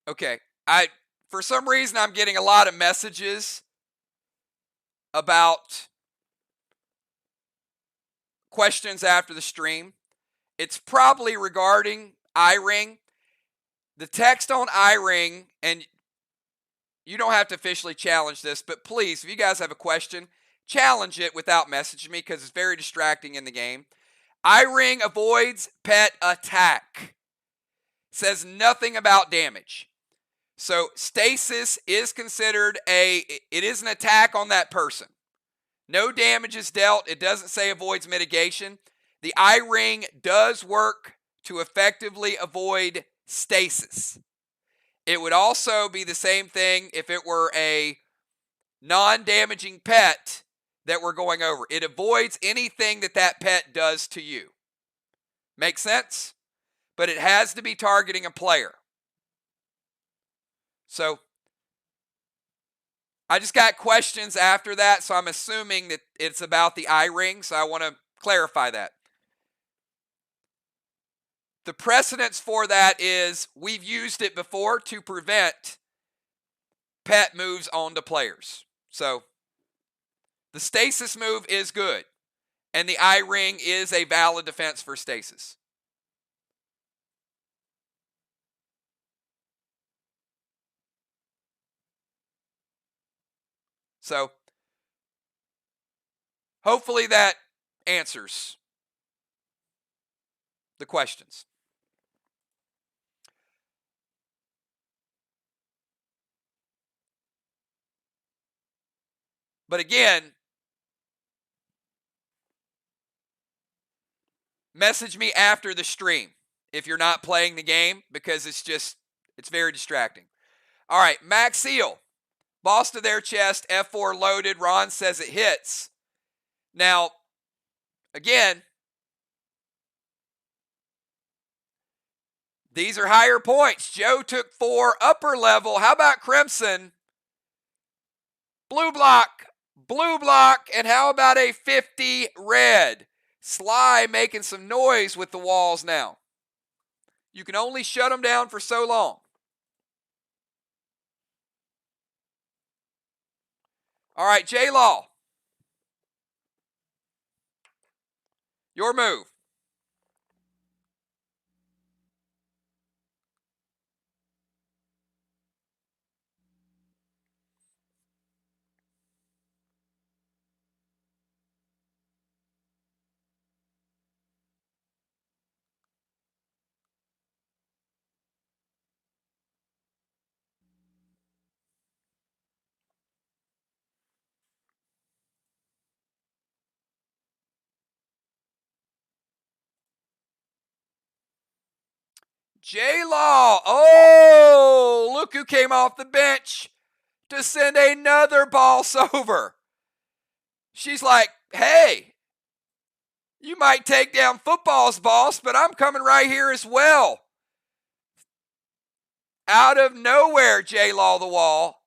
Okay. For some reason I'm getting a lot of messages about questions after the stream. It's probably regarding iRing. The text on iRing, and you don't have to officially challenge this, but please, if you guys have a question, challenge it without messaging me because it's very distracting in the game. iRing avoids pet attack. Says nothing about damage. So stasis is considered it is an attack on that person. No damage is dealt. It doesn't say avoids mitigation. The iRing does work to effectively avoid stasis. It would also be the same thing if it were a non-damaging pet that we're going over. It avoids anything that pet does to you. Make sense? But it has to be targeting a player. So I just got questions after that, so I'm assuming that it's about the iRing, so I want to clarify that. The precedence for that is we've used it before to prevent pet moves onto players. So the stasis move is good, and the iRing is a valid defense for stasis. So hopefully that answers the questions. But again, message me after the stream if you're not playing the game because it's very distracting. All right, Max Seal. Boss to their chest, F4 loaded. Ron says it hits. Now, again, these are higher points. Joe took 4 upper level. How about Crimson? Blue block, and how about a 50 red? SLY making some noise with the walls now. You can only shut them down for so long. All right, J-Law. Your move. J-Law. Oh, look who came off the bench to send another boss over. She's like, hey, You might take down football's boss, but I'm coming right here as well. Out of nowhere, J-Law the Wall.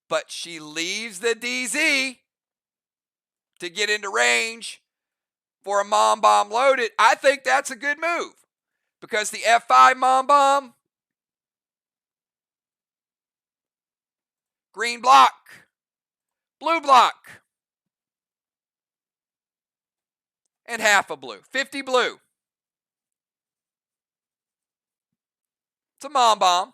But she leaves the DZ to get into range for a mom bomb loaded. I think that's a good move because the F5 mom bomb, green block, blue block, and half a blue, 50 blue. It's a mom bomb.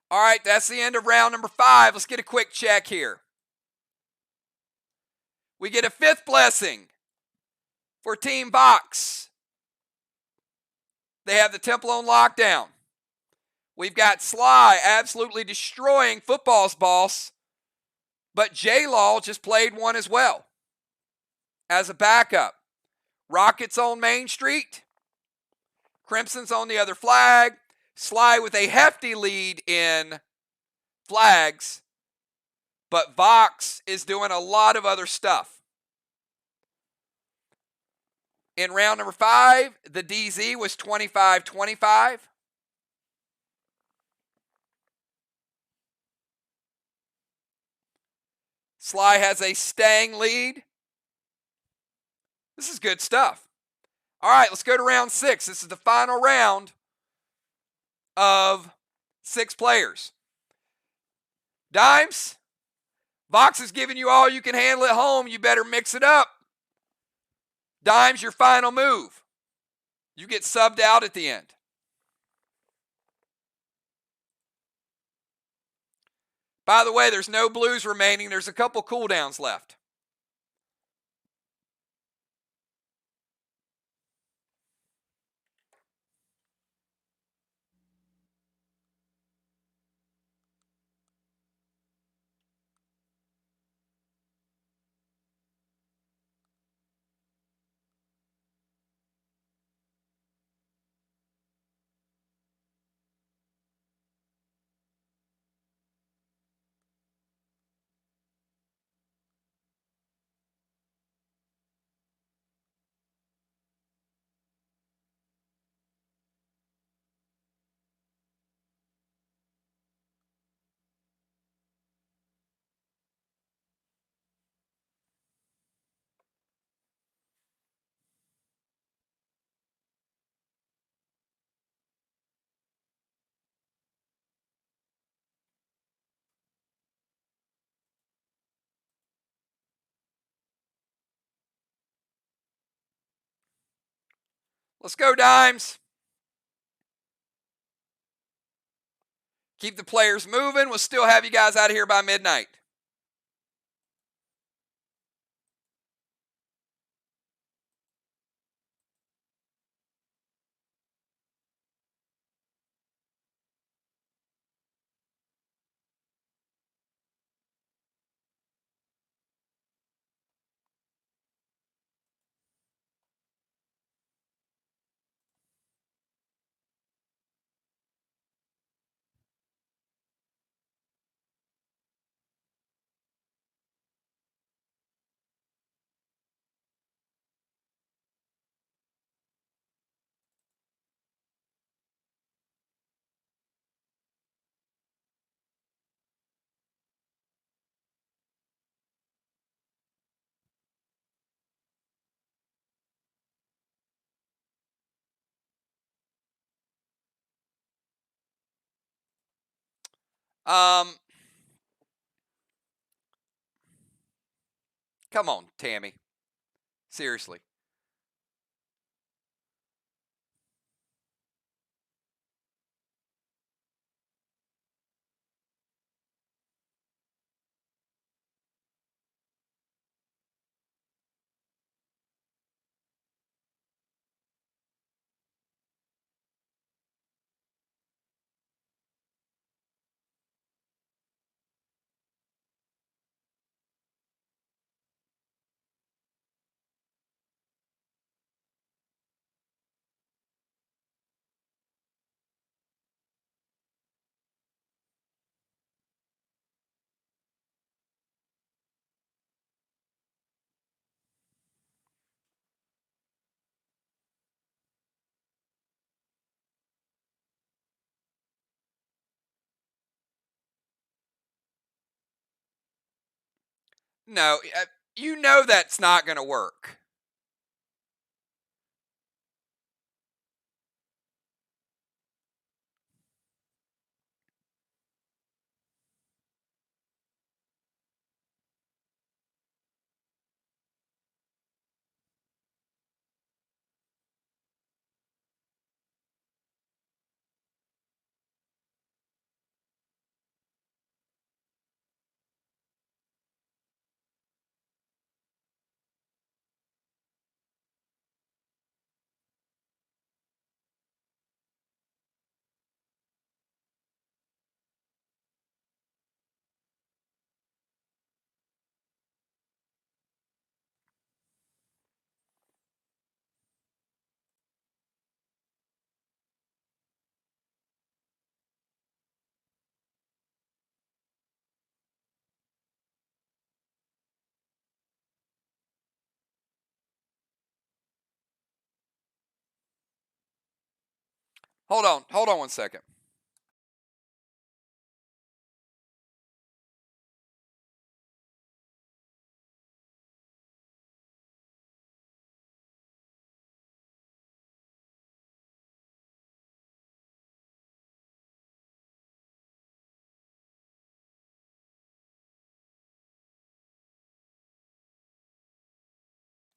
All right, that's the end of round number 5. Let's get a quick check here. We get a 5th blessing for Team VOX. They have the temple on lockdown. We've got SLY absolutely destroying football's boss, but J-Law just played one as well as a backup. Rockets on Main Street. Crimson's on the other flag. SLY with a hefty lead in flags, but VOX is doing a lot of other stuff. In round number 5, the DZ was 25-25. SLY has a staying lead. This is good stuff. All right, let's go to round 6. This is the final round of 6 players. Dimes, VOX is giving you all you can handle at home. You better mix it up. Dimes, your final move. You get subbed out at the end. By the way, there's no blues remaining. There's a couple cooldowns left. Let's go, Dimes. Keep the players moving. We'll still have you guys out of here by midnight. Come on, Tammy. Seriously. No, you know that's not going to work. Hold on 1 second.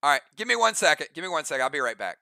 All right, give me 1 second. Give me 1 second. I'll be right back.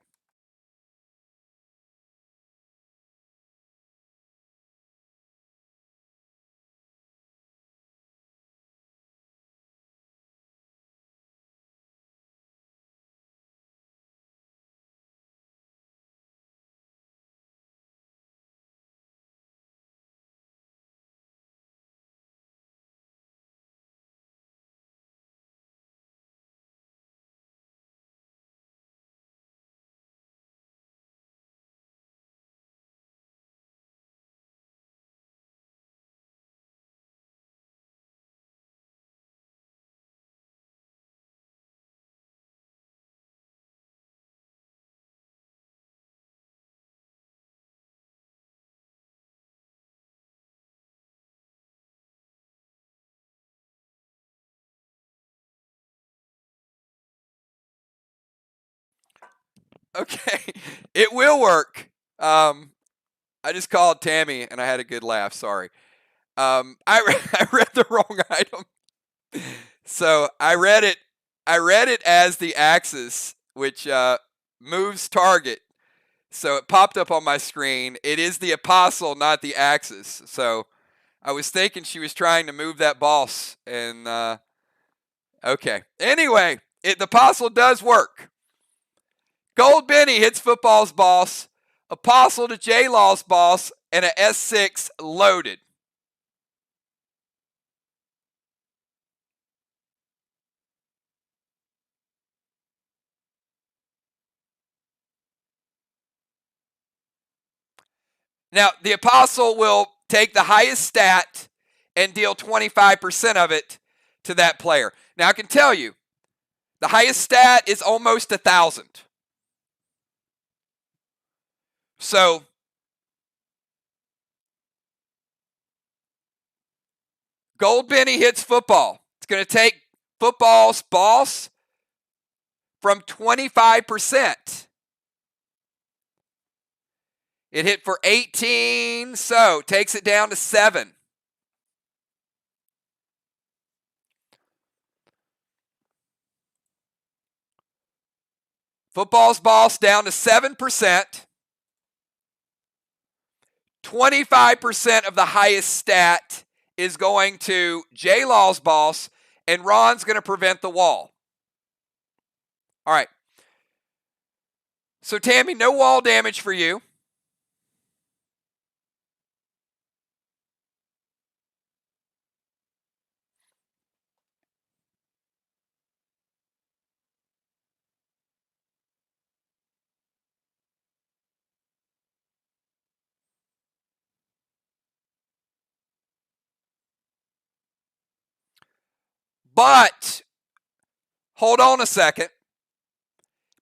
Okay, it will work. I just called Tammy and I had a good laugh. Sorry. I read the wrong item. So I read it. I read it as the axis, which moves target. So it popped up on my screen. It is the apostle, not the axis. So I was thinking she was trying to move that boss. And okay. Anyway, the apostle does work. Gold Benny hits football's boss. Apostle to J Law's boss, and a S6 loaded. Now, the Apostle will take the highest stat and deal 25% of it to that player. Now, I can tell you, the highest stat is almost 1,000. So, Gold Benny hits football. It's going to take football's boss from 25%. It hit for 18, so takes it down to 7. Football's boss down to 7%. 25% of the highest stat is going to J Law's boss, and Ron's going to prevent the wall. All right. So, Tammy, no wall damage for you. But hold on a second,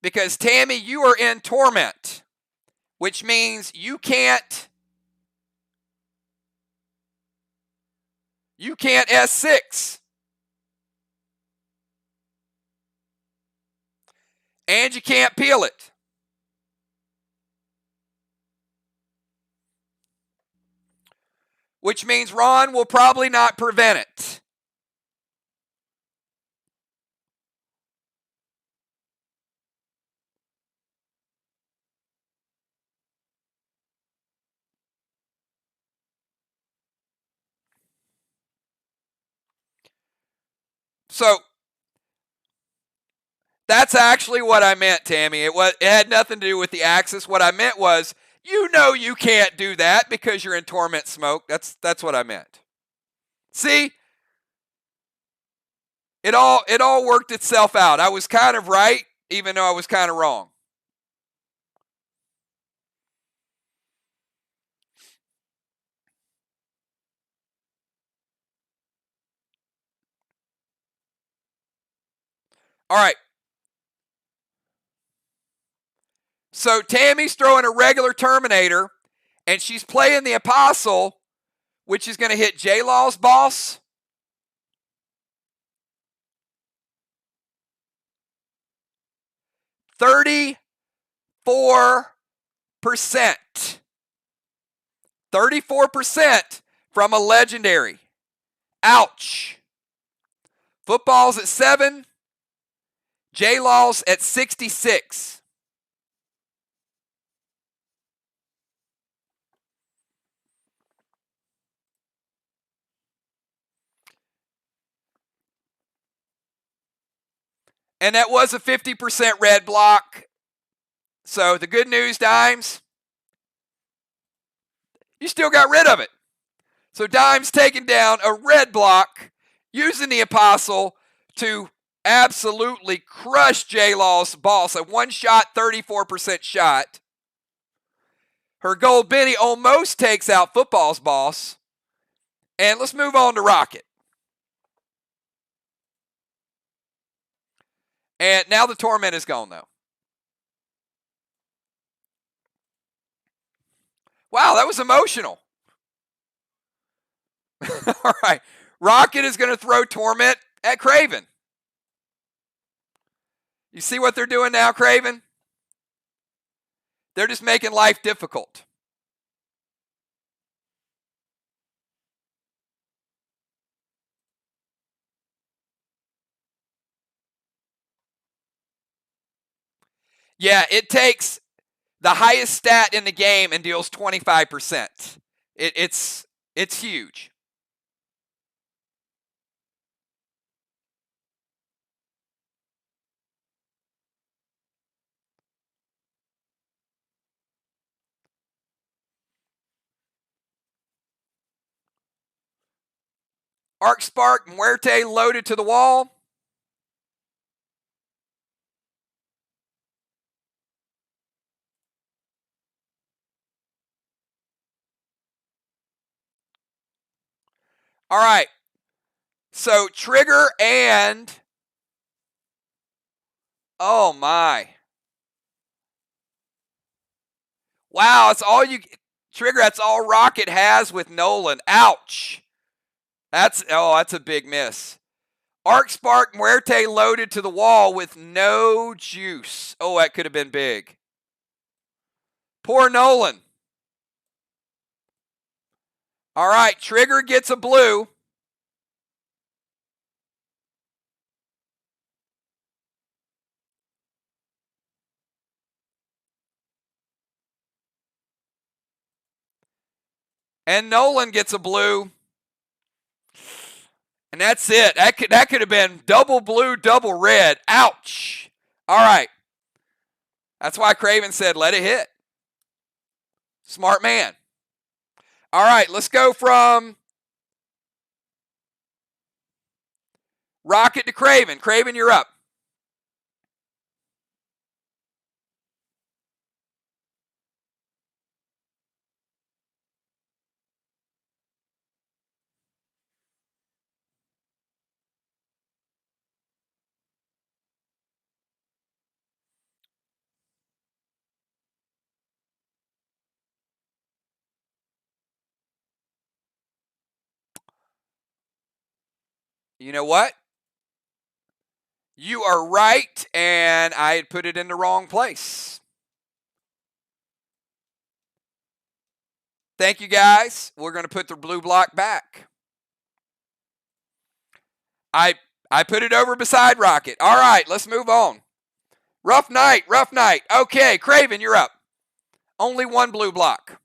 because Tammy, you are in torment, which means you can't S6. And you can't peel it. Which means Ron will probably not prevent it. So that's actually what I meant, Tammy. It had nothing to do with the axis. What I meant was, you know, you can't do that because you're in torment smoke. That's what I meant. See, it all worked itself out. I was kind of right, even though I was kind of wrong. All right. So Tammy's throwing a regular Terminator, and she's playing the Apostle, which is going to hit J-Law's boss. $34. 34% from a legendary. Ouch. Football's at 7. J-Law's at 66. And that was a 50% red block. So the good news, Dimes, you still got rid of it. So Dimes taking down a red block using the Apostle to absolutely crush J-Law's boss. A one-shot, 34% shot. Her gold Benny almost takes out Football's boss. And let's move on to Rocket. And now the torment is gone, though. Wow, that was emotional. All right. Rocket is going to throw torment at Craven. You see what they're doing now, Craven? They're just making life difficult. Yeah, it takes the highest stat in the game and deals 25%. It's huge. Arc Spark, Muerte loaded to the wall. All right. So Trigger and... Oh, my. Wow, that's all you... Trigger, that's all Rocket has with Nolan. Ouch. That's a big miss. Arc Spark, Muerte loaded to the wall with no juice. Oh, that could have been big. Poor Nolan. All right, Trigger gets a blue. And Nolan gets a blue. And that's it. That could have been double blue, double red. Ouch. All right. That's why Craven said, let it hit. Smart man. All right, let's go from Rocket to Craven. Craven, you're up. You know what? You are right, and I had put it in the wrong place. Thank you, guys. We're going to put the blue block back. I put it over beside Rocket. All right, let's move on. Rough night, rough night. Okay, Craven, you're up. Only one blue block.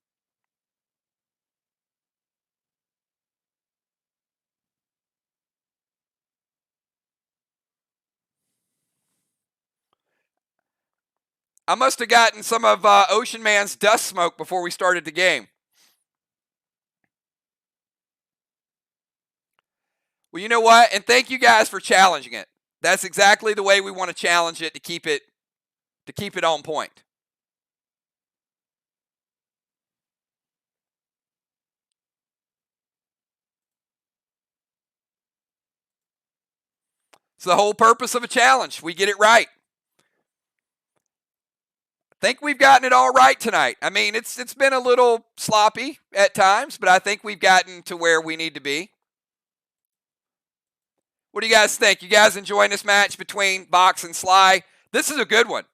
I must have gotten some of Ocean Man's dust smoke before we started the game. Well, you know what? And thank you guys for challenging it. That's exactly the way we want to challenge it to keep it on point. It's the whole purpose of a challenge. We get it right. I think we've gotten it all right tonight. I mean, it's been a little sloppy at times, but I think we've gotten to where we need to be. What do you guys think? You guys enjoying this match between VOX and SLY? This is a good one.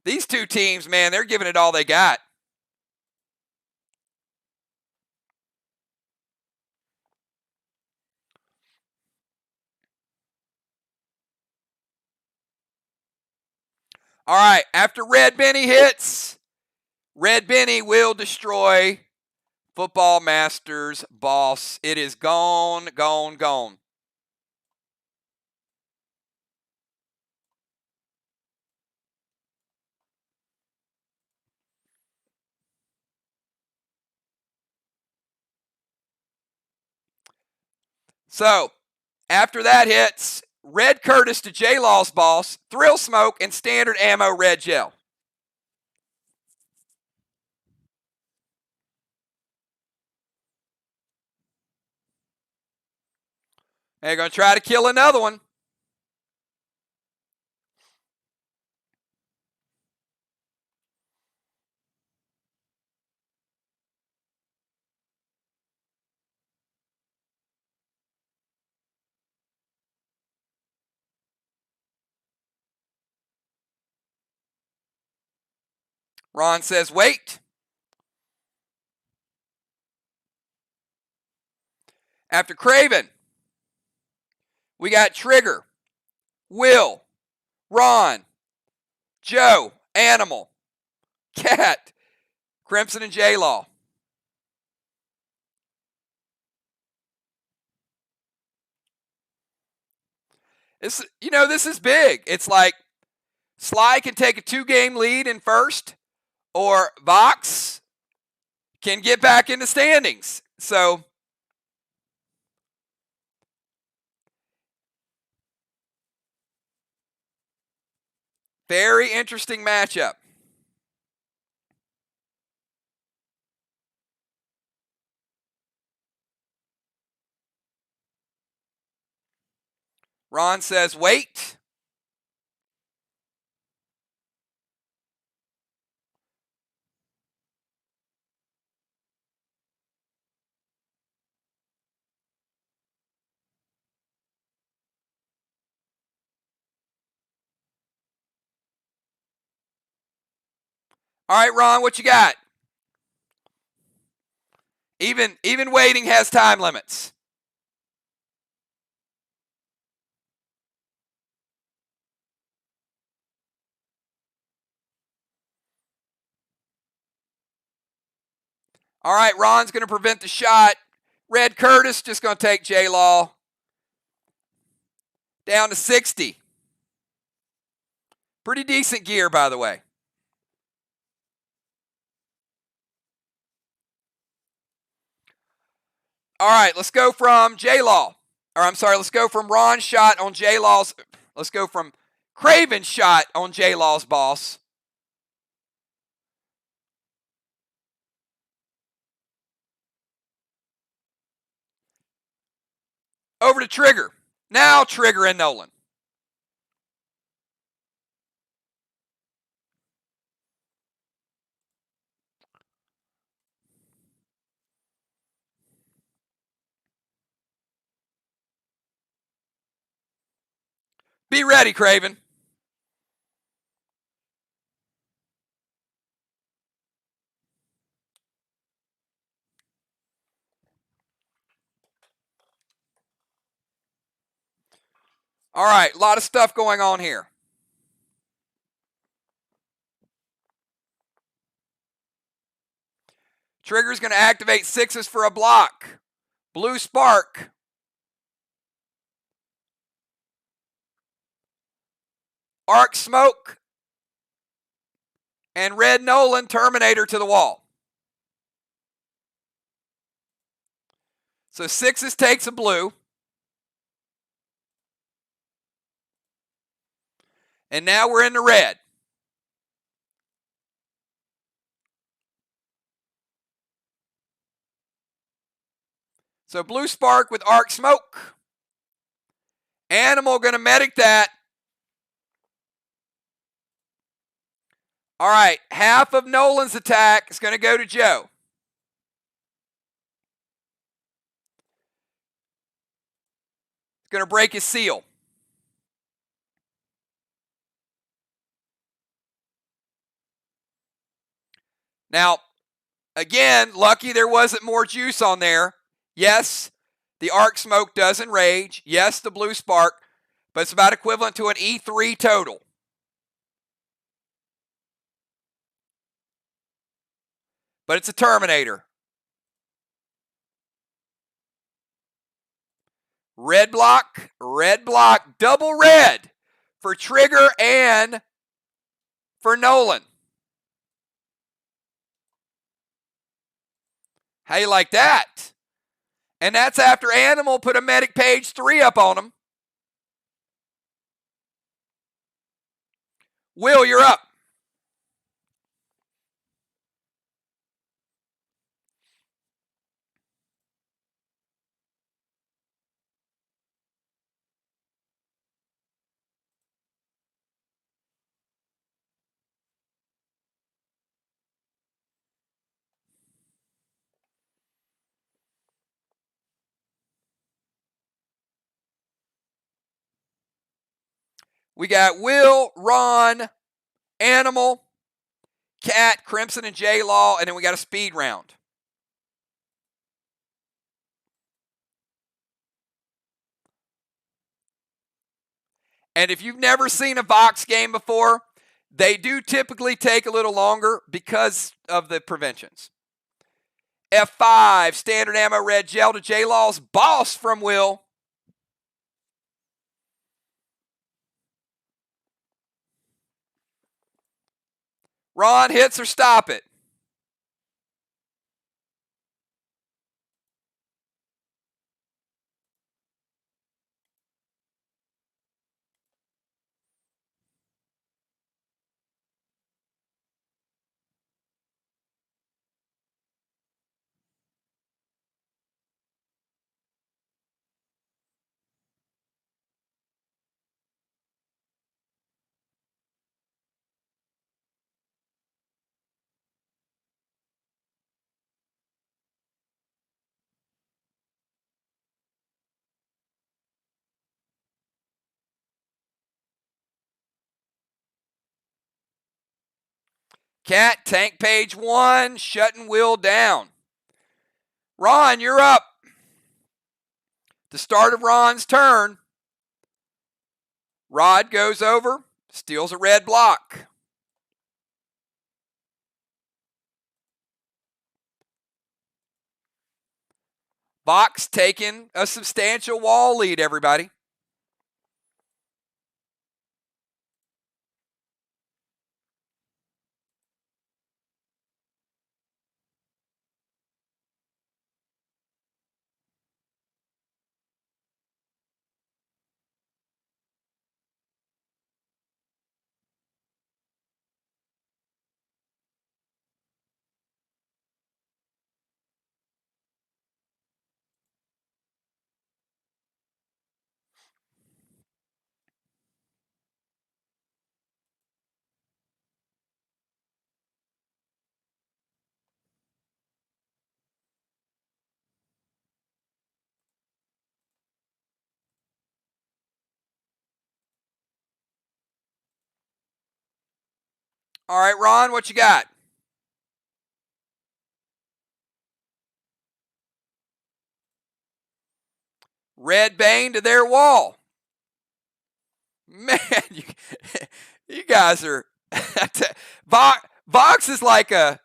These two teams, man, they're giving it all they got. All right, after Red Benny hits, Red Benny will destroy Football Masters boss. It is gone, gone, gone. So, after that hits, Red Curtis to J-Law's boss, Thrill Smoke, and Standard Ammo Red Gel. They're going to try to kill another one. Ron says, wait. After Craven, we got Trigger, Will, Ron, Joe, Animal, Cat, Crimson, and J-Law. This is big. It's like SLY can take a 2-game lead in first, or VOX can get back in the standings. So, very interesting matchup. Ron says, wait. All right, Ron, what you got? Even waiting has time limits. All right, Ron's going to prevent the shot. Red Curtis just going to take J-Law down to 60. Pretty decent gear, by the way. All right, let's go from J-Law. Or I'm sorry, let's go from Ron's shot on J-Law's. Let's go from Craven's shot on J-Law's boss. Over to Trigger. Now Trigger and Nolan. Be ready, Craven. All right, a lot of stuff going on here. Trigger's going to activate 6s for a block. Blue Spark. Arc Smoke. And Red Nolan Terminator to the wall. So 6s takes a blue. And now we're in the red. So Blue Spark with Arc Smoke. Animal going to medic that. All right, half of Nolan's attack is going to go to Joe. It's going to break his seal. Now, again, lucky there wasn't more juice on there. Yes, the Arc Smoke does enrage. Yes, the Blue Spark, but it's about equivalent to an E3 total. But it's a Terminator. Red block, double red for Trigger and for Nolan. How you like that? And that's after Animal put a Medic Page 3 up on him. Will, you're up. We got Will, Ron, Animal, Cat, Crimson, and J-Law, and then we got a speed round. And if you've never seen a VOX game before, they do typically take a little longer because of the preventions. F5, standard ammo red gel to J-Law's boss from Will. Ron hits or stop it. Cat, tank page 1, shutting Will down. Ron, you're up. The start of Ron's turn. Rod goes over, steals a red block. VOX taking a substantial wall lead, everybody. All right, Ron, what you got? Red Bane to their wall. Man, you guys are. VOX is like I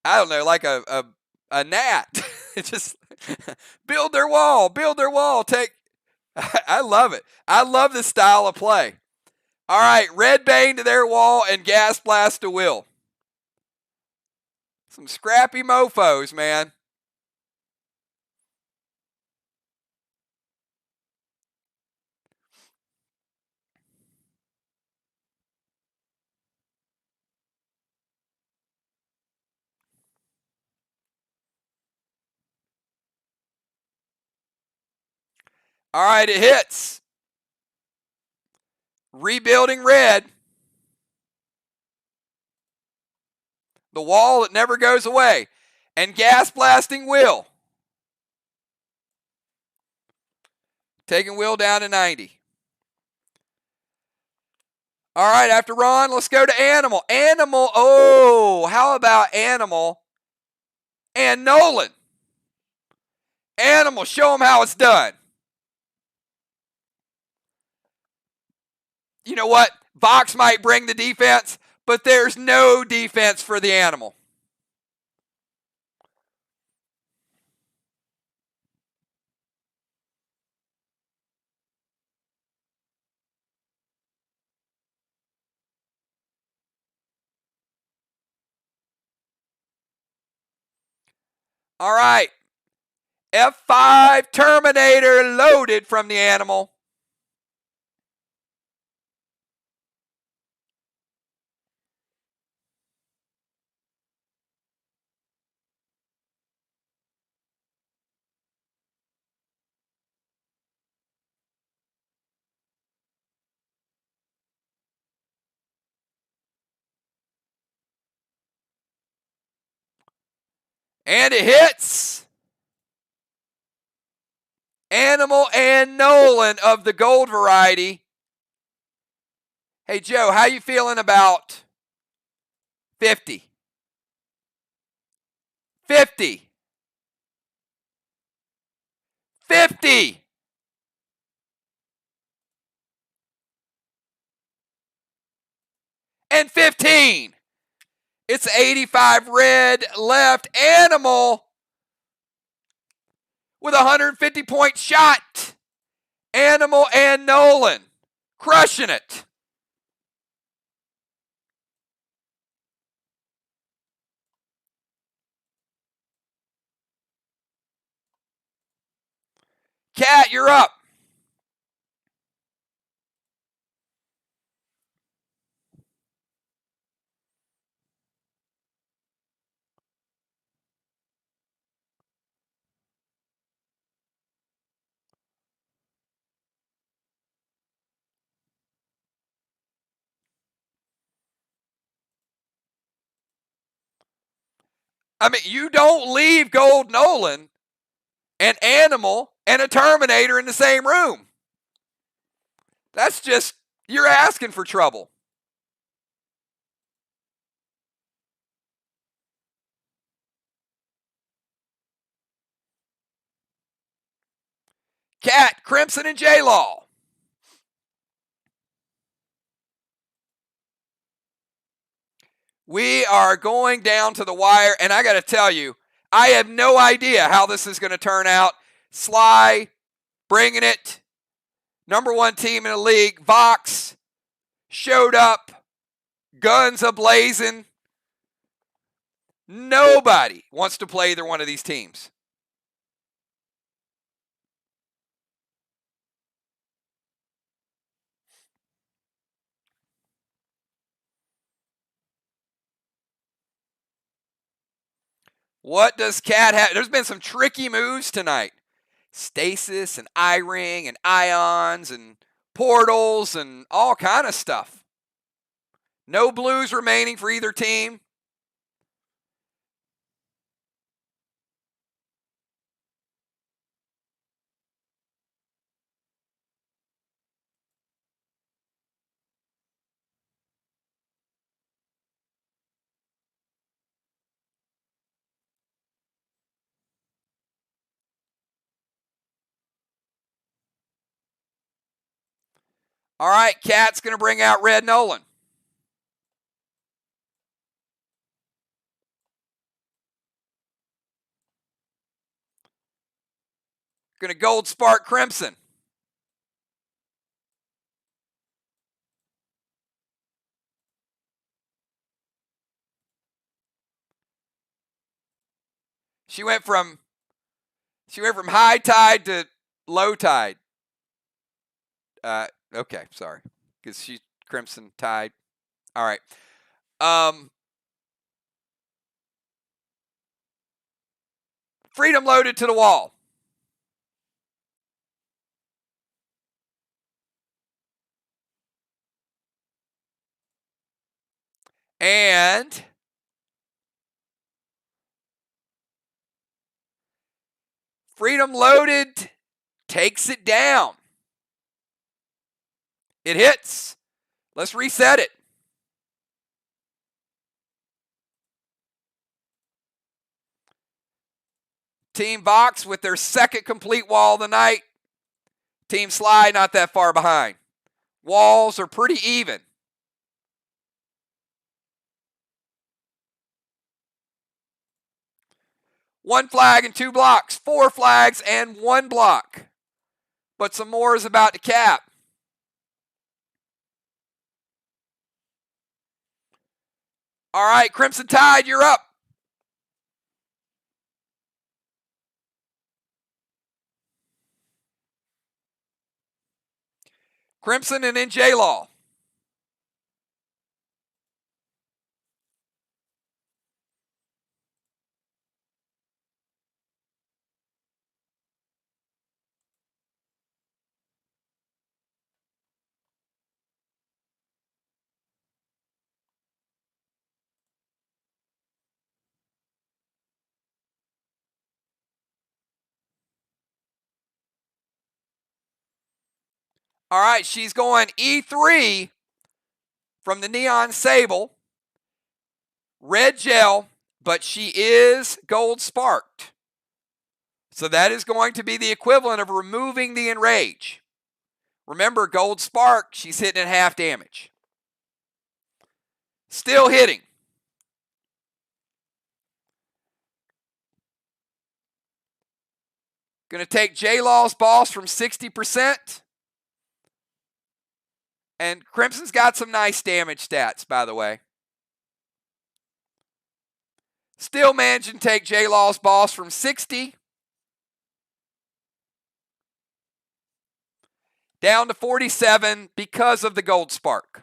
don't know, like a gnat. It just build their wall, Take. I love it. I love this style of play. All right, Red Bane to their wall and Gas Blast to Will. Some scrappy mofos, man. All right, it hits. Rebuilding Red. The wall that never goes away. And Gas Blasting Will. Taking Will down to 90. All right, after Ron, let's go to Animal. Animal, oh, how about Animal and Nolan? Animal, show them how it's done. You know what? VOX might bring the defense, but there's no defense for the Animal. All right. F5 Terminator loaded from the Animal. And it hits. Animal and Nolan of the gold variety. Hey, Joe, how you feeling about 50? 50. 50. And 15. It's 85 red left. Animal with a 150-point shot. Animal and Nolan crushing it. Cat, you're up. I mean, you don't leave Gold Nolan, an Animal, and a Terminator in the same room. That's just, you're asking for trouble. Cat, Crimson, and J-Law. We are going down to the wire, and I got to tell you, I have no idea how this is going to turn out. SLY bringing it. Number one team in the league. VOX showed up. Guns a-blazing. Nobody wants to play either one of these teams. What does Cat have? There's been some tricky moves tonight. Stasis and I-Ring and ions and portals and all kind of stuff. No blues remaining for either team. All right, Cat's going to bring out Red Nolan. Going to Gold Spark Crimson. She went from high tide to low tide. Okay, sorry, because she's Crimson Tide. All right. Freedom loaded to the wall. And Freedom loaded takes it down. It hits. Let's reset it. Team VOX with their second complete wall of the night. Team SLY not that far behind. Walls are pretty even. One flag and 2 blocks. 4 flags and 1 block. But some more is about to cap. All right, Crimson Tide, you're up. Crimson and then J-Law. All right, she's going E3 from the Neon Sable. Red gel, but she is gold sparked. So that is going to be the equivalent of removing the enrage. Remember, gold spark, she's hitting at half damage. Still hitting. Going to take J-Law's boss from 60%. And Crimson's got some nice damage stats, by the way. Still managing to take J-Law's boss from 60 down to 47 because of the gold spark.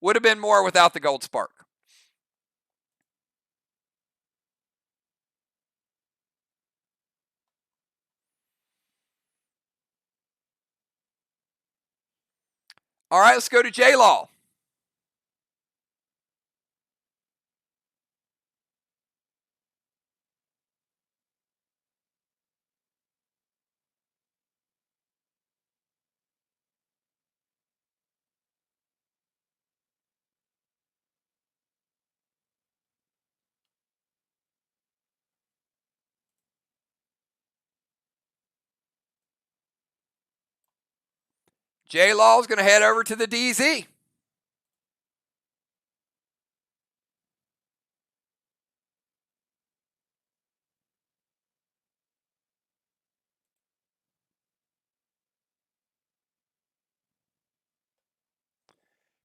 Would have been more without the gold spark. All right, let's go to J-Law. J-Law's going to head over to the DZ.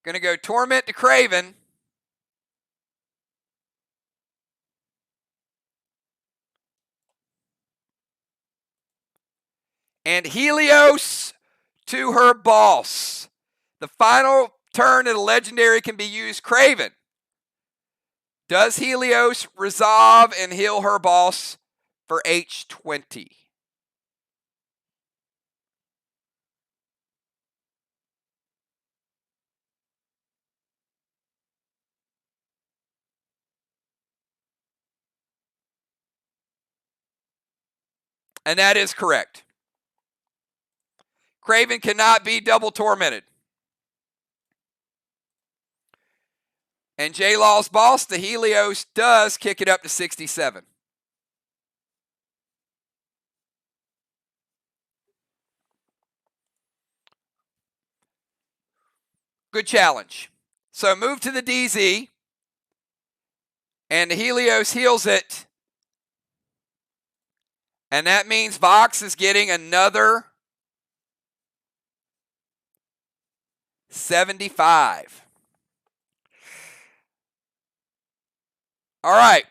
Going to go Torment to Craven. And Helios to her boss. The final turn of the legendary can be used. Craven. Does Helios resolve and heal her boss for H20? And that is correct. Craven cannot be double tormented. And J-Law's boss, the Helios, does kick it up to 67. Good challenge. So move to the DZ. And the Helios heals it. And that means VOX is getting another 75. All right.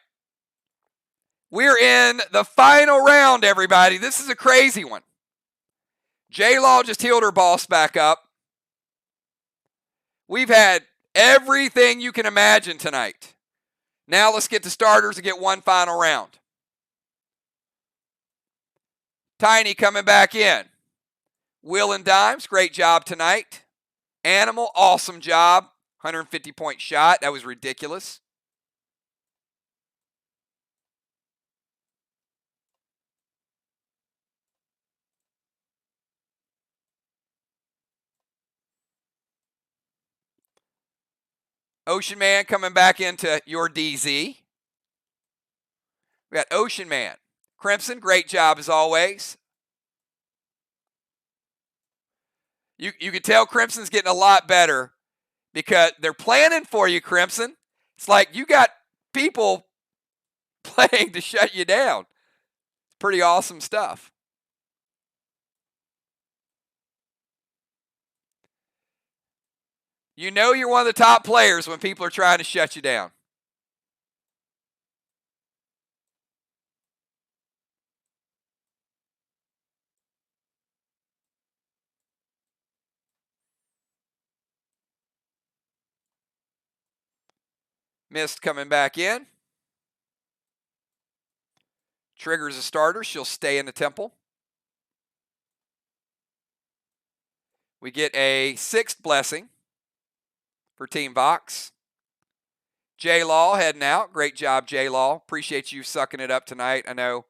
We're in the final round, everybody. This is a crazy one. J-Law just healed her boss back up. We've had everything you can imagine tonight. Now let's get the starters and get one final round. Tiny coming back in. Will and Dimes, great job tonight. Animal, awesome job. 150-point shot. That was ridiculous. Ocean Man coming back into your DZ. We got Ocean Man. Crimson, great job as always. You can tell Crimson's getting a lot better because they're planning for you, Crimson. It's like you got people playing to shut you down. Pretty awesome stuff. You know you're one of the top players when people are trying to shut you down. Mist coming back in. Trigger's a starter. She'll stay in the temple. We get a 6th blessing for Team VOX. J-Law heading out. Great job, J-Law. Appreciate you sucking it up tonight. I know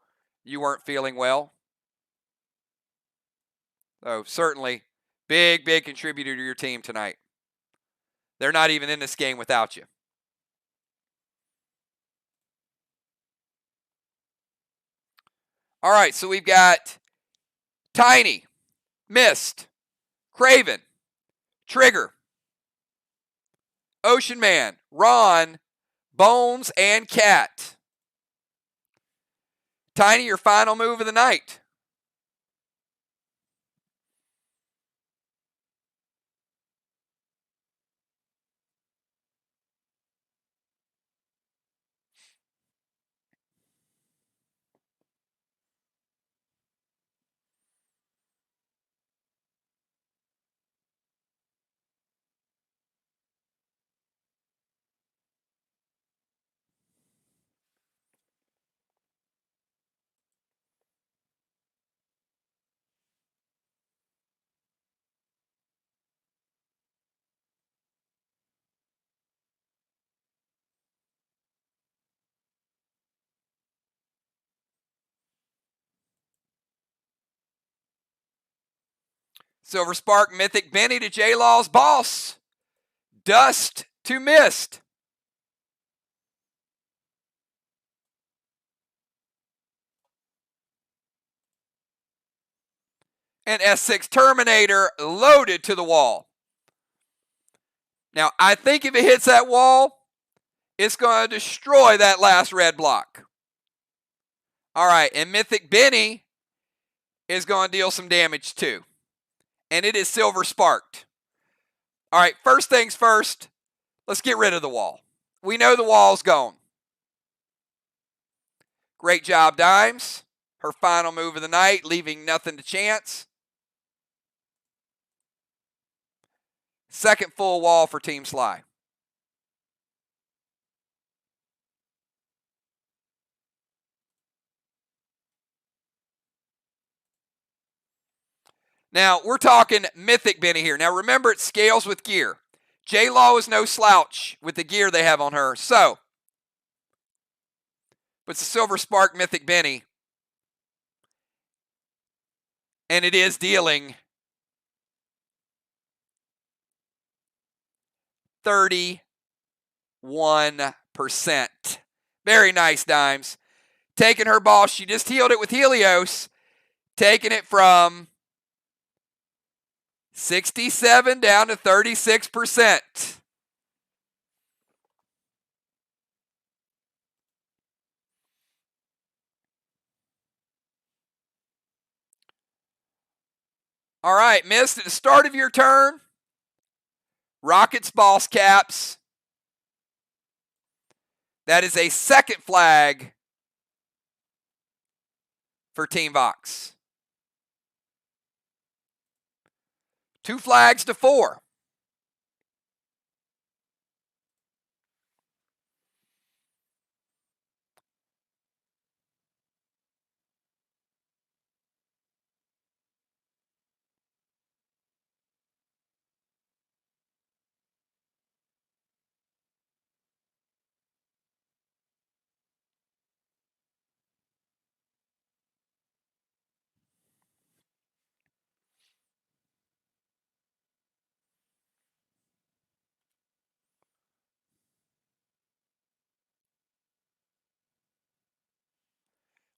you weren't feeling well. So certainly big contributor to your team tonight. They're not even in this game without you. All right, so we've got Tiny, Mist, Craven, Trigger, Ocean Man, Ron, Bones, and Cat. Tiny, your final move of the night. Silver Spark, Mythic Benny to J-Law's boss. Dust to Mist. And S6 Terminator loaded to the wall. Now, I think if it hits that wall, it's going to destroy that last red block. All right, and Mythic Benny is going to deal some damage too. And it is Silver Sparked. All right, first things first, let's get rid of the wall. We know the wall's gone. Great job, Dimes. Her final move of the night, leaving nothing to chance. Second full wall for Team SLY. Now, we're talking Mythic Benny here. Now, remember, it scales with gear. J-Law is no slouch with the gear they have on her. So, but it's a Silver Spark Mythic Benny. And it is dealing 31%. Very nice, Dimes. Taking her boss, she just healed it with Helios. Taking it from 67 down to 36%. All right, missed at the start of your turn. Rockets, Boss Caps. That is a second flag for Team VOX. 2 flags to 4.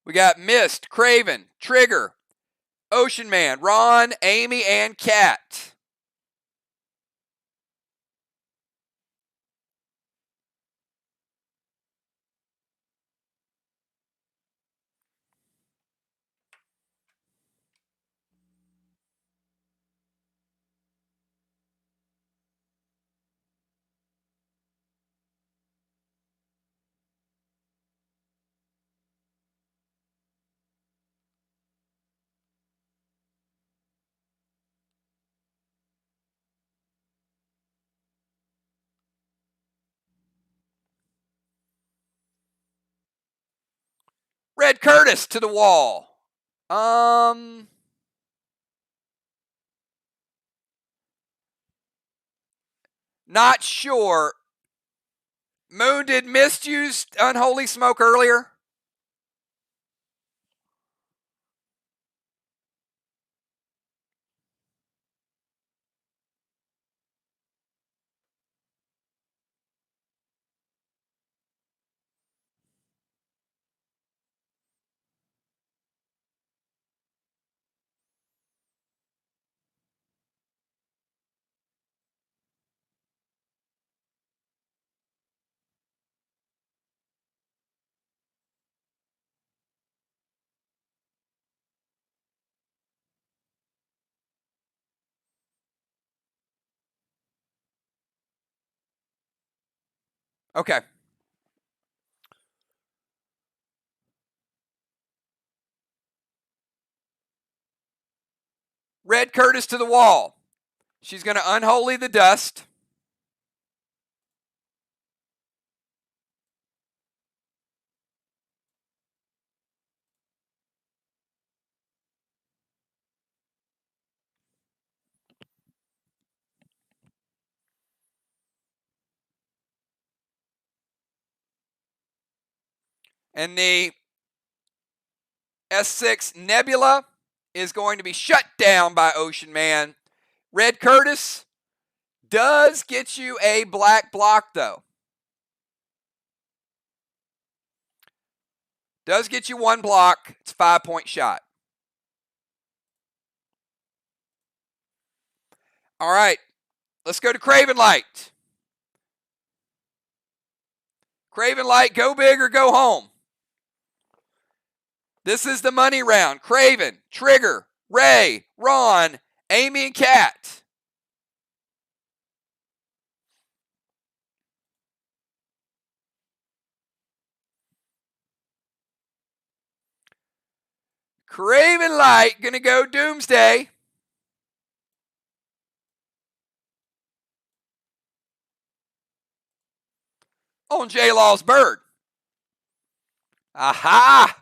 We got Mist, Craven, Trigger, Ocean Man, Ron, Amy, and Cat. Red Curtis to the wall. Not sure. Moon, did Mist use Unholy Smoke earlier? Okay. Red Curtis to the wall. She's going to Unholy the Dust. And the S6 Nebula is going to be shut down by Ocean Man. Red Curtis does get you a black block, though. Does get you 1 block. It's a 5-point shot. All right. Let's go to Craven Light. Craven Light, go big or go home. This is the money round. Craven, Trigger, Ray, Ron, Amy, and Cat. Craven Light going to go Doomsday. On J-Law's Bird. Aha!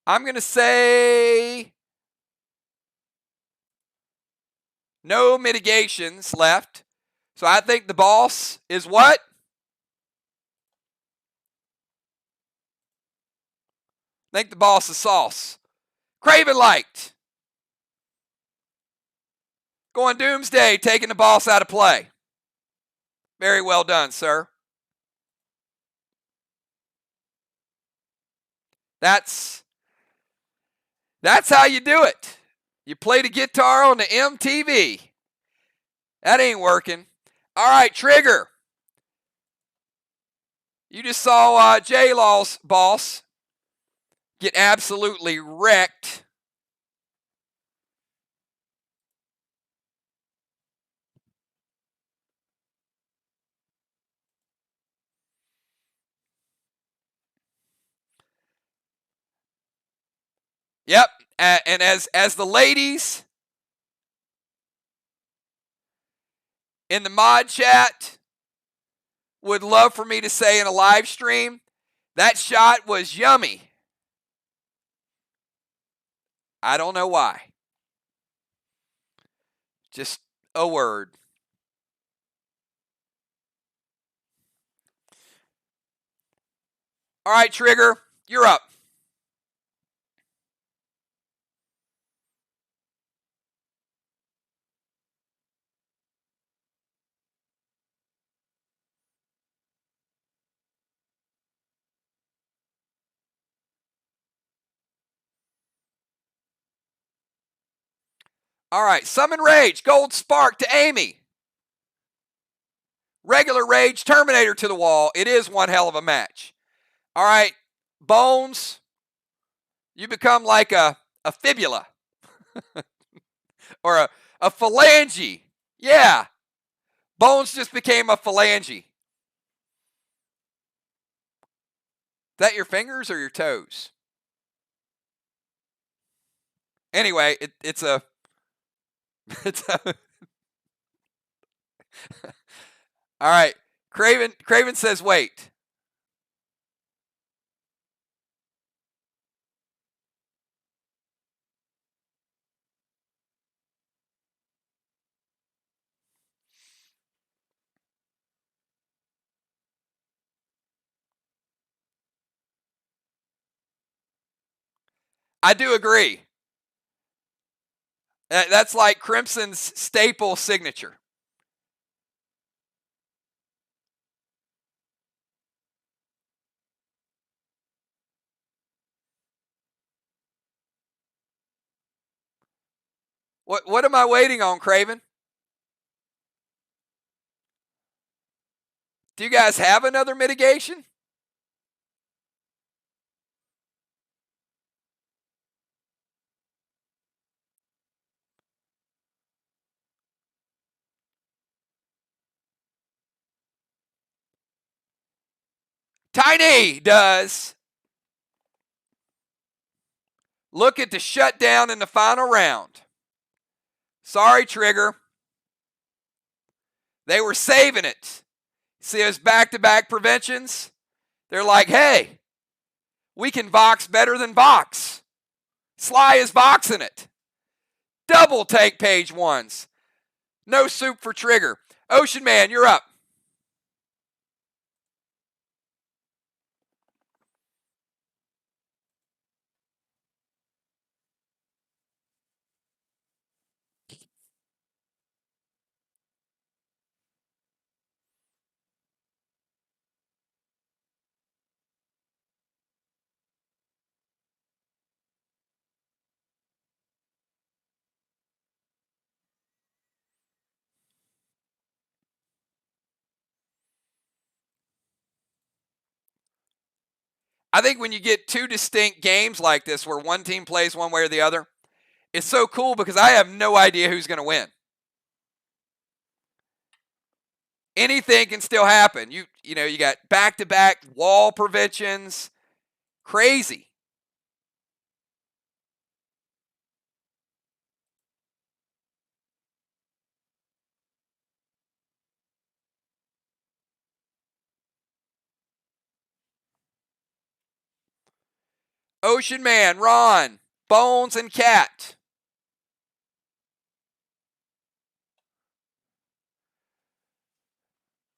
I'm going to say no mitigations left. So I think the boss is what? I think the boss is Sauce. Craven Light. Going Doomsday, taking the boss out of play. Very well done, sir. That's how you do it. You play the guitar on the MTV. That ain't working. All right, Trigger. You just saw J-Law's boss get absolutely wrecked. Yep, and as the ladies in the mod chat would love for me to say in a live stream, that shot was yummy. I don't know why. Just a word. All right, Trigger, you're up. All right, Summon Rage, Gold Spark to Amy. Regular Rage, Terminator to the wall. It is one hell of a match. All right, Bones, you become like a fibula or a phalange. Yeah, Bones just became a phalange. Is that your fingers or your toes? Anyway, it's a all right. Craven says wait. I do agree. That's like Crimson's staple signature. What am I waiting on, Craven? Do you guys have another mitigation? Tiny does. Look at the shutdown in the final round. Sorry, Trigger. They were saving it. See those back-to-back preventions? They're like, hey, we can Vox better than Vox. SLY is Voxing it. Double take page ones. No soup for Trigger. Ocean Man, you're up. I think when you get two distinct games like this where one team plays one way or the other, it's so cool because I have no idea who's going to win. Anything can still happen. You got back-to-back wall preventions. Crazy. Ocean Man, Ron, Bones, and Cat.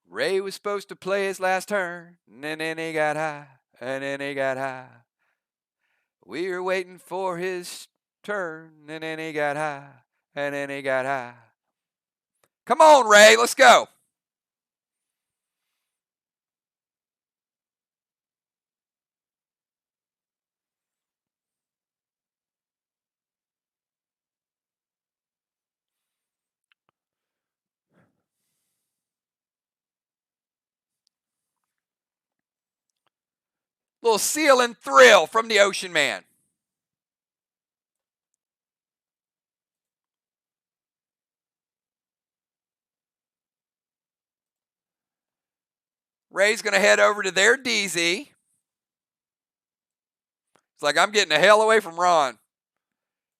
Ray was supposed to play his last turn, and then he got high, and then he got high. We were waiting for his turn, and then he got high, and then he got high. Come on, Ray, let's go. Little seal and thrill from the Ocean Man. Ray's going to head over to their DZ. It's like, I'm getting the hell away from Ron.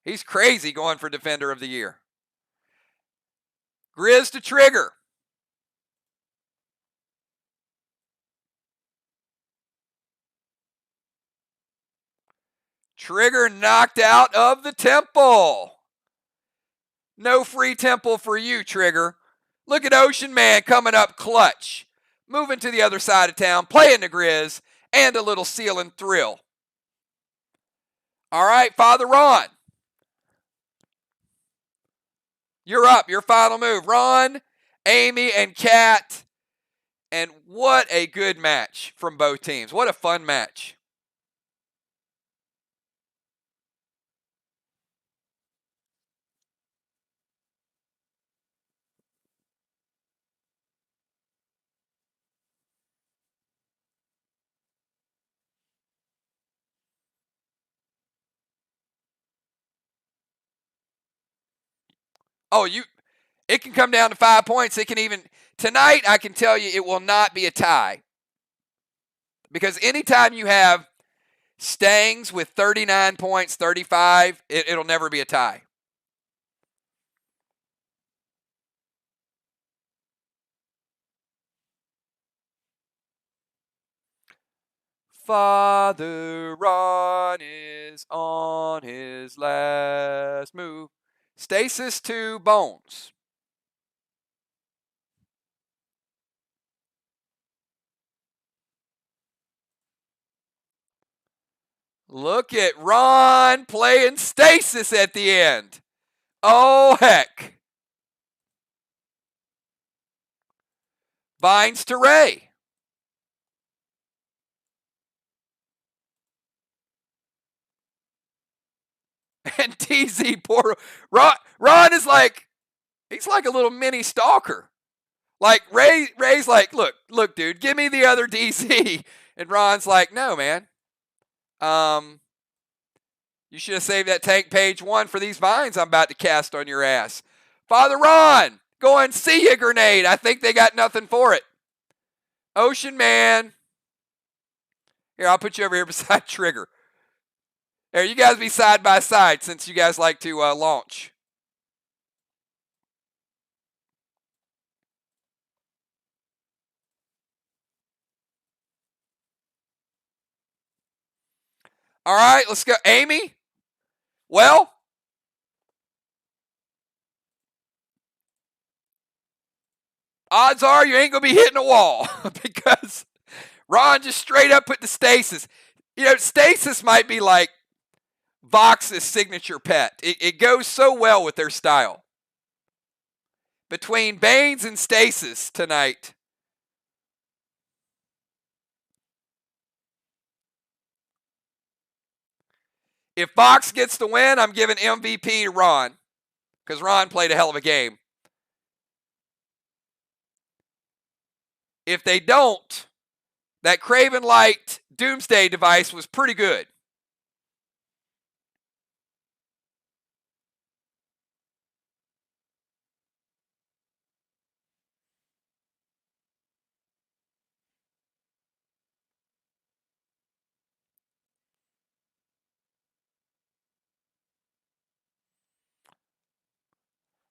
He's crazy going for Defender of the Year. Grizz to Trigger. Trigger knocked out of the temple. No free temple for you, Trigger. Look at Ocean Man coming up clutch. Moving to the other side of town, playing the Grizz, and a little seal and thrill. All right, Father Ron. You're up. Your final move. Ron, Amy, and Kat. And what a good match from both teams. What a fun match. Oh, it can come down to 5 points. It can even, tonight I can tell you it will not be a tie. Because anytime you have Stangs with 39 points, 35, it'll never be a tie. Father Ron is on his last move. Stasis to Bones. Look at Ron playing Stasis at the end. Oh, heck. Vines to Ray. And TZ, poor Ron is like, he's like a little mini stalker. Like Ray's like, look, dude, give me the other DZ. And Ron's like, no, man. You should have saved that tank page 1 for these vines I'm about to cast on your ass. Father Ron, go and see ya grenade. I think they got nothing for it. Ocean Man. Here, I'll put you over here beside Trigger. There, you guys be side by side since you guys like to launch. All right, let's go. Amy? Well, odds are you ain't going to be hitting a wall because Ron just straight up put the stasis. You know, stasis might be like VOX's signature pet. It goes so well with their style. Between Banes and stasis tonight. If VOX gets the win, I'm giving MVP to Ron because Ron played a hell of a game. If they don't, that Craven Light Doomsday device was pretty good.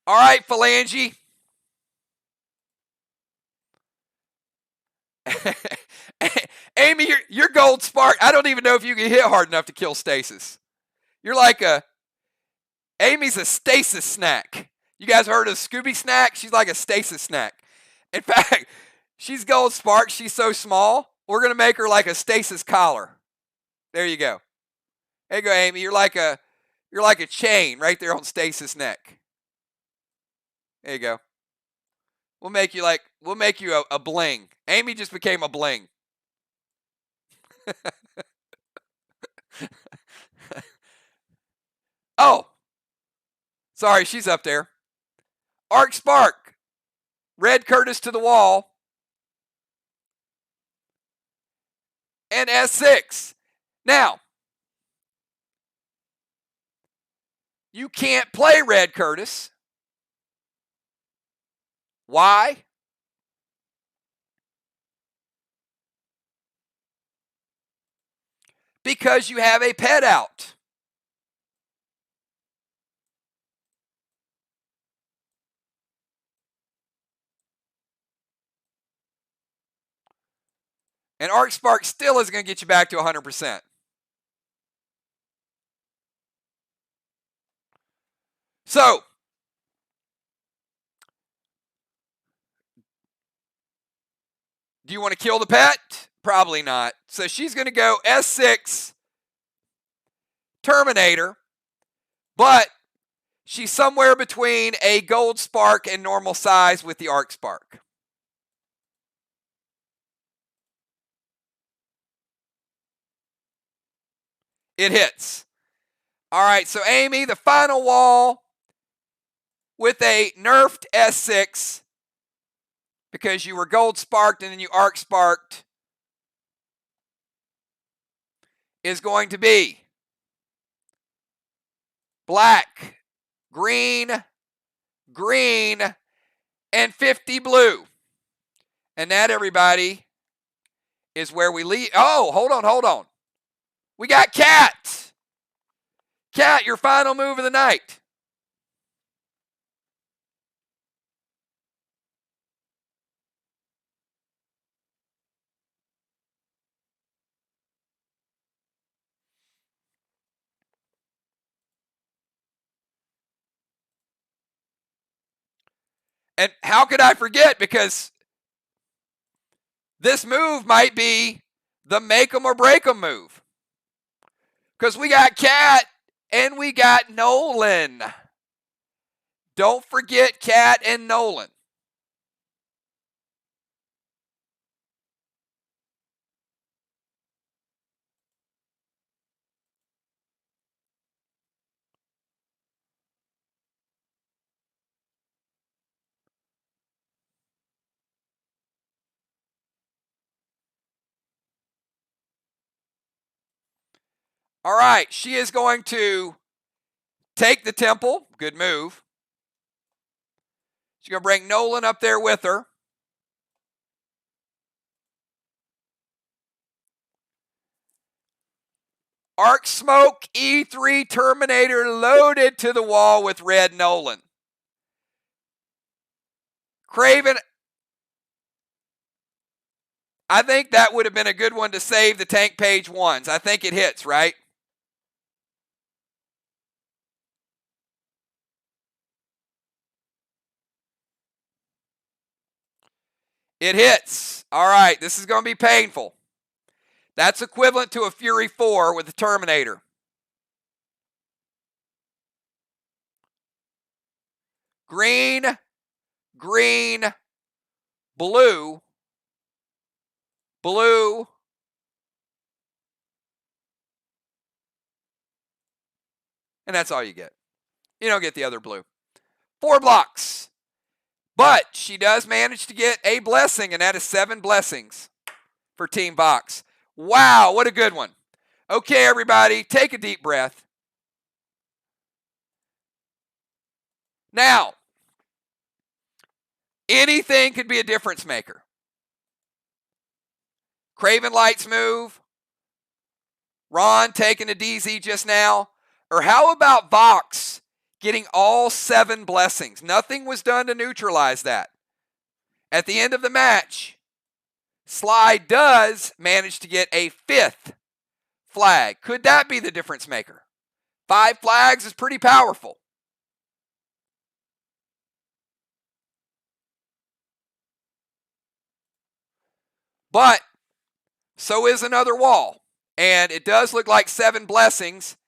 All right, Phalange. Amy, you're gold spark. I don't even know if you can hit hard enough to kill stasis. You're like Amy's a stasis snack. You guys heard of Scooby Snack? She's like a stasis snack. In fact, she's gold spark. She's so small. We're going to make her like a stasis collar. There you go. There you go, Amy. You're like a chain right there on stasis neck. There you go. We'll make you a bling. Amy just became a bling. Oh. Sorry, she's up there. Arc Spark. Red Curtis to the wall. and S6. Now, you can't play red, Curtis. Why? Because you have a pet out. And Arc Spark still isn't going to get you back to 100%. So, do you want to kill the pet? Probably not. So she's going to go S6 Terminator, but she's somewhere between a gold spark and normal size with the Arc Spark. It hits. All right, so Amy, the final wall with a nerfed S6 because you were gold sparked and then you Arc Sparked is going to be black, green, green, and 50 blue. And that, everybody, is where we leave. Oh, hold on. We got Cat. Cat, your final move of the night. And how could I forget? Because this move might be the make 'em or break 'em move. Because we got Cat and we got Nolan. Don't forget Cat and Nolan. All right, she is going to take the temple. Good move. She's going to bring Nolan up there with her. Arc Smoke E3 Terminator loaded to the wall with red Nolan. Craven, I think that would have been a good one to save the tank page ones. I think it hits, right? It hits. All right, this is going to be painful. That's equivalent to a Fury 4 with the Terminator. Green, green, blue, blue, and that's all you get. You don't get the other blue. 4 blocks. But she does manage to get a blessing, and that is 7 blessings for Team VOX. Wow, what a good one. Okay, everybody, take a deep breath. Now, anything could be a difference maker. Craven Light's move, Ron taking a DZ just now, or how about VOX getting all 7 blessings? Nothing was done to neutralize that. At the end of the match, SLY does manage to get a 5th flag. Could that be the difference maker? 5 flags is pretty powerful. But so is another wall. And it does look like 7 blessings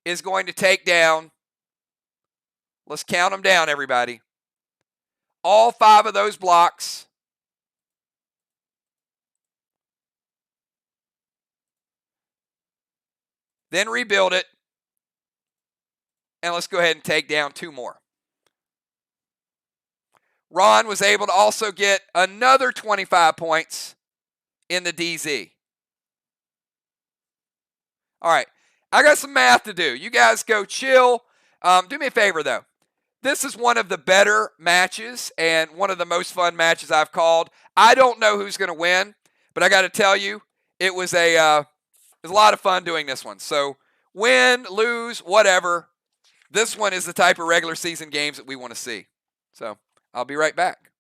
is going to take down, let's count them down, everybody. All 5 of those blocks. Then rebuild it. And let's go ahead and take down 2 more. Ron was able to also get another 25 points in the DZ. All right. I got some math to do. You guys go chill. Do me a favor, though. This is one of the better matches and one of the most fun matches I've called. I don't know who's going to win, but I got to tell you, it was a lot of fun doing this one. So win, lose, whatever. This one is the type of regular season games that we want to see. So I'll be right back.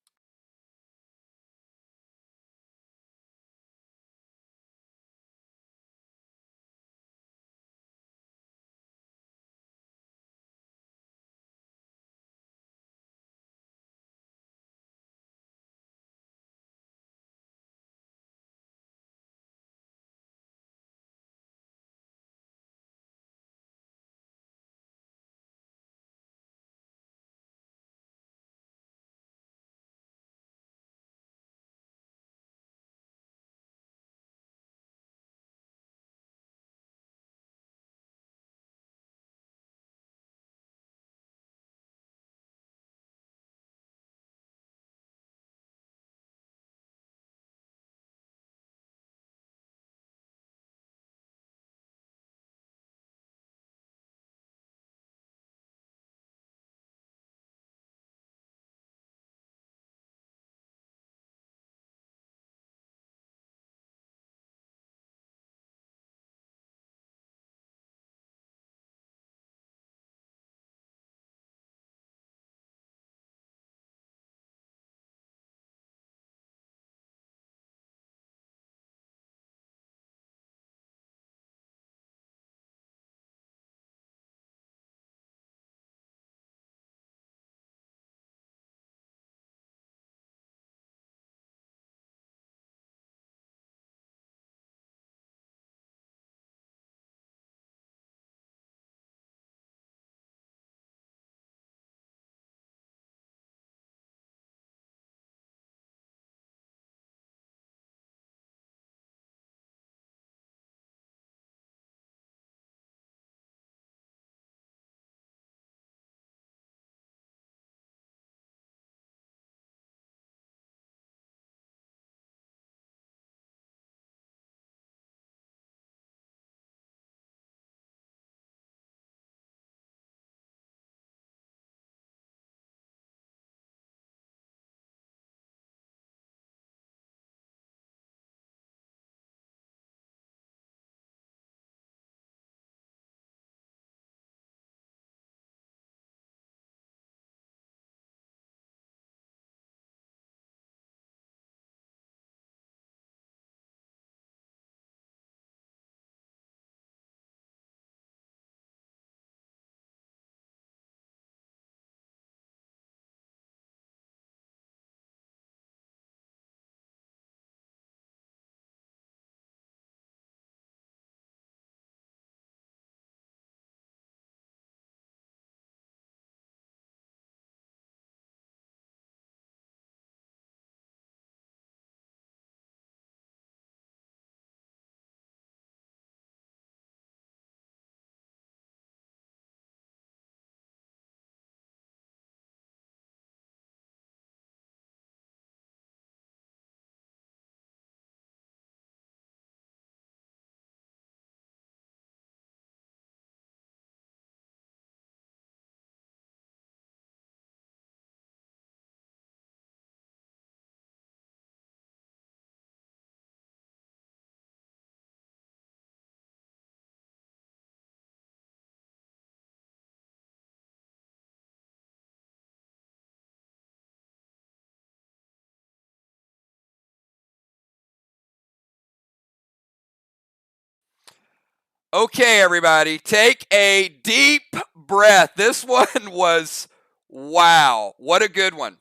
Okay, everybody, take a deep breath. This one was, wow, what a good one.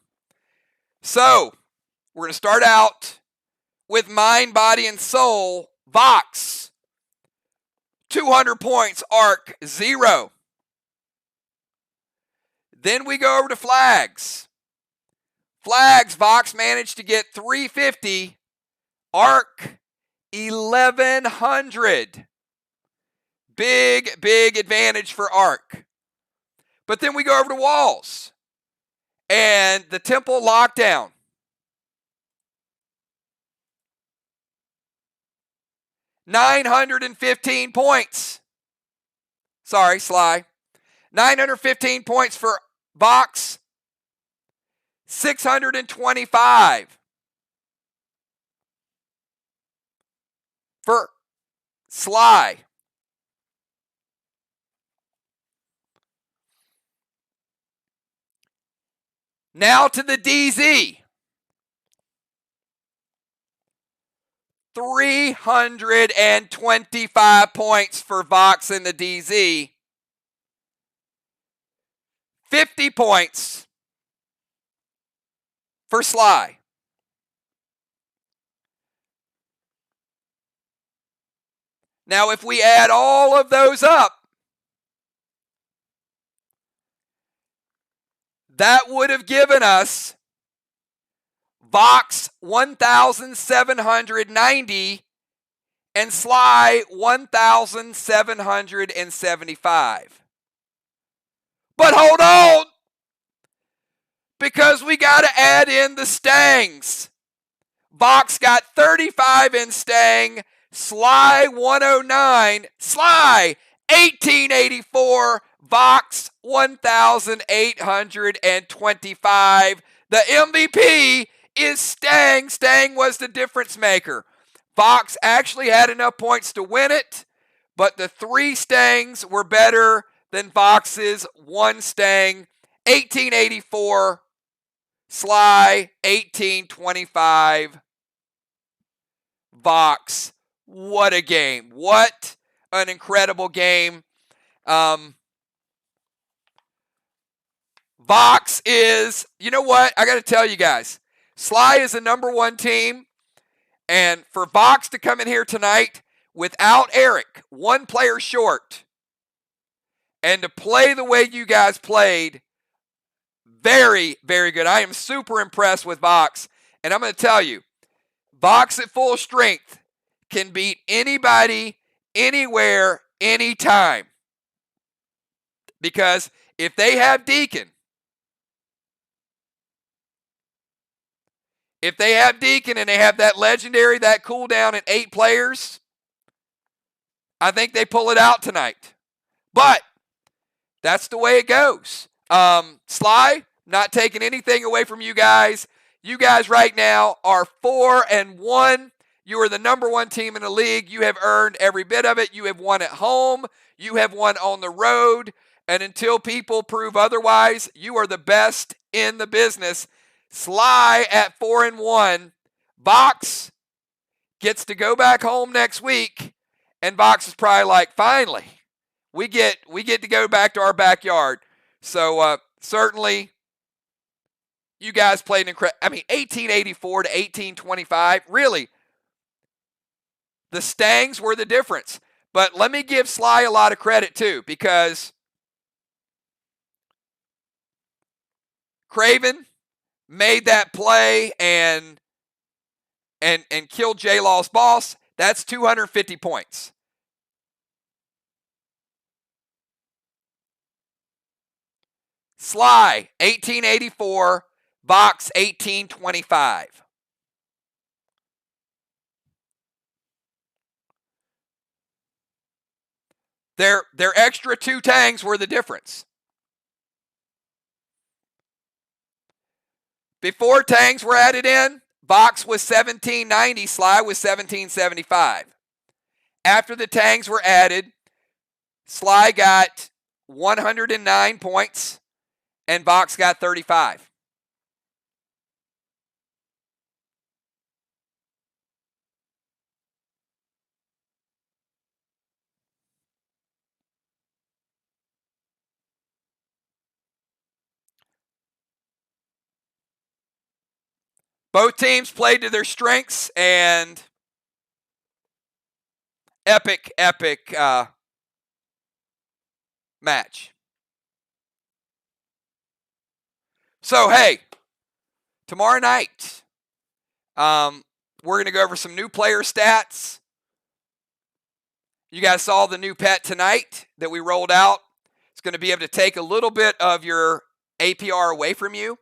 So, we're going to start out with Mind, Body, and Soul, VOX. 200 points, Arc, 0. Then we go over to Flags. Flags, VOX managed to get 350, Arc, 1100. Big, big advantage for Arc. But then we go over to Walls and the Temple Lockdown. 915 points. Sorry, SLY. 915 points for VOX. 625 for SLY. Now to the DZ. 325 points for VOX in the DZ. 50 points for SLY. Now, if we add all of those up, that would have given us VOX 1,790 and SLY 1,775. But hold on, because we got to add in the Stangs. VOX got 35 in Stang, SLY 109, SLY 1884, VOX 1,825. The MVP is Stang. Stang was the difference maker. VOX actually had enough points to win it, but the 3 Stangs were better than VOX's 1 Stang. 1884, SLY 1825, VOX. What a game. What an incredible game. VOX is, you know what? I got to tell you guys, SLY is the #1 team. And for VOX to come in here tonight without Eric, 1 player short, and to play the way you guys played, very, very good. I am super impressed with VOX. And I'm going to tell you, VOX at full strength can beat anybody, anywhere, anytime. Because if they have Deacon, and they have that legendary, that cooldown at 8 players, I think they pull it out tonight. But that's the way it goes. SLY, not taking anything away from you guys. You guys right now are 4-1. You are the #1 team in the league. You have earned every bit of it. You have won at home. You have won on the road. And until people prove otherwise, you are the best in the business. SLY at 4-1. VOX gets to go back home next week. And VOX is probably like, finally, we get to go back to our backyard. So certainly, you guys played incredible. I mean, 1884 to 1825. Really, the Stangs were the difference. But let me give SLY a lot of credit too, because Craven made that play and killed J-Law's boss. That's 250 points. SLY 1884, VOX 1825. Their extra 2 tangs were the difference. Before tangs were added in, VOX was 1790, SLY was 1775. After the tangs were added, SLY got 109 points and VOX got 35. Both teams played to their strengths, and epic match. So, hey, tomorrow night, we're going to go over some new player stats. You guys saw the new pet tonight that we rolled out. It's going to be able to take a little bit of your APR away from you.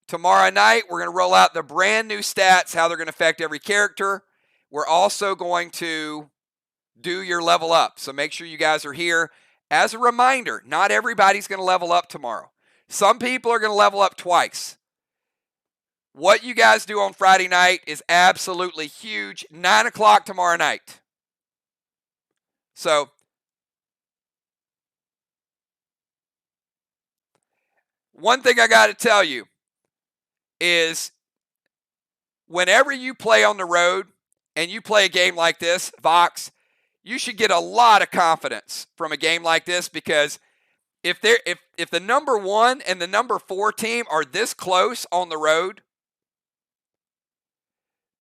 Tomorrow night, we're going to roll out the brand new stats, how they're going to affect every character. we're also going to do your level up. So make sure you guys are here. As a reminder, not everybody's going to level up tomorrow. Some people are going to level up twice. What you guys do on Friday night is absolutely huge. 9 o'clock tomorrow night. So, one thing I got to tell you is whenever you play on the road and you play a game like this, VOX, you should get a lot of confidence from a game like this, because if the number 1 and the number 4 team are this close on the road,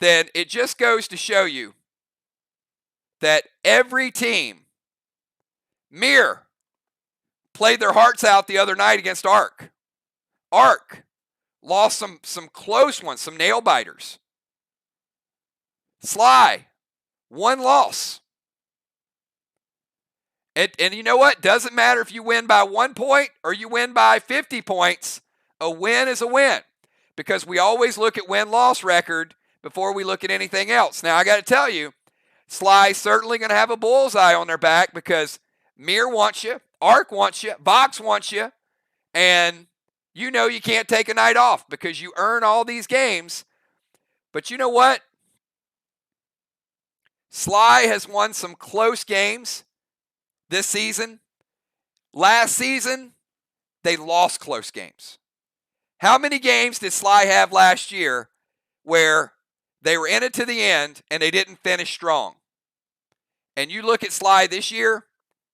then it just goes to show you that every team, Mir, played their hearts out the other night against Arc. Arc lost some close ones, some nail biters. SLY, 1 loss. And you know what? Doesn't matter if you win by 1 point or you win by 50 points. A win is a win, because we always look at win-loss record before we look at anything else. Now, I got to tell you, SLY's certainly going to have a bullseye on their back, because Mir wants you, Arc wants you, VOX wants you, and you know you can't take a night off because you earn all these games. But you know what? SLY has won some close games this season. Last season, they lost close games. How many games did SLY have last year where they were in it to the end and they didn't finish strong? And you look at SLY this year,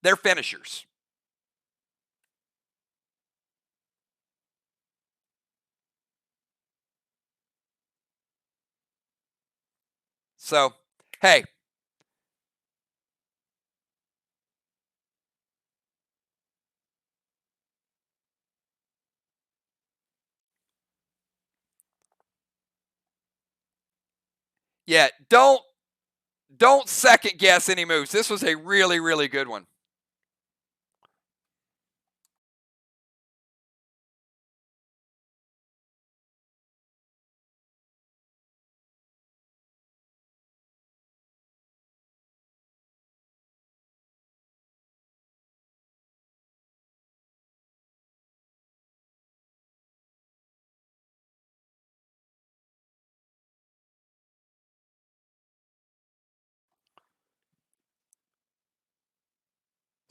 they're finishers. So, hey. Yeah, don't second guess any moves. This was a really, really good one.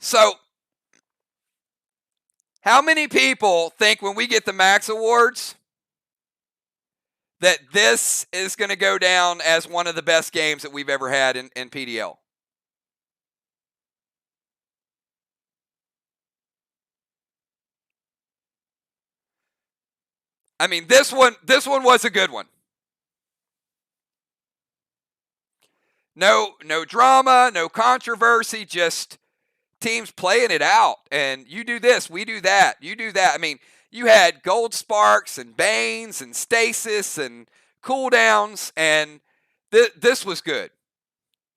So, how many people think when we get the Max Awards that this is going to go down as one of the best games that we've ever had in PDL? I mean, this one was a good one. No drama, no controversy, just teams playing it out. And you do this, we do that, you do that. I mean, you had Gold Sparks and Banes and Stasis and cooldowns, and this was good.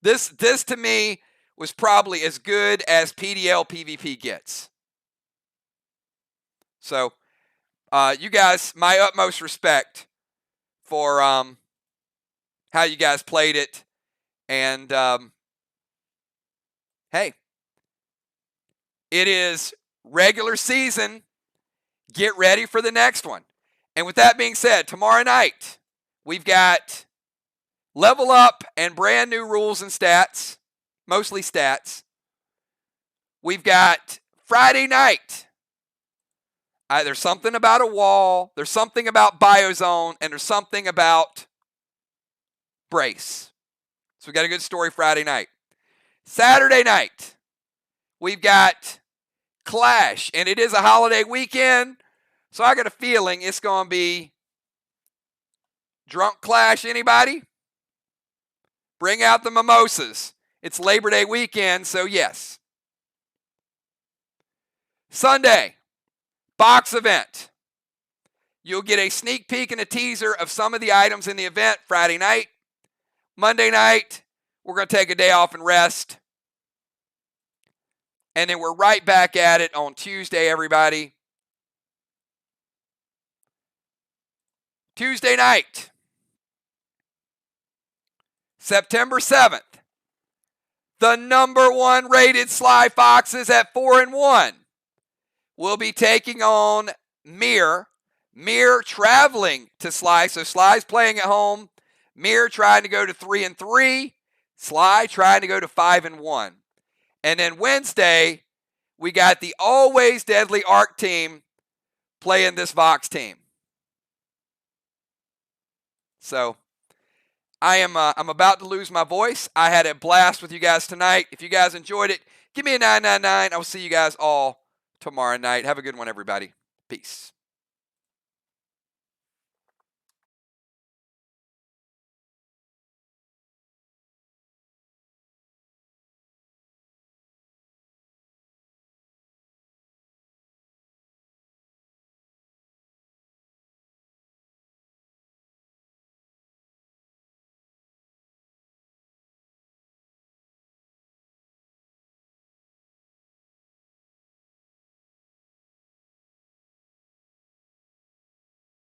This to me was probably as good as PDL PvP gets. So, you guys, my utmost respect for how you guys played it. And hey, it is regular season. Get ready for the next one. And with that being said, tomorrow night, we've got level up and brand new rules and stats, mostly stats. We've got Friday night. There's something about a wall, there's something about Biozone, and there's something about Brace. So we got a good story Friday night. Saturday night, we've got Clash, and it is a holiday weekend, so I got a feeling it's going to be drunk Clash. Anybody? Bring out the mimosas. It's Labor Day weekend, so yes. Sunday, box event. You'll get a sneak peek and a teaser of some of the items in the event Friday night. Monday night, we're going to take a day off and rest. And then we're right back at it on Tuesday, everybody. Tuesday night, September 7th, the number 1 rated SLY Foxes at 4-1 will be taking on Mir. Mir traveling to SLY. So SLY's playing at home. Mir trying to go to 3-3. SLY trying to go to 5-1. And then Wednesday, we got the always deadly ARC team playing this VOX team. So I'm about to lose my voice. I had a blast with you guys tonight. If you guys enjoyed it, give me a 999. I will see you guys all tomorrow night. Have a good one, everybody. Peace.